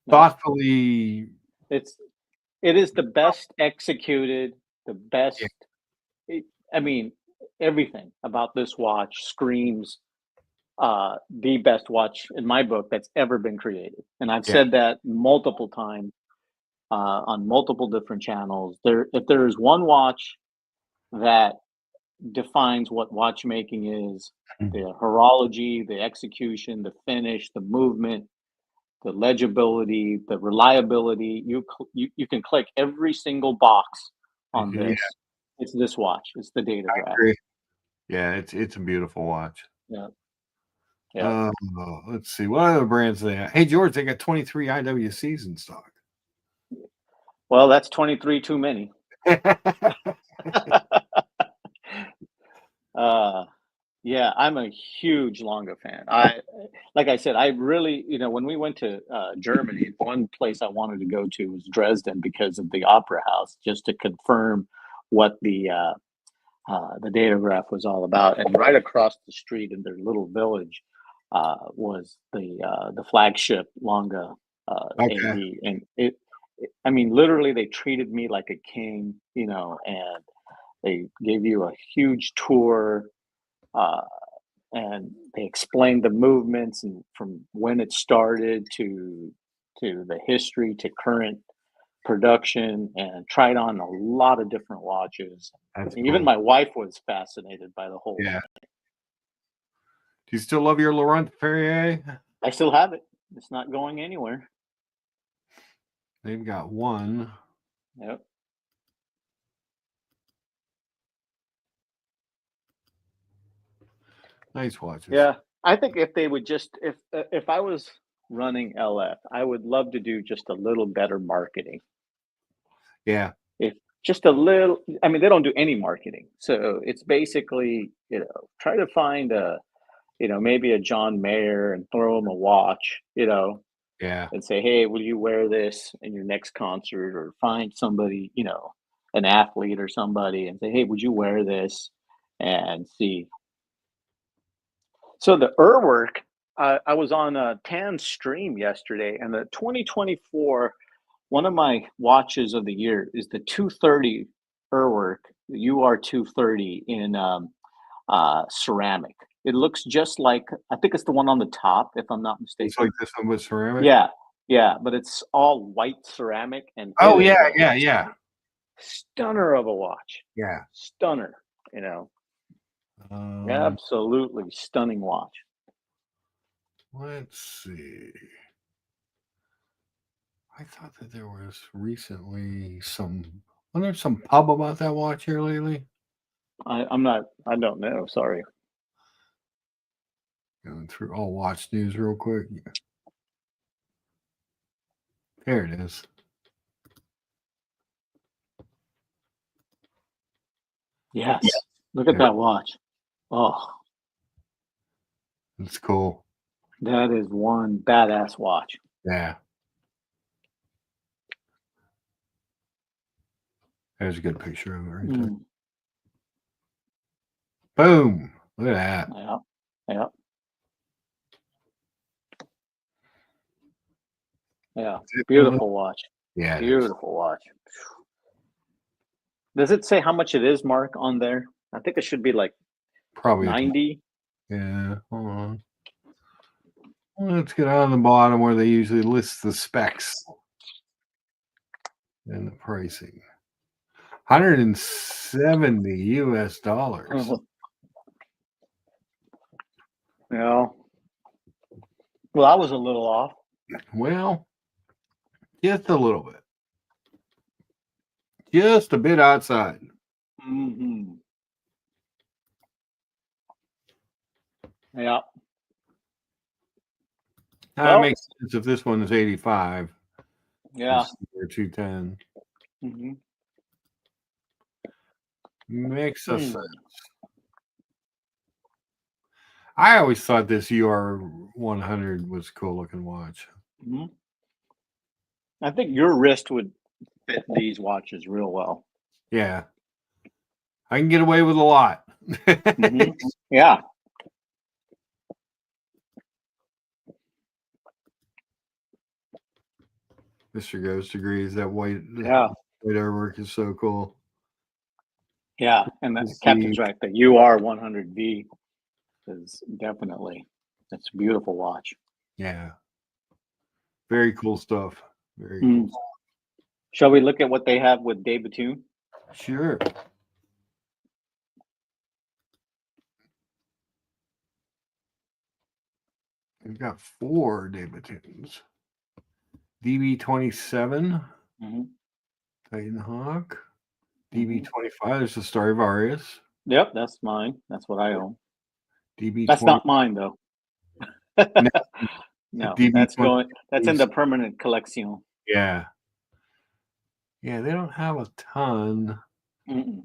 thoughtfully. It is the best executed, the best. I mean, everything about this watch screams the best watch in my book that's ever been created. And I've said that multiple times on multiple different channels. If there is one watch that defines what watchmaking is, the horology, the execution, the finish, the movement, the legibility, the reliability, you can click every single box on this. It's this watch. It's the datograph. Yeah, it's a beautiful watch. Yeah. Yeah. Let's see. What other brands they have? Hey, George, they got 23 IWCs in stock. Well, that's 23 too many. Yeah, I'm a huge Longa fan. Like I said, I really, when we went to Germany, one place I wanted to go to was Dresden because of the opera house, just to confirm what the the Datograph was all about. And right across the street in their little village was the flagship Longa Okay. AV, and I mean, literally, they treated me like a king, and they gave you a huge tour, uh, and they explained the movements and from when it started to the history to current production, and tried on a lot of different watches. That's Even cool. my wife was fascinated by the whole Yeah. line. Do you still love your Laurent Perrier? I still have it. It's not going anywhere. They've got one. Yep. Nice watches. Yeah. I think if they would just if I was running LF, I would love to do just a little better marketing. Yeah. If just a little, I mean, they don't do any marketing. So it's basically, try to find maybe a John Mayer and throw him a watch, Yeah. and say, hey, will you wear this in your next concert? Or find somebody, an athlete or somebody, and say, hey, would you wear this? And see. So the Urwerk, I was on a Tan stream yesterday, and the 2024, one of my watches of the year is the 230 Urwerk, the UR 230 in ceramic. It looks just like, I think it's the one on the top, if I'm not It's like mistaken. this one with ceramic. Yeah, yeah, but it's all white ceramic, and it Oh is yeah, a yeah, yeah, stunner of a watch. yeah. Stunner, you know, Um, absolutely stunning watch. let's see. I thought that there was recently wasn't there some pub about that watch here lately? I'm not, I don't know, sorry. Going through all watch news real quick. There it is. Yes, look at Yeah, that watch. Oh, it's cool. that is one badass watch. Yeah, there's a good picture of it right there. Mm, Boom! Look at that. yeah, yeah, yeah. Beautiful watch. Yeah, it is. Beautiful watch. Does it say how much it is, Mark, on there? I think it should be like Probably. 90. Yeah. Hold on. Let's get on the bottom where they usually list the specs and the pricing. $170. Yeah. Well, I was a little off. Well, just a little bit. Just a bit outside. Hmm. Yeah. That Well, makes sense if this one is 85. yeah. Or 210. Hmm. Makes a sense. Hmm. I always thought this UR 100 was a cool looking watch. Hmm. I think your wrist would fit these watches real well. Yeah. I can get away with a lot. Hmm. Yeah. Mr. Ghost agrees that Yeah. white artwork is so cool. Yeah. And that Let's see. Captain's right. The UR 100V is definitely, it's a beautiful watch. Yeah. Very cool stuff. Very Mm. cool. Shall we look at what they have with David Tune? Sure. We've got 4 David Tunes. DB27, Mm-hmm. Titan Hawk. DB25 is the Stradivarius. Yep, that's mine. That's what I own. DB20. That's not mine though. No, that's DB20. that's in the permanent collection. Yeah. Yeah, they don't have a ton. Mm-mm.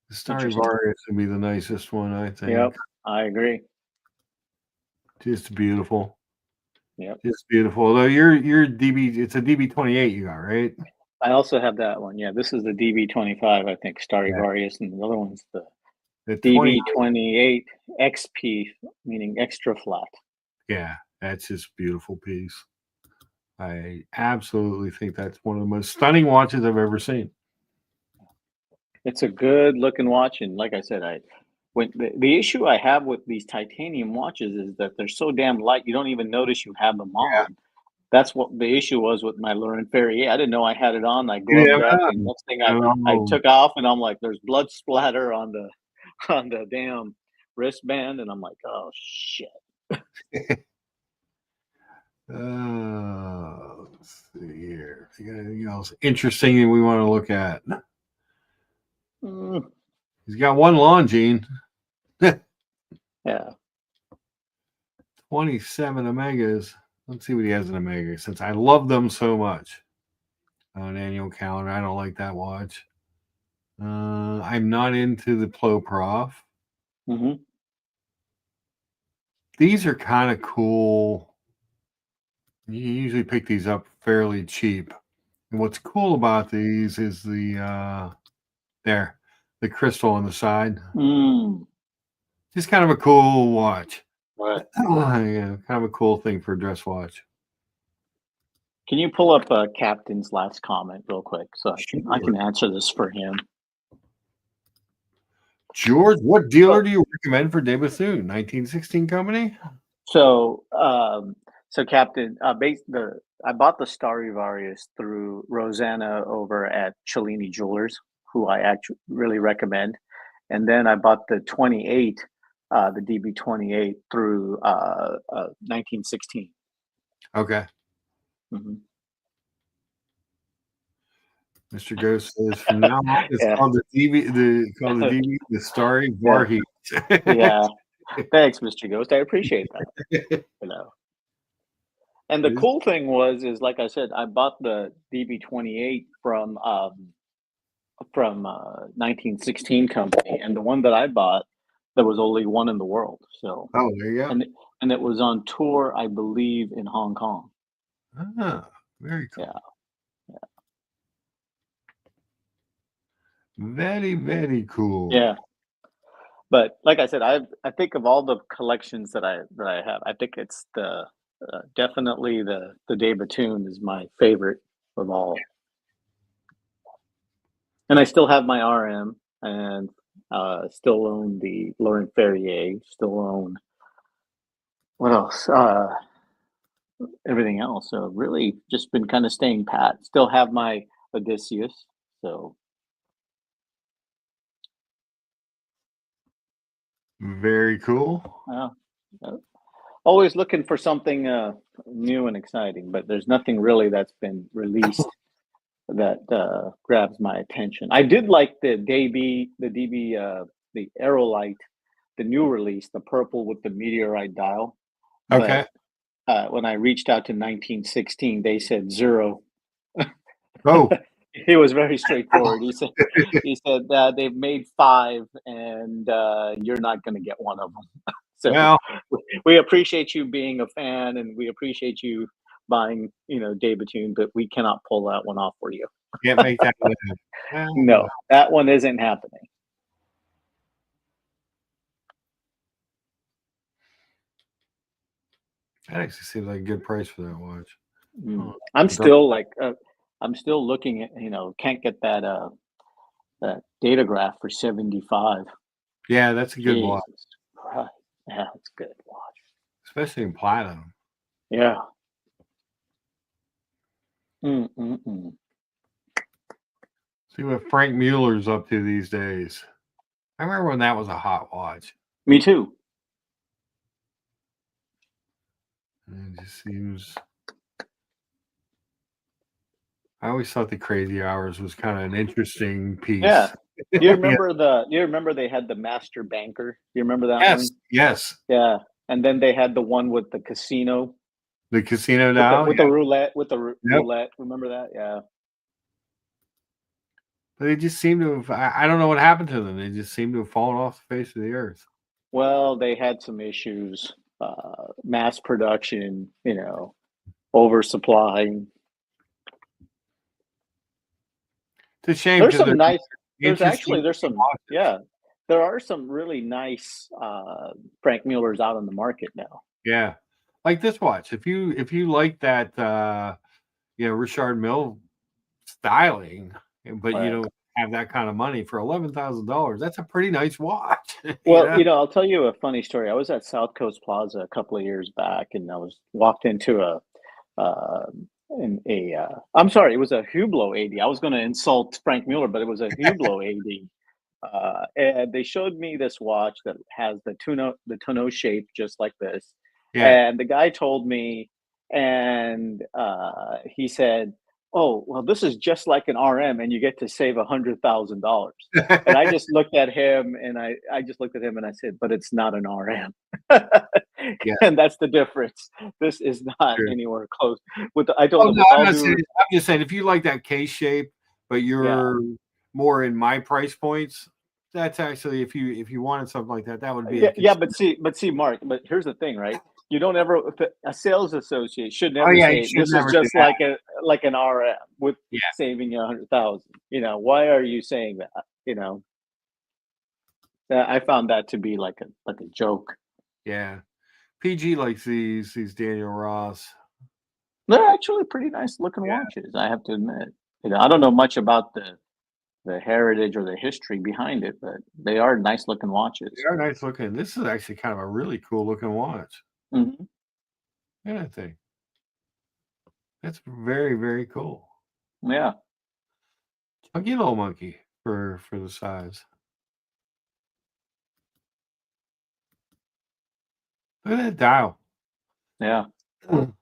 The Stradivarius would be the nicest one, I think. Yep, I agree. Just beautiful. Yep. Just beautiful. Although your DB, it's a DB28 you got, right? I also have that one. Yeah, this is the DB25, I think, Yeah, Stradivarius, and the other one's the the 20. DB28 XP, meaning extra flat. Yeah, that's just a beautiful piece. I absolutely think that's one of the most stunning watches I've ever seen. It's a good looking watch, and like I said, I when the issue I have with these titanium watches is that they're so damn light, you don't even notice you have them Yeah, on. That's what the issue was with my Laurent Ferrier. I didn't know I had it on. I you gloved never up, and know. next thing I Oh, took off, and I'm like, there's blood splatter on the on the damn wristband, and I'm like, oh shit. let's see here. You got anything else interesting that we want to look at? Mm, He's got one Longines, yeah. 27 Omegas. Let's see what he has in Omega since I love them so much. An annual calendar. I don't like that watch. I'm not into the Plo Prof. Hmm. These are kind of cool. You usually pick these up fairly cheap. And what's cool about these is the crystal on the side. Mm, Just kind of a cool watch. right. Yeah, kind of a cool thing for a dress watch. Can you pull up Captain's last comment real quick so I Sure. can answer this for him? George, what dealer So, do you recommend for De Bethune? 1916 company? so, so Captain, I bought the Stradivarius through Rosanna over at Cellini Jewelers, who I actually really recommend, and then I bought the 28, the DB28 through 1916. Okay. Hmm. Mr. Ghost says from now on it's Yeah, called the Starry yeah, Varheat. yeah. Thanks, Mr. Ghost. I appreciate that. You know. And the This- cool thing is like I said, I bought the DB28 from 1916 company, and the one that I bought, there was only one in the world. So, oh, there you go. and it was on tour, I believe, in Hong Kong. Ah, very Yeah, cool. Very, very cool. yeah. But like I said, I think of all the collections that I have, I think it's the definitely the De Bethune is my favorite of all. And I still have my RM, and still own the Laurent Ferrier, still own what else? Everything else. So really just been kind of staying pat. Still have my Odysseus. So Very cool. uh, uh, always looking for something new and exciting, but there's nothing really that's been released that grabs my attention. I did like the DB, the Aerolite, the new release, the purple with the meteorite dial. Okay. But when I reached out to 1916, they said zero. Oh, He was very straightforward. He said they've made five, and you're not going to get one of them. So well, we appreciate you being a fan, and we appreciate you buying, De Bethune, but we cannot pull that one off for you. can't make that live. Well, No, that one isn't happening. that actually seems like a good price for that watch. Mm. Oh, I'm dark- still like, I'm still looking at, can't get that data graph for 75. yeah, that's a good watch, Jesus Christ. Yeah, it's good watch. especially in platinum. Yeah. Mm-mm-mm. See what Frank Mueller's up to these days. I remember when that was a hot watch. Me too. And it just seems. I always thought the Crazy Hours was kind of an interesting piece. Yeah. Do you Yeah. remember they had the master banker? Do you remember that Yes, one? yes. Yeah. And then they had the one with the casino The casino with the dial. with the roulette with the Yep. roulette. Remember that? Yeah. But they just seem to have. I don't know what happened to them. They just seem to have fallen off the face of the earth. Well, they had some issues, mass production, oversupply. It's a shame There's because some they're nice. There's interesting actually there's some watches. yeah. There are some really nice Frank Muellers out on the market now. Yeah, like this watch. If you like that, Richard Mille styling, but you Right. don't have that kind of money for $11,000. That's a pretty nice watch. you Well, know. I'll tell you a funny story. I was at South Coast Plaza a couple of years back, and I was walked into uh, I'm sorry, it was a Hublot 80. I was going to insult Frank Mueller, but it was a Hublot 80. And they showed me this watch that has the tonneau shape just like this. Yeah. And the guy told me, and he said, "Oh, well, this is just like an RM, and you get to save $100,000." And I just looked at him, and I just looked at him, and I said, "But it's not an RM." Yeah. And that's the difference. This is not True. anywhere close. I told Oh him no, with I'm all not due, saying. I'm just saying if you like that case shape, but yeah. you're more in my price points, that's actually if you wanted something like that, that would be Yeah, a yeah, concern. but see, Mark. But here's the thing, right? You don't ever a sales associate should Oh never yeah, you say should this is never do just that. like an RM with Yeah, saving you 100,000. Why are you saying that? I found that to be like a joke. yeah. PG likes these Daniel Ross. They're actually pretty nice looking Yeah, watches. I have to admit. I don't know much about the heritage or the history behind it, but they are nice looking they watches. are nice looking. This is actually kind of a really cool looking watch. Hmm. Yeah, I think that's very very cool. Yeah, Chunky little monkey for the size. Look at that dial. yeah, Mm.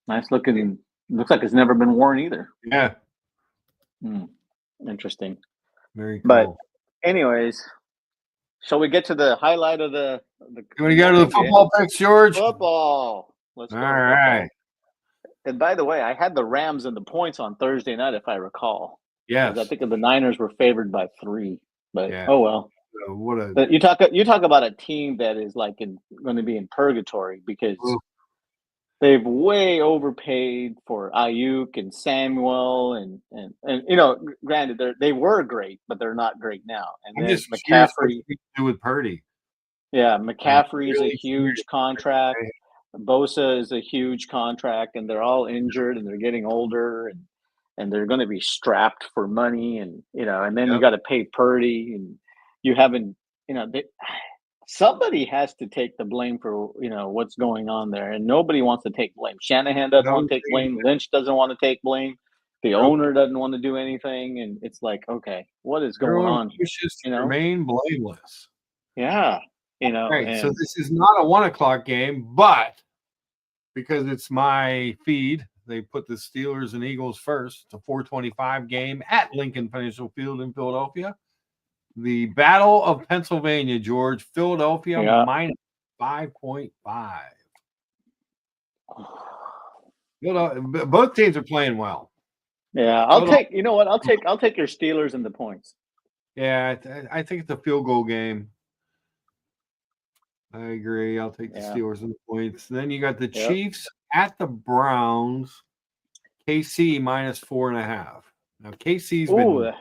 nice looking. Looks like it's never been worn either. Yeah, Hmm. Interesting. very But cool. anyways, shall we get to the highlight of the, You want the to go to the morning game? football picks, George? Football. Let's All go right. football. And by the way, I had the Rams in the points on Thursday night, if I recall, because I Yes. think the Niners were favored by 3. But Yeah. oh well. So what a But you talk about a team that is like going to be in purgatory because oof. they've way overpaid for Ayuk and Samuel and granted they were great, but they're not great now. And I'm then just curious what McCaffrey. you do with Purdy. Yeah, I'm McCaffrey's a really curious. huge contract. Bosa is a huge contract, and they're all injured and they're getting older and they're going to be strapped for money and then you Yep. got to pay Purdy and you haven't somebody has to take the blame for what's going on there and nobody wants to take blame. Shanahan doesn't No, want to take blame. Lynch doesn't want to take blame. The nope. owner doesn't want to do anything, and it's like, okay, what is going Everyone on here? wishes to You know? remain blameless. Yeah. All right, so And this is not a 1 o'clock game, but because it's my feed, they put the Steelers and Eagles first. It's a 4:25 game at Lincoln Financial Field in Philadelphia. The Battle of Pennsylvania, George. Philadelphia yeah. minus 5.5. Both teams are playing well. Yeah, I'll Philadelphia, take. You know what? I'll take your Steelers and the points. yeah, I think it's a field goal game. I agree. I'll take the Yeah. Steelers and the points. Then you got the Yep. Chiefs at the Browns. KC minus 4.5. Now KC's Ooh, been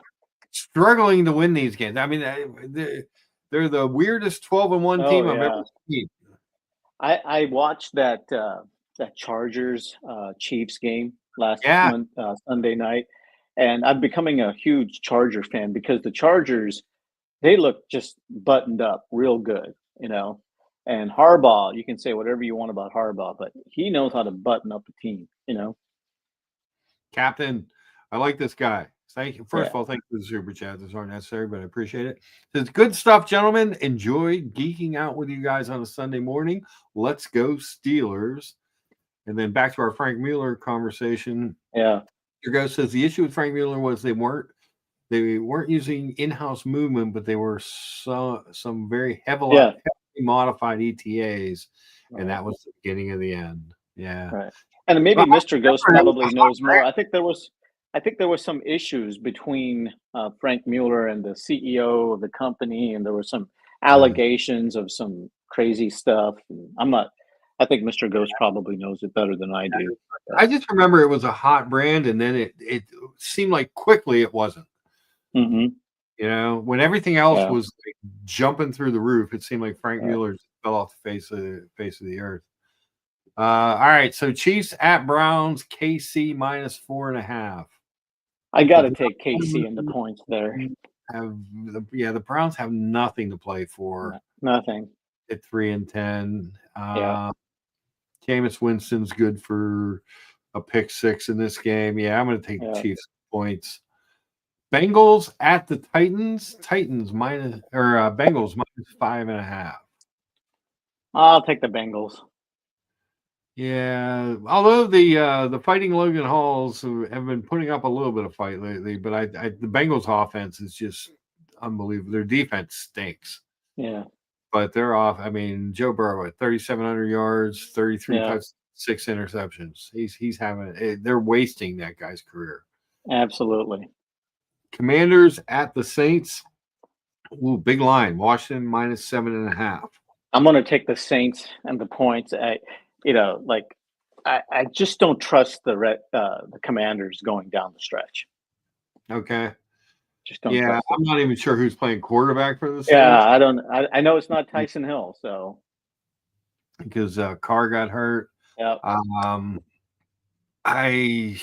struggling to win these games. I mean, they're the weirdest 12-1 oh team I've ever yeah. seen. I watched that Chargers Chiefs game last Yeah, Sunday night, and I'm becoming a huge Charger fan because the Chargers they look just buttoned up, real good, you know. And Harbaugh, you can say whatever you want about Harbaugh, but he knows how to button up a team, you know. Captain. I like this guy. Thank you. First Yeah. of all, thank you for the super chats. Those aren't necessary, but I appreciate it. It's good stuff, gentlemen. Enjoy geeking out with you guys on a Sunday morning. Let's go Steelers. And then back to our Frank Mueller conversation. Yeah. Your guy says the issue with Frank Mueller was they weren't using in-house movement, but they were some very heavily Yeah. modified ETAs, and Right. that was the beginning of the end. Yeah. Right. And Well, maybe Mr. Ghost it was probably a hot knows more. I think there was some issues between Frank Mueller and the CEO of the company, and there were some brand. allegations of some crazy stuff. And I'm not. I think Mr. Ghost probably knows it better than I do. I just remember it was a hot brand, and then it seemed like quickly it wasn't. Mm-hmm. You know, when everything else Yeah. was like jumping through the roof, it seemed like Frank Yeah. Mueller fell off the face of the earth. All right, so Chiefs at Browns, KC minus 4.5. I got The to take KC in the Browns points there. have the Browns have nothing to play for Nothing. at 3-10. Yeah. Jameis Winston's good for a pick six in this game. Yeah, I'm going to take the Yeah. Chiefs points. Bengals at the Titans. Bengals minus 5.5. I'll take the Bengals. Yeah, although the Fighting Logan Halls have been putting up a little bit of fight lately, but the Bengals offense is just unbelievable. Their defense stinks. Yeah. But they're off. I mean, Joe Burrow at 3,700 yards, 33 Yeah. touchdowns, 6 interceptions. He's having. They're wasting that guy's career. Absolutely. Commanders at the Saints. Ooh, big line. Washington minus 7.5. I'm going to take the Saints and the points. I just don't trust the Commanders going down the stretch. Okay. Just don't Yeah, trust them. I'm not even sure who's playing quarterback for the Saints. Yeah, I don't. I know it's not Tyson Hill, so because Carr got hurt. yeah. I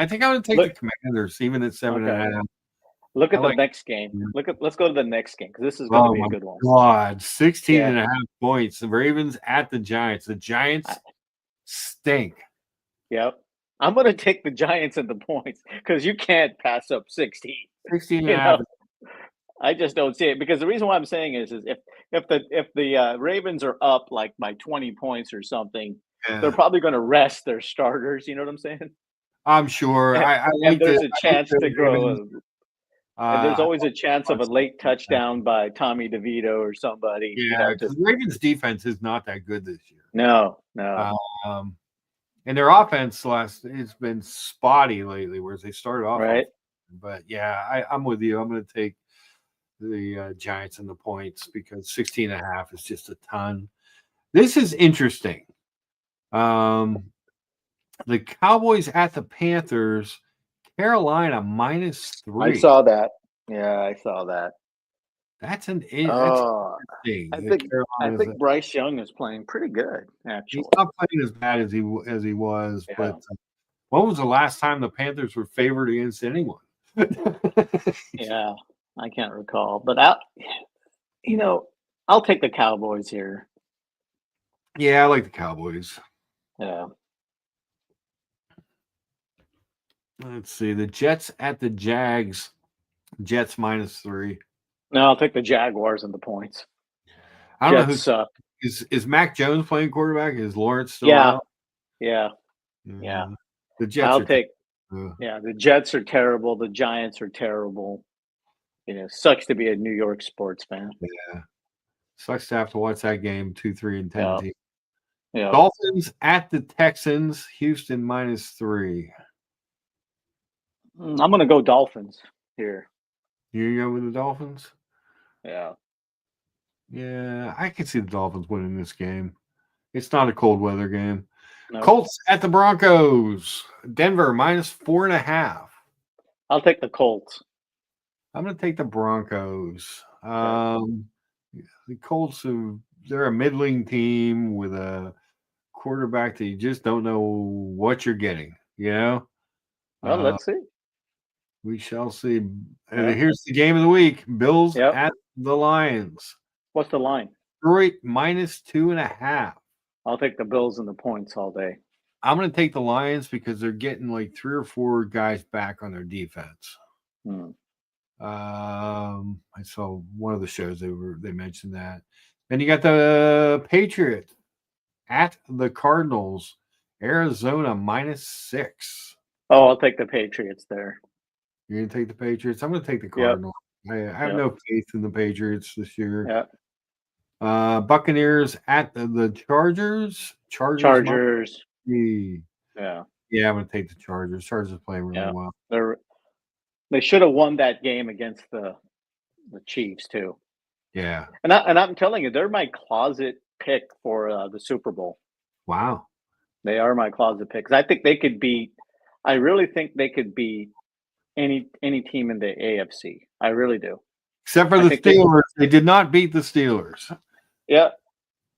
think I'm going to take the Commanders even at 7.5. Look at the next game. Let's go to the next game because this is going to be a good one. God, 16.5 points. The Ravens at the Giants. The Giants stink. Yep. I'm going to take the Giants and the points because you can't pass up 16. 16.5. I just don't see it because the reason why I'm saying is if the Ravens are up like by 20 points or something, they're probably going to rest their starters. You know what I'm saying? I'm sure. And there's a chance to grow. And there's always a chance of a late touchdown by Tommy DeVito or somebody. Yeah, because the Ravens' defense is not that good this year. No. And their offense it's been spotty lately, whereas they started off right. But yeah, I'm with you. I'm going to take the Giants and the points because 16.5 is just a ton. This is interesting. The Cowboys at the Panthers. Carolina minus 3. I saw that. Yeah, I saw that. That's interesting. I think Bryce Young is playing pretty good. Actually, he's not playing as bad as he was. Yeah. But when was the last time the Panthers were favored against anyone? Yeah, I can't recall. But I'll take the Cowboys here. Yeah, I like the Cowboys. Yeah. Let's see. The Jets at the Jags. Jets minus 3. No, I'll take the Jaguars and the points. I don't Jets know who suck. is Mac Jones playing quarterback? Is Lawrence still out? Yeah. The Jets the Jets are terrible. The Giants are terrible. Sucks to be a New York sports fan. Yeah. Sucks to have to watch that game 2, 3, and 10 team. Yeah. Dolphins at the Texans. Houston minus 3. I'm going to go Dolphins here. You go with the Dolphins? Yeah. Yeah, I can see the Dolphins winning this game. It's not a cold weather game. No. Colts at the Broncos. Denver minus 4.5. I'll take the Colts. I'm going to take the Broncos. The Colts, they're a middling team with a quarterback that you just don't know what you're getting, Well, let's see. We shall see. Here's the game of the week. Bills at the Lions. What's the line? Detroit minus 2.5. I'll take the Bills and the points all day. I'm going to take the Lions because they're getting like 3 or 4 guys back on their defense. I saw one of the shows they mentioned that. Then you got the Patriots at the Cardinals. Arizona minus 6. Oh, I'll take the Patriots there. You're going to take the Patriots? I'm going to take the Cardinals. Yep. I have no faith in the Patriots this year. Yeah. Buccaneers at the Chargers. Chargers. Yeah, I'm going to take the Chargers. Chargers are playing really well. They should have won that game against the Chiefs too. Yeah. And I'm telling you, they're my closet pick for the Super Bowl. Wow. They are my closet picks. I think they could beat. I really think they could beat any team in the AFC. I really do. Except for I the think they. Steelers. They did not beat the Steelers. Yeah,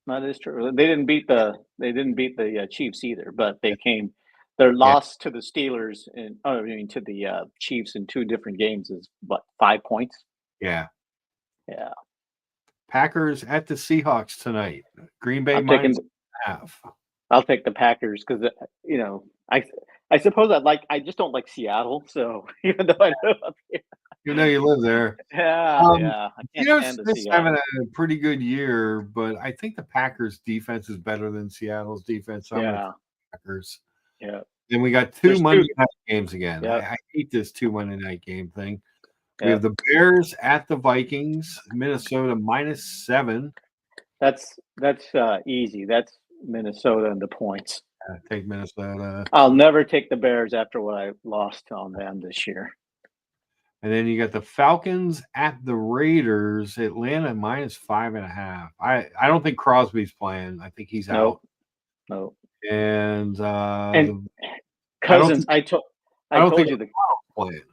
that is true. They didn't beat the Chiefs either, but they came. Their Yeah. loss to the Steelers and I mean to the Chiefs in two different games is what 5 points. Yeah. Yeah, Packers at the Seahawks tonight. Green Bay I'm taking. -half. I'll take the Packers because you know I suppose I just don't like Seattle. So even though I live up here, You know you live there. yeah, I can't stand the Smith's having Seattle. a pretty good year, but I think the Packers defense is better than Seattle's defense. So I'm going to Yeah, Packers. yeah. Then we got 2 There's two. Monday night games again. Yeah, I hate this 2 Monday night game thing. We yeah. have the Bears at the Vikings, Minnesota -7. That's easy. That's Minnesota and the points. Take Minnesota. I'll never take the Bears after what I lost on them this year. And then you got the Falcons at the Raiders, Atlanta -5.5. I don't think Crosby's playing. I think he's out. No. And And I don't Cousins, think I told think you the playing.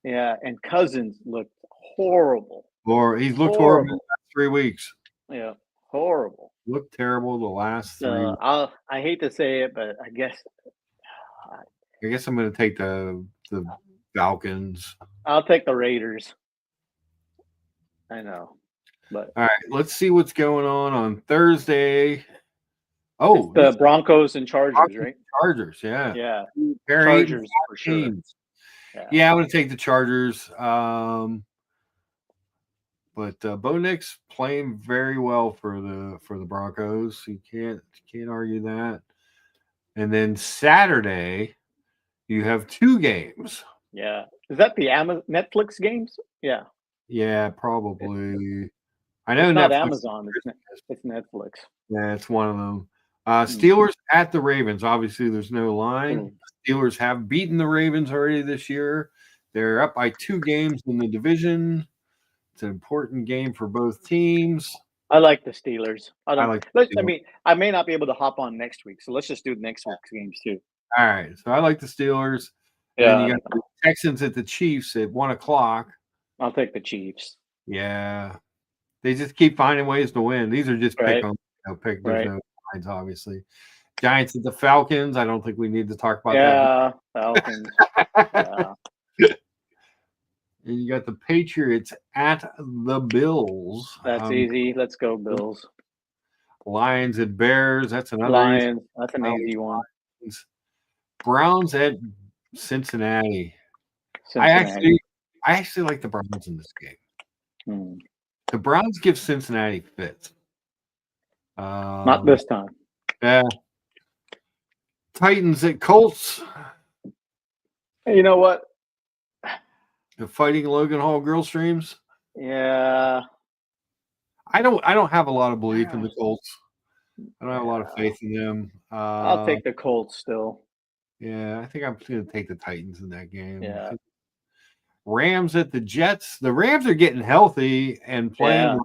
yeah, and Cousins looked horrible. Or he's looked horrible the last 3 weeks. Yeah, horrible. Looked terrible the last 3 So weeks. I hate to say it, but I guess I guess I'm going to take the Falcons. I'll take the Raiders. I know, but All right, let's see what's going on Thursday. it's Oh, the Broncos and Chargers, right? Chargers, yeah. Yeah, Very Chargers for sure. teams. Yeah, I'm going to take the Chargers. But Bo Nix playing very well for the Broncos. You can't argue that. And then Saturday, you have 2 games. Yeah, is that the Netflix games? Yeah, Yeah, probably. I know it's not Netflix. Amazon. It's Netflix. Yeah, it's one of them. Steelers at the Ravens. Obviously, there's no line. Steelers have beaten the Ravens already this year. They're up by 2 games in the division. It's an important game for both teams. I like the Steelers. I Steelers. mean, I may not be able to hop on next week, so let's just do next week's games too. All right, so I like the Steelers. Yeah, And then you got the Texans at the Chiefs at 1:00. I'll take the Chiefs. Yeah, they just keep finding ways to win. These are just pick 'em. Pick. There's no lines, obviously. Giants at the Falcons. I don't think we need to talk about that. Yeah, Falcons. Yeah. And you got the Patriots at the Bills. That's easy. Let's go, Bills. Lions at Bears. That's another Lions. That's an easy one. Browns at Cincinnati. I actually like the Browns in this game. The Browns give Cincinnati fits. Not this time. Yeah. Titans at Colts. You know what? The Fighting Logan Hall Grill Streams. Yeah. I don't have a lot of belief in the Colts. I don't have a lot of faith in them. I'll take the Colts still. Yeah, I think I'm going to take the Titans in that game. Yeah. Rams at the Jets. The Rams are getting healthy and playing. Yeah.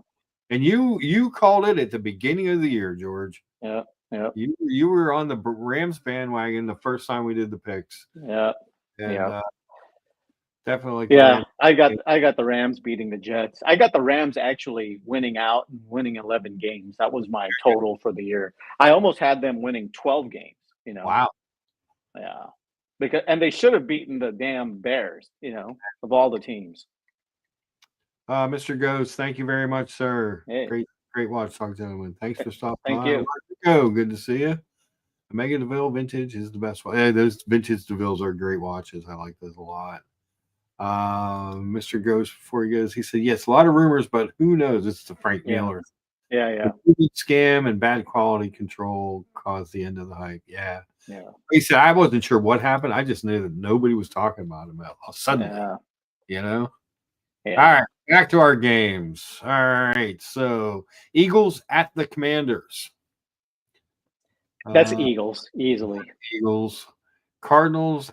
And you called it at the beginning of the year, George. Yeah. Yeah. You were on the Rams bandwagon the first time we did the picks. Yeah. And, definitely. Yeah, I got the Rams beating the Jets. I got the Rams actually winning out and winning 11 games. That was my total for the year. I almost had them winning 12 games. Wow. Yeah, and they should have beaten the damn Bears. Of all the teams. Mr. Ghost, thank you very much, sir. Hey. Great watch, talk, gentlemen. Thanks for stopping by. Thank you. Go. Good to see you. Omega DeVille Vintage is the best one. Yeah, those vintage DeVilles are great watches. I like those a lot. Mr. Ghost, before he goes, he said, yes, a lot of rumors, but who knows? It's the Frank Miller. Yeah. The scam and bad quality control caused the end of the hype. Yeah. He said, I wasn't sure what happened. I just knew that nobody was talking about him suddenly. Yeah. All right, back to our games. All right, so Eagles at the Commanders. That's Eagles, easily. Eagles. Cardinals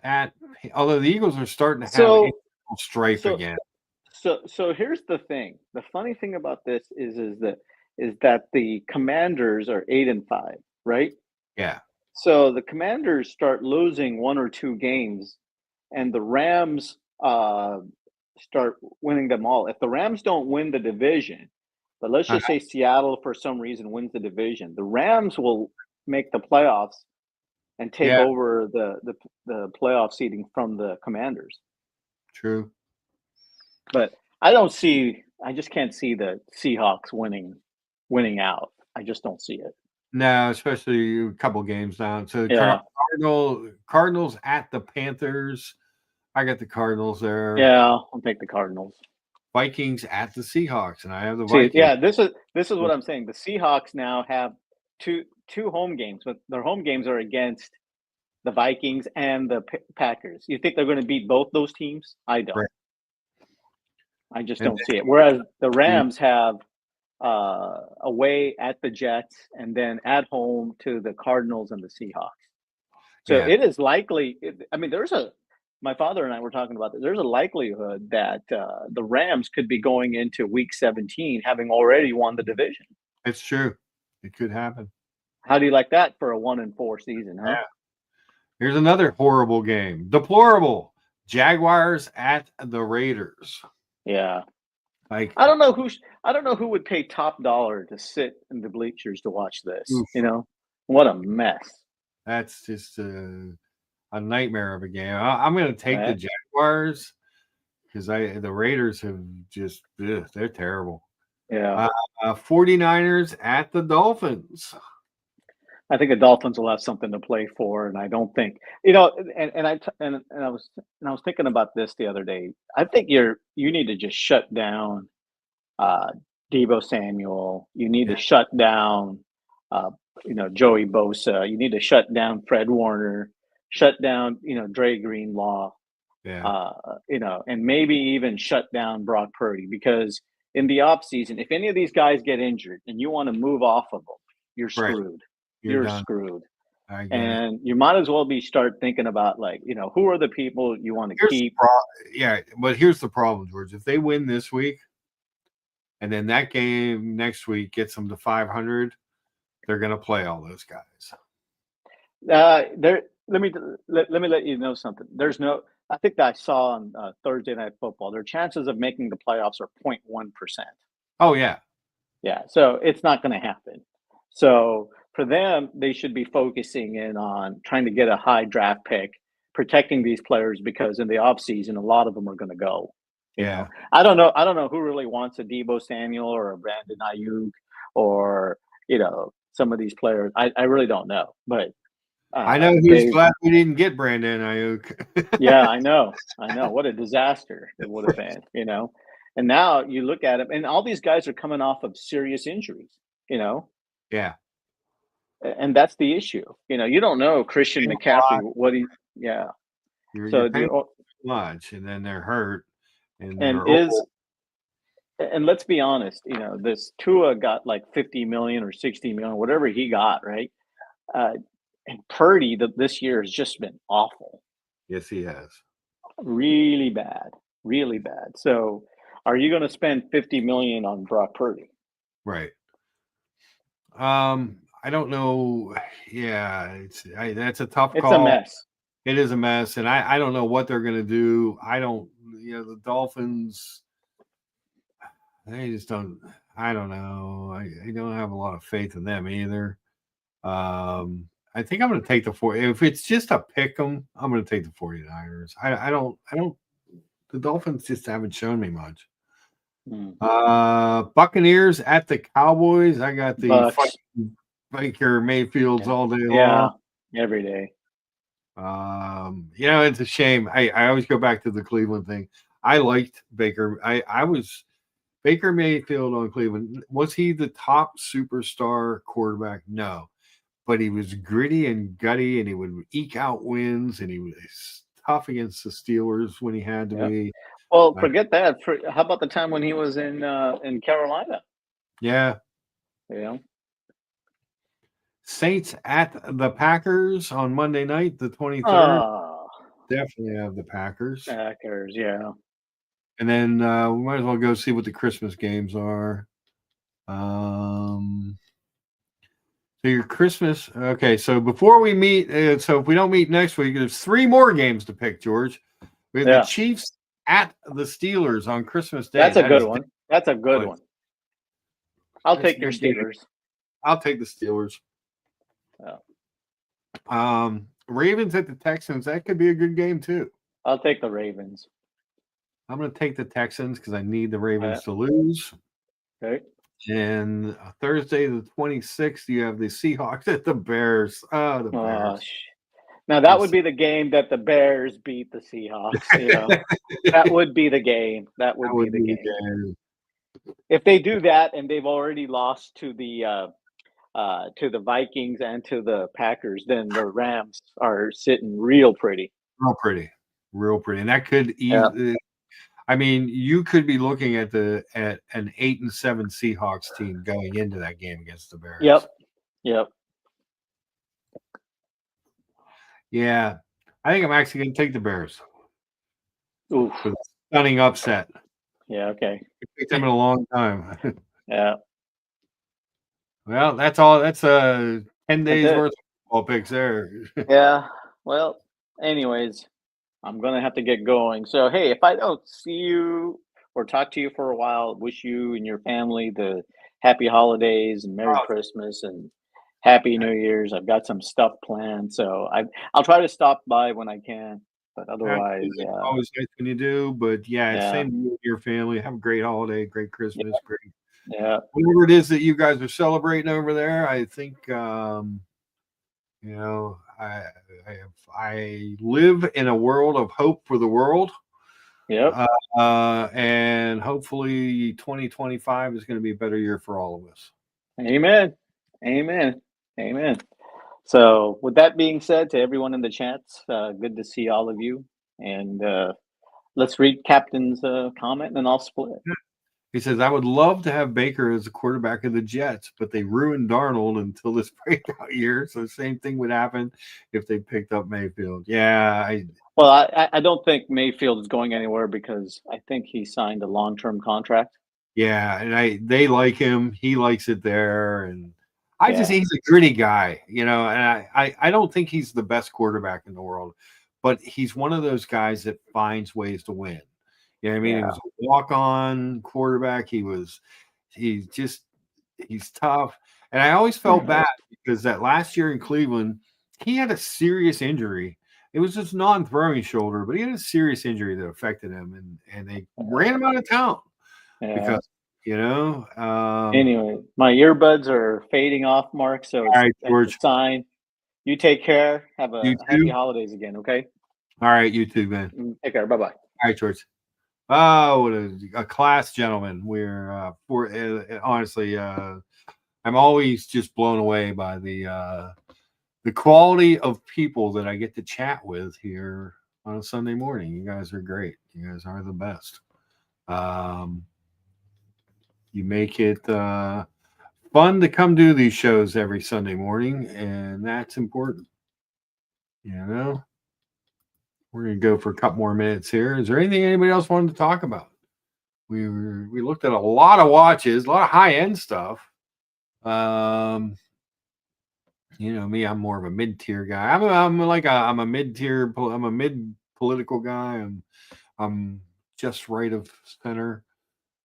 although the Eagles are starting to have strife again. So here's the thing. The funny thing about this is that is that the Commanders are 8-5, right? Yeah. So the Commanders start losing one or two games, and the Rams start winning them all. If the Rams don't win the division, but let's just Uh-huh. say Seattle for some reason wins the division, the Rams will make the playoffs and take Yeah. over the playoff seeding from the Commanders. True. But I just can't see the Seahawks winning out. I just don't see it. No, especially a couple games down. So Yeah. Cardinals at the Panthers. I got the Cardinals there. Yeah, I'll take the Cardinals. Vikings at the Seahawks, and I have the See, Vikings. yeah, this is what I'm saying. The Seahawks now have two home games, but their home games are against the Vikings and the Packers. You think they're going to beat both those teams? I don't. Right. I just And don't see it. Whereas the then, Rams have away at the Jets and then at home to the Cardinals and the Seahawks. So yeah, it is likely. I mean, my father and I were talking about this. There's a likelihood that the Rams could be going into Week 17 having already won the division. it's true. It could happen. How do you like that for a 1-4 season, huh? Yeah. Here's another horrible game. Deplorable. Jaguars at the Raiders. Yeah. Like, I don't know who would pay top dollar to sit in the bleachers to watch this. oof, You know, what a mess. that's just a nightmare of a game. I'm going to take the Right? Jaguars because the Raiders have just they're terrible. Yeah. 49ers at the Dolphins. I think the Dolphins will have something to play for, and I don't think I was thinking about this the other day. I think you need to just shut down uh, Debo Samuel. You need to Yeah, shut down Joey Bosa. You need to shut down Fred Warner. Shut down Dre Greenlaw. yeah, And maybe even shut down Brock Purdy because in the offseason, if any of these guys get injured and you want to move off of them, you're right. screwed. You're You're done. screwed. I get it. And you might as well start thinking about who are the people you want to Here's the keep. yeah, but here's the problem, George. If they win this week, and then that game next week gets them to 500, they're going to play all those guys. Let me let you know something. I think that I saw on Thursday Night Football. Their chances of making the playoffs are 0.1%. Oh yeah, Yeah, so it's not going to happen. So for them, they should be focusing in on trying to get a high draft pick, protecting these players because in the offseason, a lot of them are going to go. yeah. I don't know who really wants a Debo Samuel or a Brandon Ayuk or some of these players. I really don't know, but I know who's they glad we didn't get Brandon Ayuk. yeah, I know. What a disaster it would have been. And now you look at it, and all these guys are coming off of serious injuries, you know, Yeah, and that's the issue. You don't know Christian paying a McCaffrey, lot. yeah. You're So paying much, and then they're hurt, and and they're is old. and let's be honest, this Tua got like 50 million or 60 million, whatever he got, right? Uh, and Purdy this year has just been awful, Yes, he has. really bad, really bad. So, are you going to spend 50 million on Brock Purdy? Right. I don't know. Yeah, that's a tough It's a call. mess. It is a mess, and I don't know what they're going to do. I don't. The Dolphins. They just don't. I don't know. I don't have a lot of faith in them either. I think I'm going to take the four. If it's just a pick 'em, I'm going to take the 49ers. I don't. I don't. The Dolphins just haven't shown me much. Mm. Buccaneers at the Cowboys. I got the Bucks, Baker Mayfields yeah, all day yeah, long. every day. It's a shame. I always go back to the Cleveland thing. I liked Baker. I was Baker Mayfield on Cleveland. Was he the top superstar quarterback? No, but he was gritty and gutty, and he would eke out wins, and he was tough against the Steelers when he had to Yeah. be. Well, Like, forget that. How about the time when he was in Carolina? yeah, You know, Saints at the Packers on Monday night, the 23rd. oh, Definitely have the Packers. Packers, yeah. And then we might as well go see what the Christmas games are. So your Christmas. Okay, so before we meet, so if we don't meet next week, there's 3 more games to pick, George. We have the Yeah, Chiefs at the Steelers on Christmas Day. that's a That good is one. That's a good definitely- one. I'll that's a take your good game. Steelers. I'll take the Steelers. Yeah. Ravens at the Texans. That could be a good game too. I'll take the Ravens. I'm going to take the Texans because I need the Yeah. Ravens to lose. Okay. And Thursday, the 26th, you have the Seahawks at the Bears. Oh, the Bears. Now that would be the game that the Bears beat the Seahawks. You know, that would be the game. That would be the game. game. If they do that, and they've already lost to the Vikings and to the Packers, then the Rams are sitting real pretty. Real pretty. Real pretty. And that could Yeah. I mean, you could be looking at an 8-7 Seahawks team going into that game against the Bears. Yep. Yeah. I think I'm actually going to take the Bears. Oof. For the stunning upset. Yeah, okay. I picked them in a long time. Yeah. Well, that's all. That's 10 days it. worth of football picks there. Yeah. Well, anyways, I'm gonna have to get going. So hey, if I don't see you or talk to you for a while, wish you and your family the happy holidays and Merry Oh, Christmas and Happy New Year's. I've got some stuff planned, so I'll try to stop by when I can. But otherwise, it's always nice when you do. But yeah, same to you and your family. Have a great holiday, great Christmas, great. Yeah. Whatever it is that you guys are celebrating over there, I think you know, I live in a world of hope for the world. Yep. And hopefully 2025 is going to be a better year for all of us. Amen. So, with that being said, to everyone in the chats, good to see all of you. And let's read Captain's comment, and I'll split. He says, I would love to have Baker as a quarterback of the Jets, but they ruined Darnold until this breakout year. So the same thing would happen if they picked up Mayfield. Yeah. I don't think Mayfield is going anywhere because I think he signed a long-term contract. Yeah, and they like him. He likes it there, and he's a gritty guy, and I don't think he's the best quarterback in the world, but he's one of those guys that finds ways to win. You know what I mean? He was a walk-on quarterback. He's tough. And I always felt bad because that last year in Cleveland, he had a serious injury. It was just non-throwing shoulder, but he had a serious injury that affected him, and they ran him out of town. Because anyway, my earbuds are fading off, Mark. So all right, George. It's a sign. You take care. Have a happy holidays again. Okay. All right, you too, man. Take care. Bye bye. All right, George. Oh, what a class gentleman. We're honestly, I'm always just blown away by the quality of people that I get to chat with here on a Sunday morning. You guys are great. You guys are the best. You make it fun to come do these shows every Sunday morning, and that's important. We're going to go for a couple more minutes here. Is there anything anybody else wanted to talk about? We looked at a lot of watches, a lot of high-end stuff. Me, I'm more of a mid-tier guy. I'm a mid-tier. I'm a mid-political guy. I'm just right of center.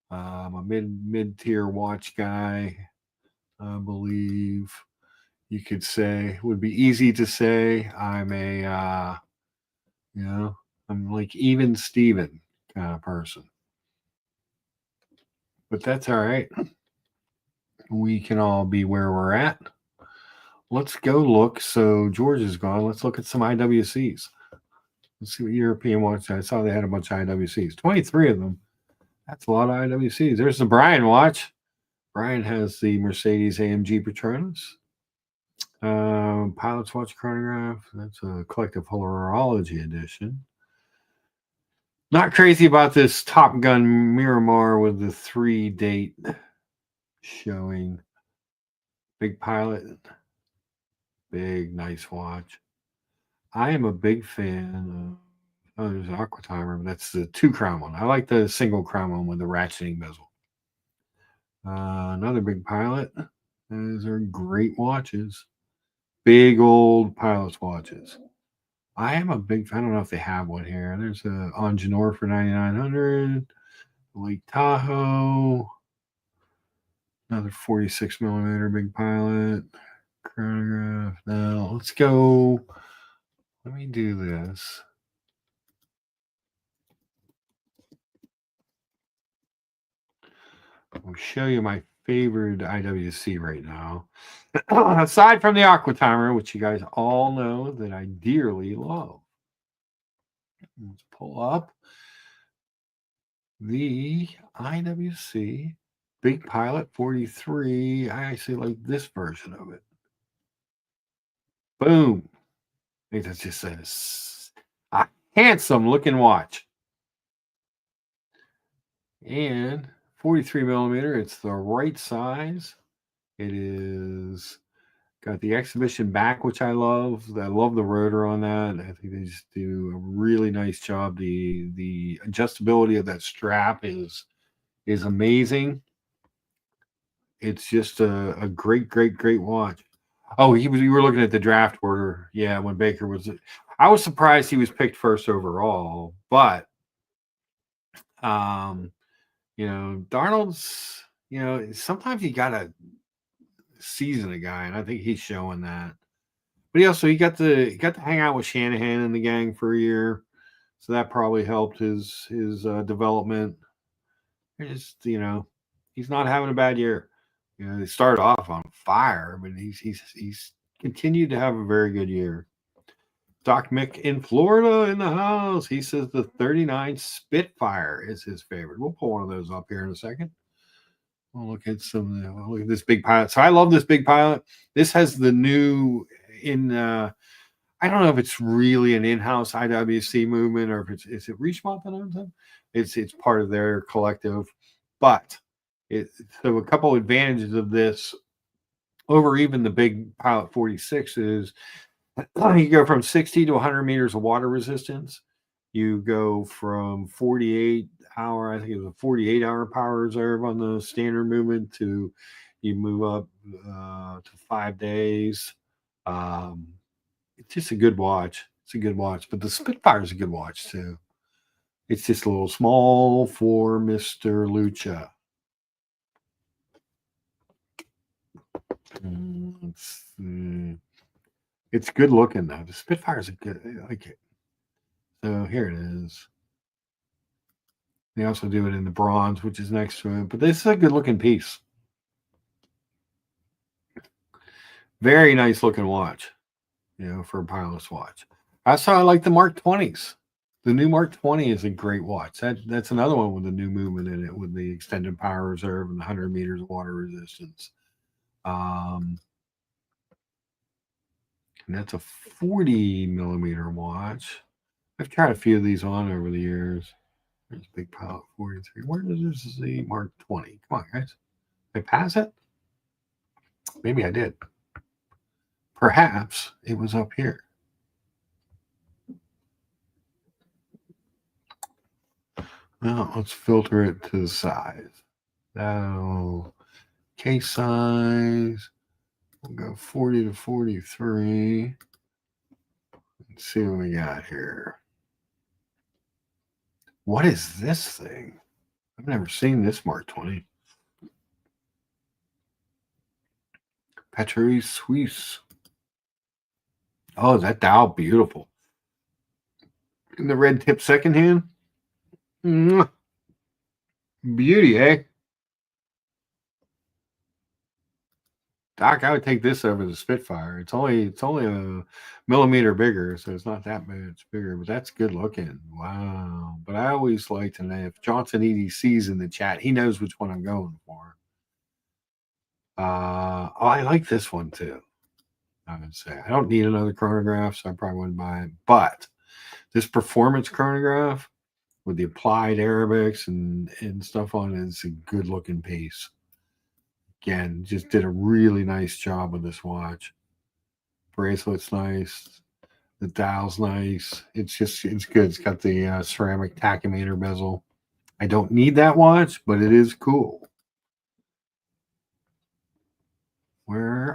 I'm a mid-tier watch guy. I believe you could say. Would be easy to say. I'm a I'm like even Steven kind of person. But that's all right. We can all be where we're at. Let's go look. So George is gone. Let's look at some IWCs. Let's see what European watch. I saw they had a bunch of IWCs. 23 of them. That's a lot of IWCs. There's the Brian watch. Brian has the Mercedes AMG Patronus. Pilot's Watch Chronograph. That's a collective horology edition. Not crazy about this Top Gun Miramar with the 3-date showing. Big Pilot. Big, nice watch. I am a big fan of, there's Aqua Terra, but that's the 2-crown one. I like the single crown one with the ratcheting bezel. Another big pilot. Those are great watches. Big old pilot's watches. I am a big. I don't know if they have one here. There's a on Janor for 9,900. Lake Tahoe. Another 46 millimeter big pilot. Chronograph. Now let's go. Let me do this. I'll show you my favorite IWC right now. Aside from the Aqua Terra, which you guys all know that I dearly love. Let's pull up the IWC Big Pilot 43. I actually like this version of it. Boom. I think that's just a handsome looking watch. And 43 millimeter, it's the right size. It is got the exhibition back, which I love. I love the rotor on that. I think they just do a really nice job. The adjustability of that strap is amazing. It's just a great watch. Oh, you were looking at the draft order. Yeah, when Baker was, I was surprised he was picked first overall, but Darnold's, sometimes you gotta season a guy, and I think he's showing that. But he got to hang out with Shanahan and the gang for a year, so that probably helped his development. Just he's not having a bad year. He started off on fire, but he's continued to have a very good year. Doc Mick in Florida in the house. He says the 39 Spitfire is his favorite. We'll pull one of those up here in a second. We'll look at look at this big pilot. So I love this big pilot. This has the new I don't know if it's really an in-house IWC movement or if is it Richemont that owns it? It's part of their collective, but so a couple advantages of this over even the big Pilot 46 is you go from 60 to 100 meters of water resistance. You go from 48-hour, I think it was a 48-hour power reserve on the standard movement to you move up to 5 days. It's just a good watch. It's a good watch, but the Spitfire is a good watch too. It's just a little small for Mr. Lucha. It's good looking though. The Spitfire is a good. I like it. So here it is. They also do it in the bronze, which is next to it. But this is a good looking piece. Very nice looking watch, for a pilot's watch. I like the Mark 20s. The new Mark 20 is a great watch. That's another one with a new movement in it with the extended power reserve and the 100 meters of water resistance. And that's a 40 millimeter watch. I've tried a few of these on over the years. There's Big Pilot 43. Where does this the Mark 20? Come on, guys. Did I pass it? Maybe I did. Perhaps it was up here. Now let's filter it to the size. Now, case size. We'll go 40 to 43. Let's see what we got here. What is this thing? I've never seen this Mark 20. Patrie Suisse. Oh, is that dial beautiful? In the red tip second hand. Beauty, eh? Doc, I would take this over the Spitfire. It's only a millimeter bigger, so it's not that much bigger, but that's good looking. Wow. But I always like to know if Johnson EDC's in the chat, he knows which one I'm going for. I like this one too. I would say I don't need another chronograph, so I probably wouldn't buy it. But this performance chronograph with the applied Arabics and stuff on it is a good looking piece. Again, just did a really nice job with this watch. Bracelet's nice. The dial's nice. It's good. It's got the ceramic tachymeter bezel. I don't need that watch, but it is cool.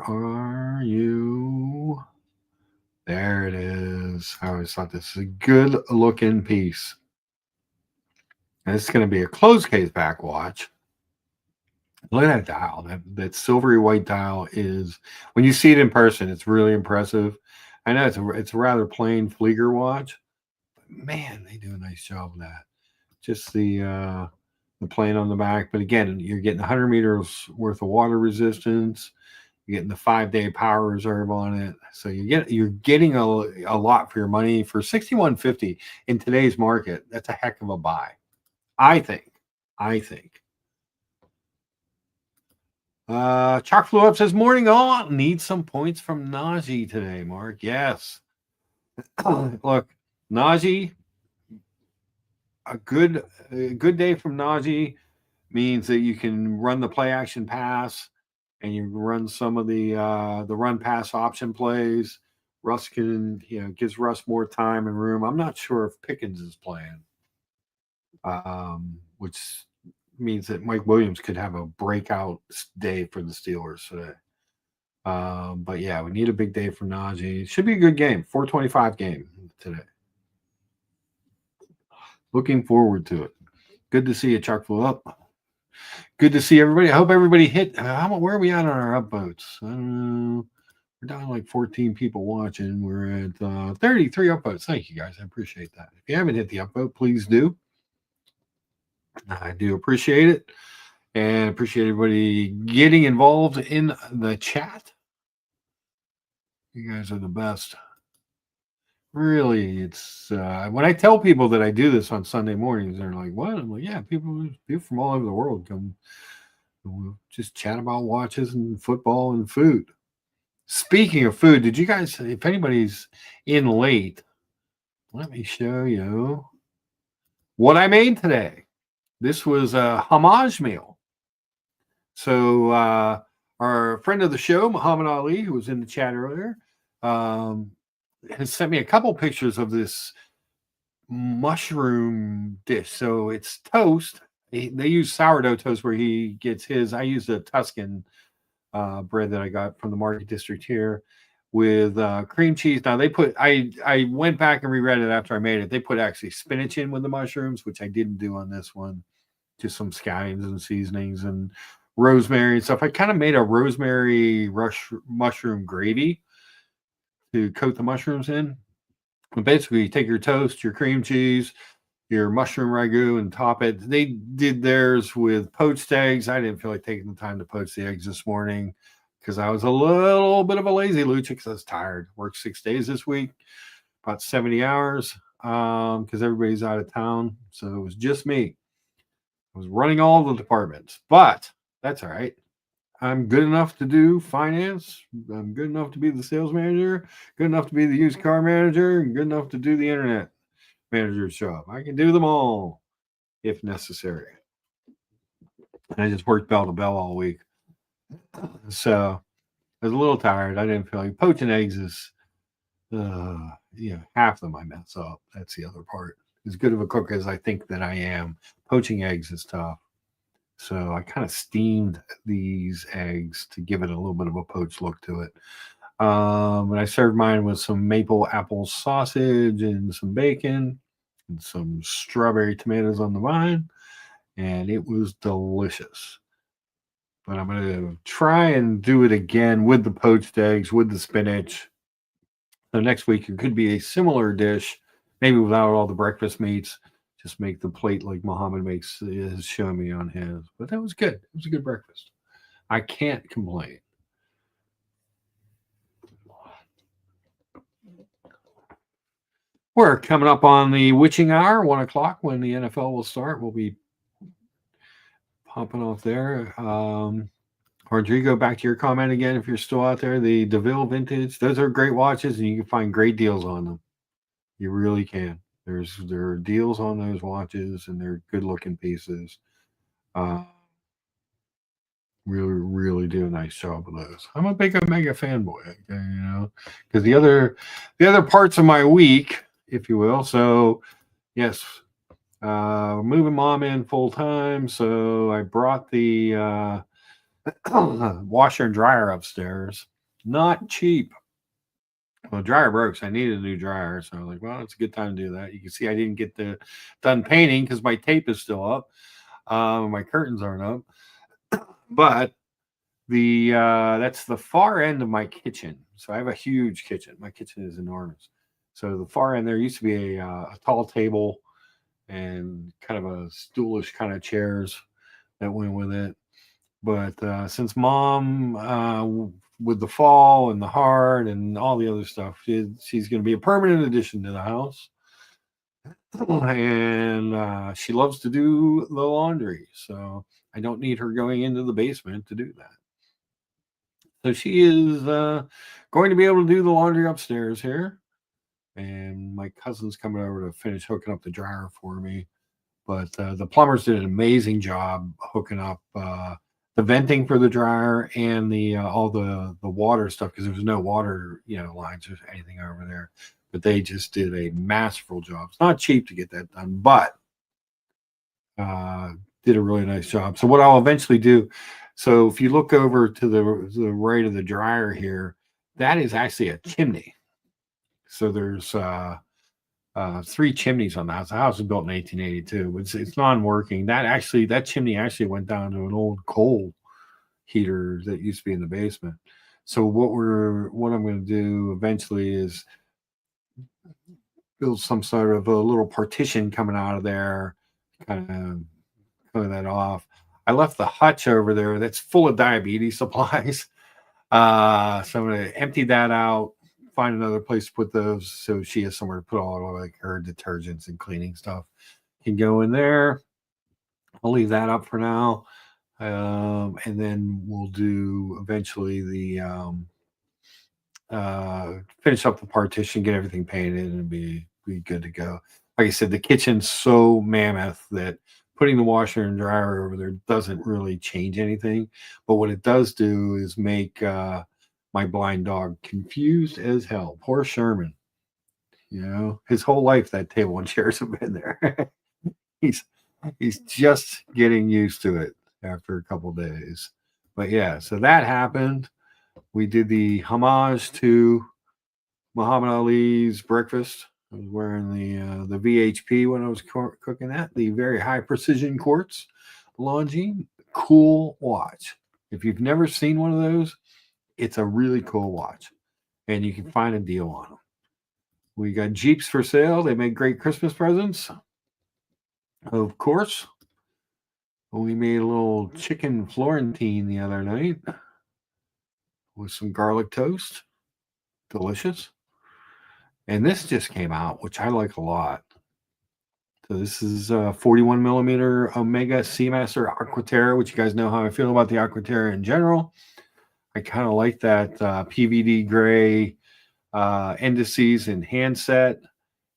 Where are you? There it is. I always thought this is a good looking piece. And this is going to be a closed case back watch. Look at that dial. That silvery white dial is, when you see it in person, it's really impressive. I know it's a rather plain Flieger watch, but man, they do a nice job of that. Just the plane on the back, but again, you're getting 100 meters worth of water resistance. You're getting the 5-day power reserve on it, so you're getting a lot for your money for $61.50 in today's market. That's a heck of a buy, I think. Chalk Flew Up says, morning all. Need some points from Najee today, Mark. Yes. Look, Najee, a good day from Najee means that you can run the play action pass and you run some of the run pass option plays. Russ can, gives Russ more time and room. I'm not sure if Pickens is playing, which means that Mike Williams could have a breakout day for the Steelers today. But yeah, we need a big day for Najee. It should be a good game. 425 game today. Looking forward to it. Good to see you, Chuck Full Up. Good to see everybody. I hope everybody hit. Where are we at on our upvotes? I don't know. We're down like 14 people watching. We're at 33 upvotes. Thank you, guys. I appreciate that. If you haven't hit the upvote, please do. I do appreciate it. And appreciate everybody getting involved in the chat. You guys are the best. Really, it's when I tell people that I do this on Sunday mornings, they're like, what? I'm like, yeah, people from all over the world come. We'll just chat about watches and football and food. Speaking of food, did you guys, if anybody's in late, let me show you what I made today. This was a homage meal. So our friend of the show, Muhammad Ali, who was in the chat earlier, has sent me a couple pictures of this mushroom dish. So it's toast. They use sourdough toast where he gets his. I used a Tuscan bread that I got from the Market District here with cream cheese. Now they put, I went back and reread it after I made it. They put actually spinach in with the mushrooms, which I didn't do on this one. Just some scallions and seasonings and rosemary and stuff. I kind of made a rosemary mushroom gravy to coat the mushrooms in. And basically, you take your toast, your cream cheese, your mushroom ragu, and top it. They did theirs with poached eggs. I didn't feel like taking the time to poach the eggs this morning because I was a little bit of a lazy lucha because I was tired. Worked 6 days this week, about 70 hours because everybody's out of town. So it was just me. I was running all the departments, but that's all right. I'm good enough to do finance. I'm good enough to be the sales manager, good enough to be the used car manager, and good enough to do the internet manager's job. I can do them all if necessary. And I just worked bell to bell all week. So I was a little tired. I didn't feel like poaching eggs is, half of them I mess up. That's the other part. As good of a cook as I think that I am, poaching eggs is tough. So I kind of steamed these eggs to give it a little bit of a poached look to it. And I served mine with some maple apple sausage and some bacon and some strawberry tomatoes on the vine. And it was delicious. But I'm going to try and do it again with the poached eggs, with the spinach. So next week, it could be a similar dish, maybe without all the breakfast meats. Just make the plate like Muhammad has shown me on his. But that was good. It was a good breakfast. I can't complain. We're coming up on the witching hour, 1 o'clock, when the NFL will start. We'll be popping off there. Rodrigo, back to your comment again. If you're still out there, the DeVille Vintage, those are great watches, and you can find great deals on them. You really can. There are deals on those watches, and they're good-looking pieces. Really, really do a nice job of those. I'm a big Omega fanboy, because the other parts of my week, if you will. So, yes, moving mom in full time. So I brought the washer and dryer upstairs. Not cheap. Well, dryer broke, so I needed a new dryer. So I was like, well, it's a good time to do that. You can see I didn't get done painting because my tape is still up. My curtains aren't up. But that's the far end of my kitchen. So I have a huge kitchen. My kitchen is enormous. So the far end there used to be a tall table and kind of a stoolish kind of chairs that went with it. But since mom, with the fall and the heart and all the other stuff, she's going to be a permanent addition to the house. And she loves to do the laundry. So I don't need her going into the basement to do that. So she is going to be able to do the laundry upstairs here. And my cousin's coming over to finish hooking up the dryer for me. But the plumbers did an amazing job hooking up the venting for the dryer and the all the water stuff because there was no water lines or anything over there. But they just did a masterful job. It's not cheap to get that done, but did a really nice job. So what I'll eventually do. So if you look over to the right of the dryer here, that is actually a chimney. So there's 3 chimneys on the house. The house was built in 1882. It's non-working. That chimney actually went down to an old coal heater that used to be in the basement. So what I'm going to do eventually is build some sort of a little partition coming out of there, kind of clear that off. I left the hutch over there that's full of diabetes supplies. So I'm going to empty that out, find another place to put those so she has somewhere to put all of like her detergents and cleaning stuff. Can go in there. I'll leave that up for now. And then we'll do eventually the finish up the partition, get everything painted, and be good to go. Like I said, the kitchen's so mammoth that putting the washer and dryer over there doesn't really change anything. But what it does do is make my blind dog confused as hell. Poor Sherman. His whole life that table and chairs have been there. he's he's just getting used to it after a couple days. But yeah, so that happened. We did the homage to Muhammad Ali's breakfast. I was wearing the VHP when I was cooking that, the very high precision quartz Longines. Cool watch. If you've never seen one of those, it's a really cool watch, and you can find a deal on them. We got Jeeps for sale. They make great Christmas presents. Of course, we made a little chicken Florentine the other night with some garlic toast. Delicious. And this just came out, which I like a lot. So this is 41 millimeter Omega Seamaster Aqua Terra, which you guys know how I feel about the Aqua Terra in general. I kind of like that PVD gray indices and handset.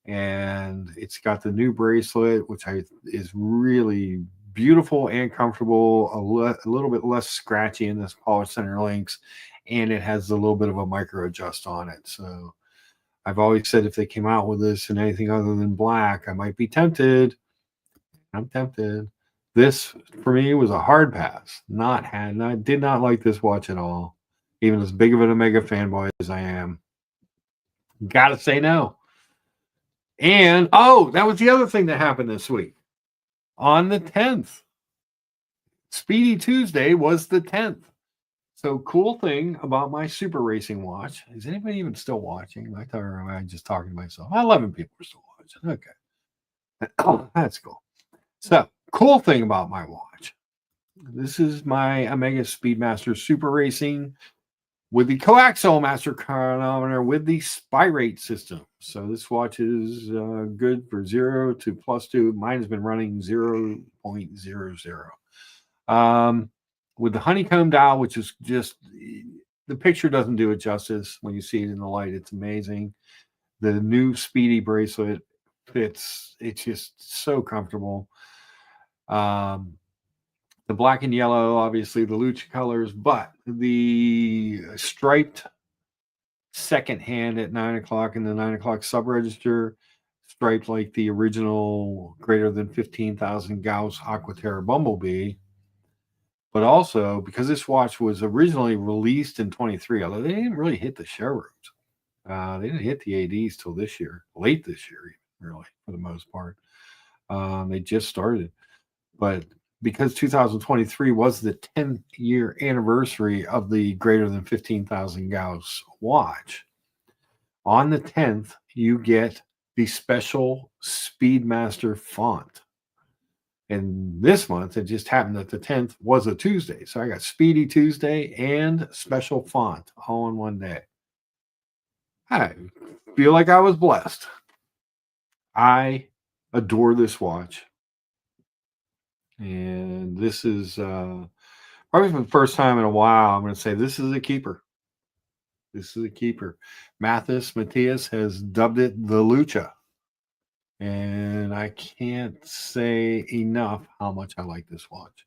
And it's got the new bracelet, which is really beautiful and comfortable, a little bit less scratchy in this polished center links, and it has a little bit of a micro adjust on it. So I've always said if they came out with this in anything other than black, I might be tempted. I'm tempted. This for me was a hard pass. I did not like this watch at all. Even as big of an Omega fanboy as I am, gotta say no. And that was the other thing that happened this week. On the 10th, Speedy Tuesday was the 10th. So cool thing about my super racing watch. Is anybody even still watching? I thought I'm just talking to myself. 11 people are still watching. Okay. That's cool. So cool thing about my watch. This is my Omega Speedmaster Super Racing with the coaxial master chronometer with the spy rate system. So this watch is good for 0 to +2. Mine has been running 0.00. With the honeycomb dial, which is just, the picture doesn't do it justice. When you see it in the light, it's amazing. The new Speedy bracelet fits. It's just so comfortable. The black and yellow, obviously the Lucha colors, but the striped second hand at 9 o'clock in the 9 o'clock sub register, striped like the original greater than 15,000 Gauss Aqua Terra Bumblebee. but also because this watch was originally released in 23, although they didn't really hit the showrooms. They didn't hit the ADs till this year, late this year, really, for the most part. They just started. But because 2023 was the 10th year anniversary of the greater than 15,000 Gauss watch, on the 10th, you get the special Speedmaster font. And this month, it just happened that the 10th was a Tuesday. So I got Speedy Tuesday and special font all in one day. I feel like I was blessed. I adore this watch. And this is probably for the first time in a while, I'm going to say this is a keeper. This is a keeper. Matthias has dubbed it the Lucha. And I can't say enough how much I like this watch.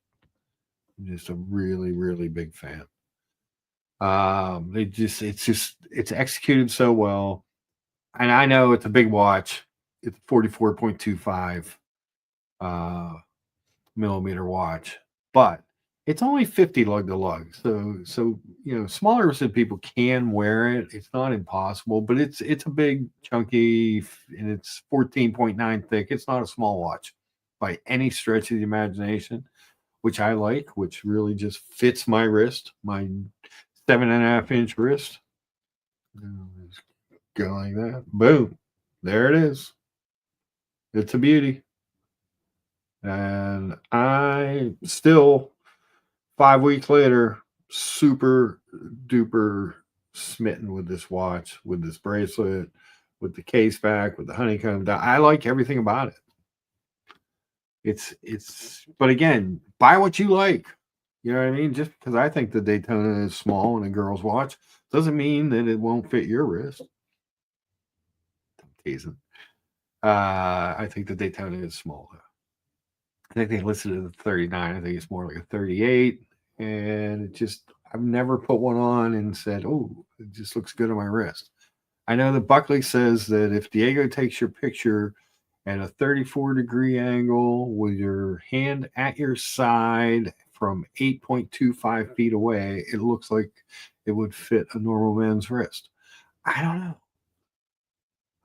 I'm just a really, really big fan. It's executed so well. And I know it's a big watch. It's 44.25 millimeter watch, but it's only 50 lug to lug. So smaller wristed people can wear it. It's not impossible, but it's a big, chunky, and it's 14.9 thick. It's not a small watch by any stretch of the imagination, which I like, which really just fits my wrist, my 7.5-inch wrist. Just go like that. Boom. There it is. It's a beauty. And I still, 5 weeks later, super duper smitten with this watch, with this bracelet, with the case back, with the honeycomb. I like everything about it. But again, buy what you like. You know what I mean? Just because I think the Daytona is small and a girl's watch doesn't mean that it won't fit your wrist. I'm teasing. I think the Daytona is small. I think they listed it at 39. I think it's more like a 38. And I've never put one on and said, oh, it just looks good on my wrist. I know that Buckley says that if Diego takes your picture at a 34-degree angle with your hand at your side from 8.25 feet away, it looks like it would fit a normal man's wrist. I don't know.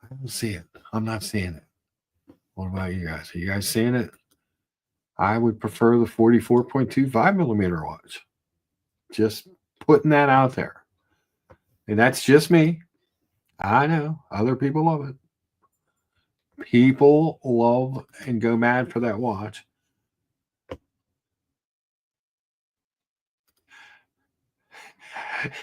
I don't see it. I'm not seeing it. What about you guys? Are you guys seeing it? I would prefer the 44.25 millimeter watch. Just putting that out there. And that's just me. I know other people love it. People love and go mad for that watch.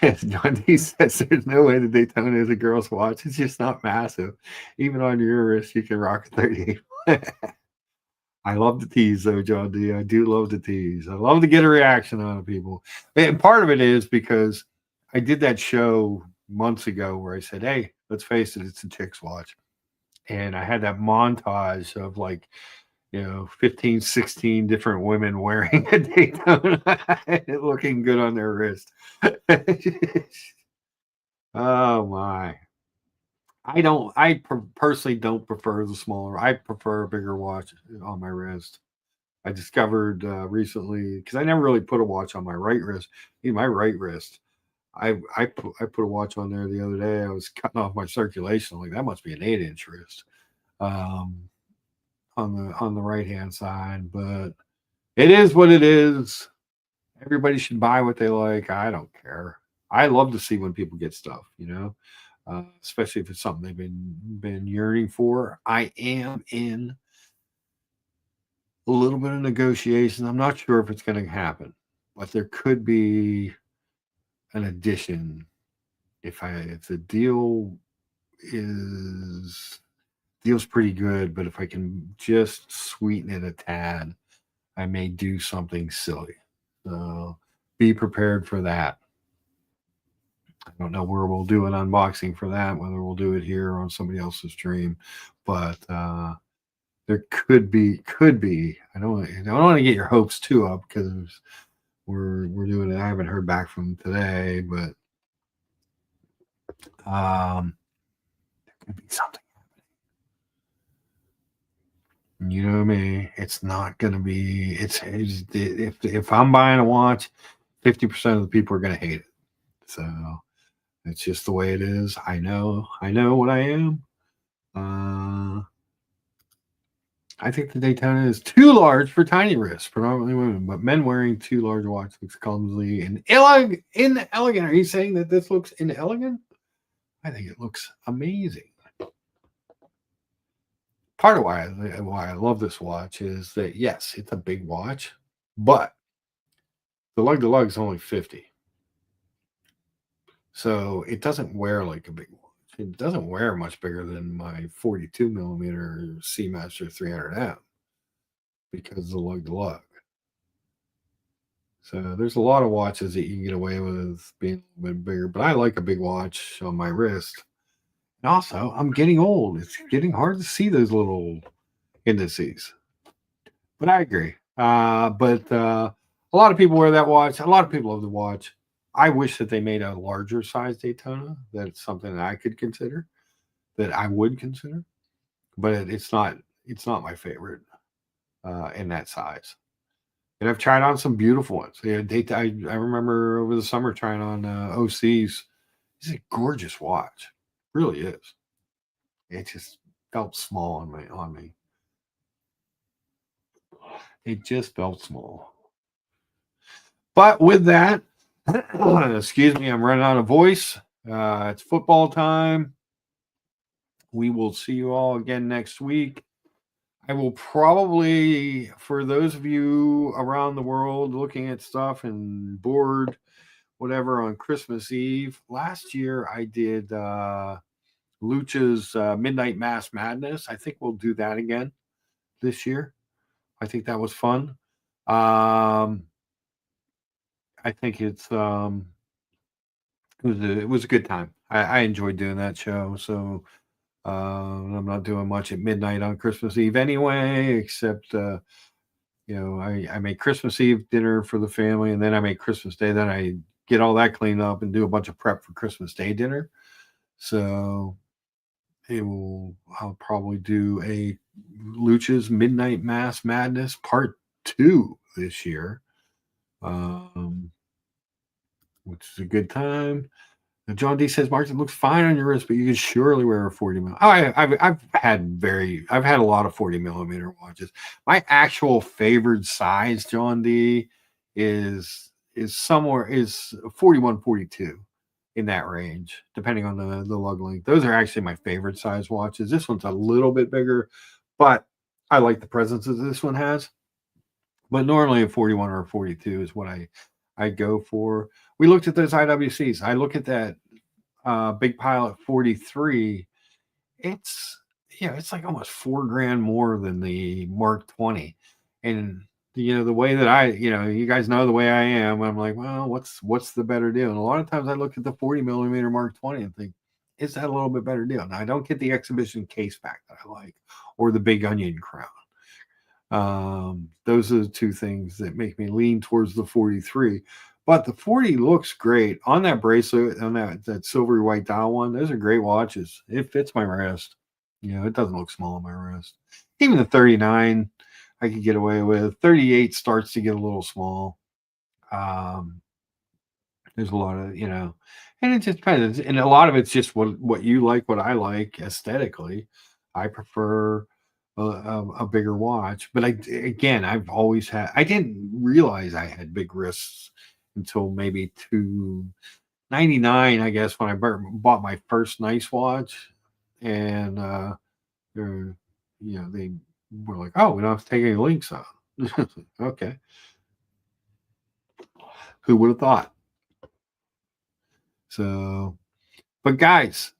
As John D says, there's no way the Daytona is a girl's watch. It's just not massive. Even on your wrist, you can rock a 38. I love the tease, though, John D. I do love the tease. I love to get a reaction out of people. And part of it is because I did that show months ago where I said, hey, let's face it, it's a chick's watch. And I had that montage of 15, 16 different women wearing a Daytona and looking good on their wrist. Oh, my. I personally don't prefer the smaller. I prefer a bigger watch on my wrist. I discovered recently, because I never really put a watch on my right wrist. My right wrist, I put a watch on there the other day. I was cutting off my circulation. I'm like, that must be an 8-inch wrist on the right hand side. But it is what it is. Everybody should buy what they like. I don't care. I love to see when people get stuff, especially if it's something they've been yearning for. I am in a little bit of negotiation. I'm not sure if it's going to happen, but there could be an addition if the deal's pretty good, but if I can just sweeten it a tad, I may do something silly. So be prepared for that. I don't know where we'll do an unboxing for that, whether we'll do it here or on somebody else's stream, but there could be. I don't want to get your hopes too up because we're doing it. I haven't heard back from them today, but there could be something You know me. It's not going to be. If I'm buying a watch, 50% of the people are going to hate it. So it's just the way it is. I know. I know what I am. I think the Daytona is too large for tiny wrists, predominantly women, but men wearing too large a watch looks clumsily and inelegant. Are you saying that this looks inelegant? I think it looks amazing. Part of why I love this watch is that yes, it's a big watch, but the lug to lug is only 50, so it doesn't wear like a big watch. It doesn't wear much bigger than my 42 millimeter Seamaster 300M because of the lug to lug. So there's a lot of watches that you can get away with being a little bit bigger, but I like a big watch on my wrist. And also, I'm getting old. It's getting hard to see those little indices. But I agree. But a lot of people wear that watch. A lot of people love the watch. I wish that they made a larger size Daytona. That's something that I could consider, that I would consider. But it's not. It's not my favorite in that size. And I've tried on some beautiful ones. Yeah, I remember over the summer trying on OCs. It's a gorgeous watch. It really is. It just felt small on me. It just felt small. But with that, excuse me, I'm running out of voice. It's football time. We will see you all again next week. I will probably, for those of you around the world looking at stuff and bored, whatever, on Christmas Eve. Last year I did Lucha's Midnight Mass Madness. I think we'll do that again this year. I think that was fun. I think it was a good time. I enjoyed doing that show. So I'm not doing much at midnight on Christmas Eve anyway, except I make Christmas Eve dinner for the family, and then I make Christmas Day. Then I get all that cleaned up and do a bunch of prep for Christmas Day dinner. So I'll probably do a Lucha's Midnight Mass Madness Part 2 this year, which is a good time. John D says, Mark, it looks fine on your wrist, but you can surely wear a 40 mil. I've had a lot of 40 millimeter watches. My actual favored size, John D, is 41, 42 in that range, depending on the lug length. Those are actually my favorite size watches. This one's a little bit bigger, but I like the presence that this one has. But normally a 41 or a 42 is what I go for. We looked at those IWCs. I look at that Big Pilot 43. It's it's like almost $4,000 more than the Mark 20. And the way that you guys know the way I am, I'm like, well, what's the better deal? And a lot of times I look at the 40 millimeter Mark 20 and think, is that a little bit better deal? Now I don't get the exhibition case back that I like, or the Big Onion crown. Those are the two things that make me lean towards the 43. But the 40 looks great on that bracelet, on that silvery white dial one. Those are great watches. It fits my wrist. It doesn't look small on my wrist. Even the 39, I could get away with. 38 starts to get a little small. There's a lot of, and it just depends. And a lot of it's just what you like, what I like aesthetically. I prefer a bigger watch. But I've always had, I didn't realize I had big wrists until maybe 299, I guess, when I bought my first nice watch. And they were like, oh, we don't have to take any links on. Okay. Who would have thought? So, but guys,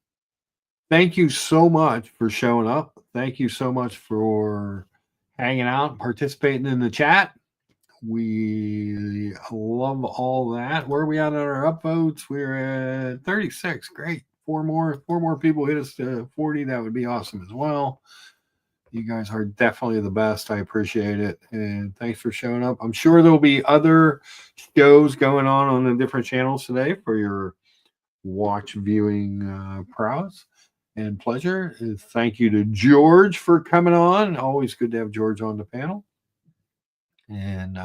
thank you so much for showing up. Thank you so much for hanging out, participating in the chat. We love all that. Where are we at on our upvotes? We're at 36. Great. Four more people hit us to 40. That would be awesome as well. You guys are definitely the best. I appreciate it. And thanks for showing up. I'm sure there'll be other shows going on the different channels today for your watch viewing prowess. and pleasure. Thank you to George for coming on. Always good to have George on the panel. And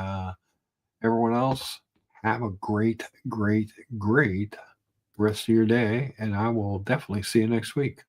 everyone else, have a great, great, great rest of your day. And I will definitely see you next week.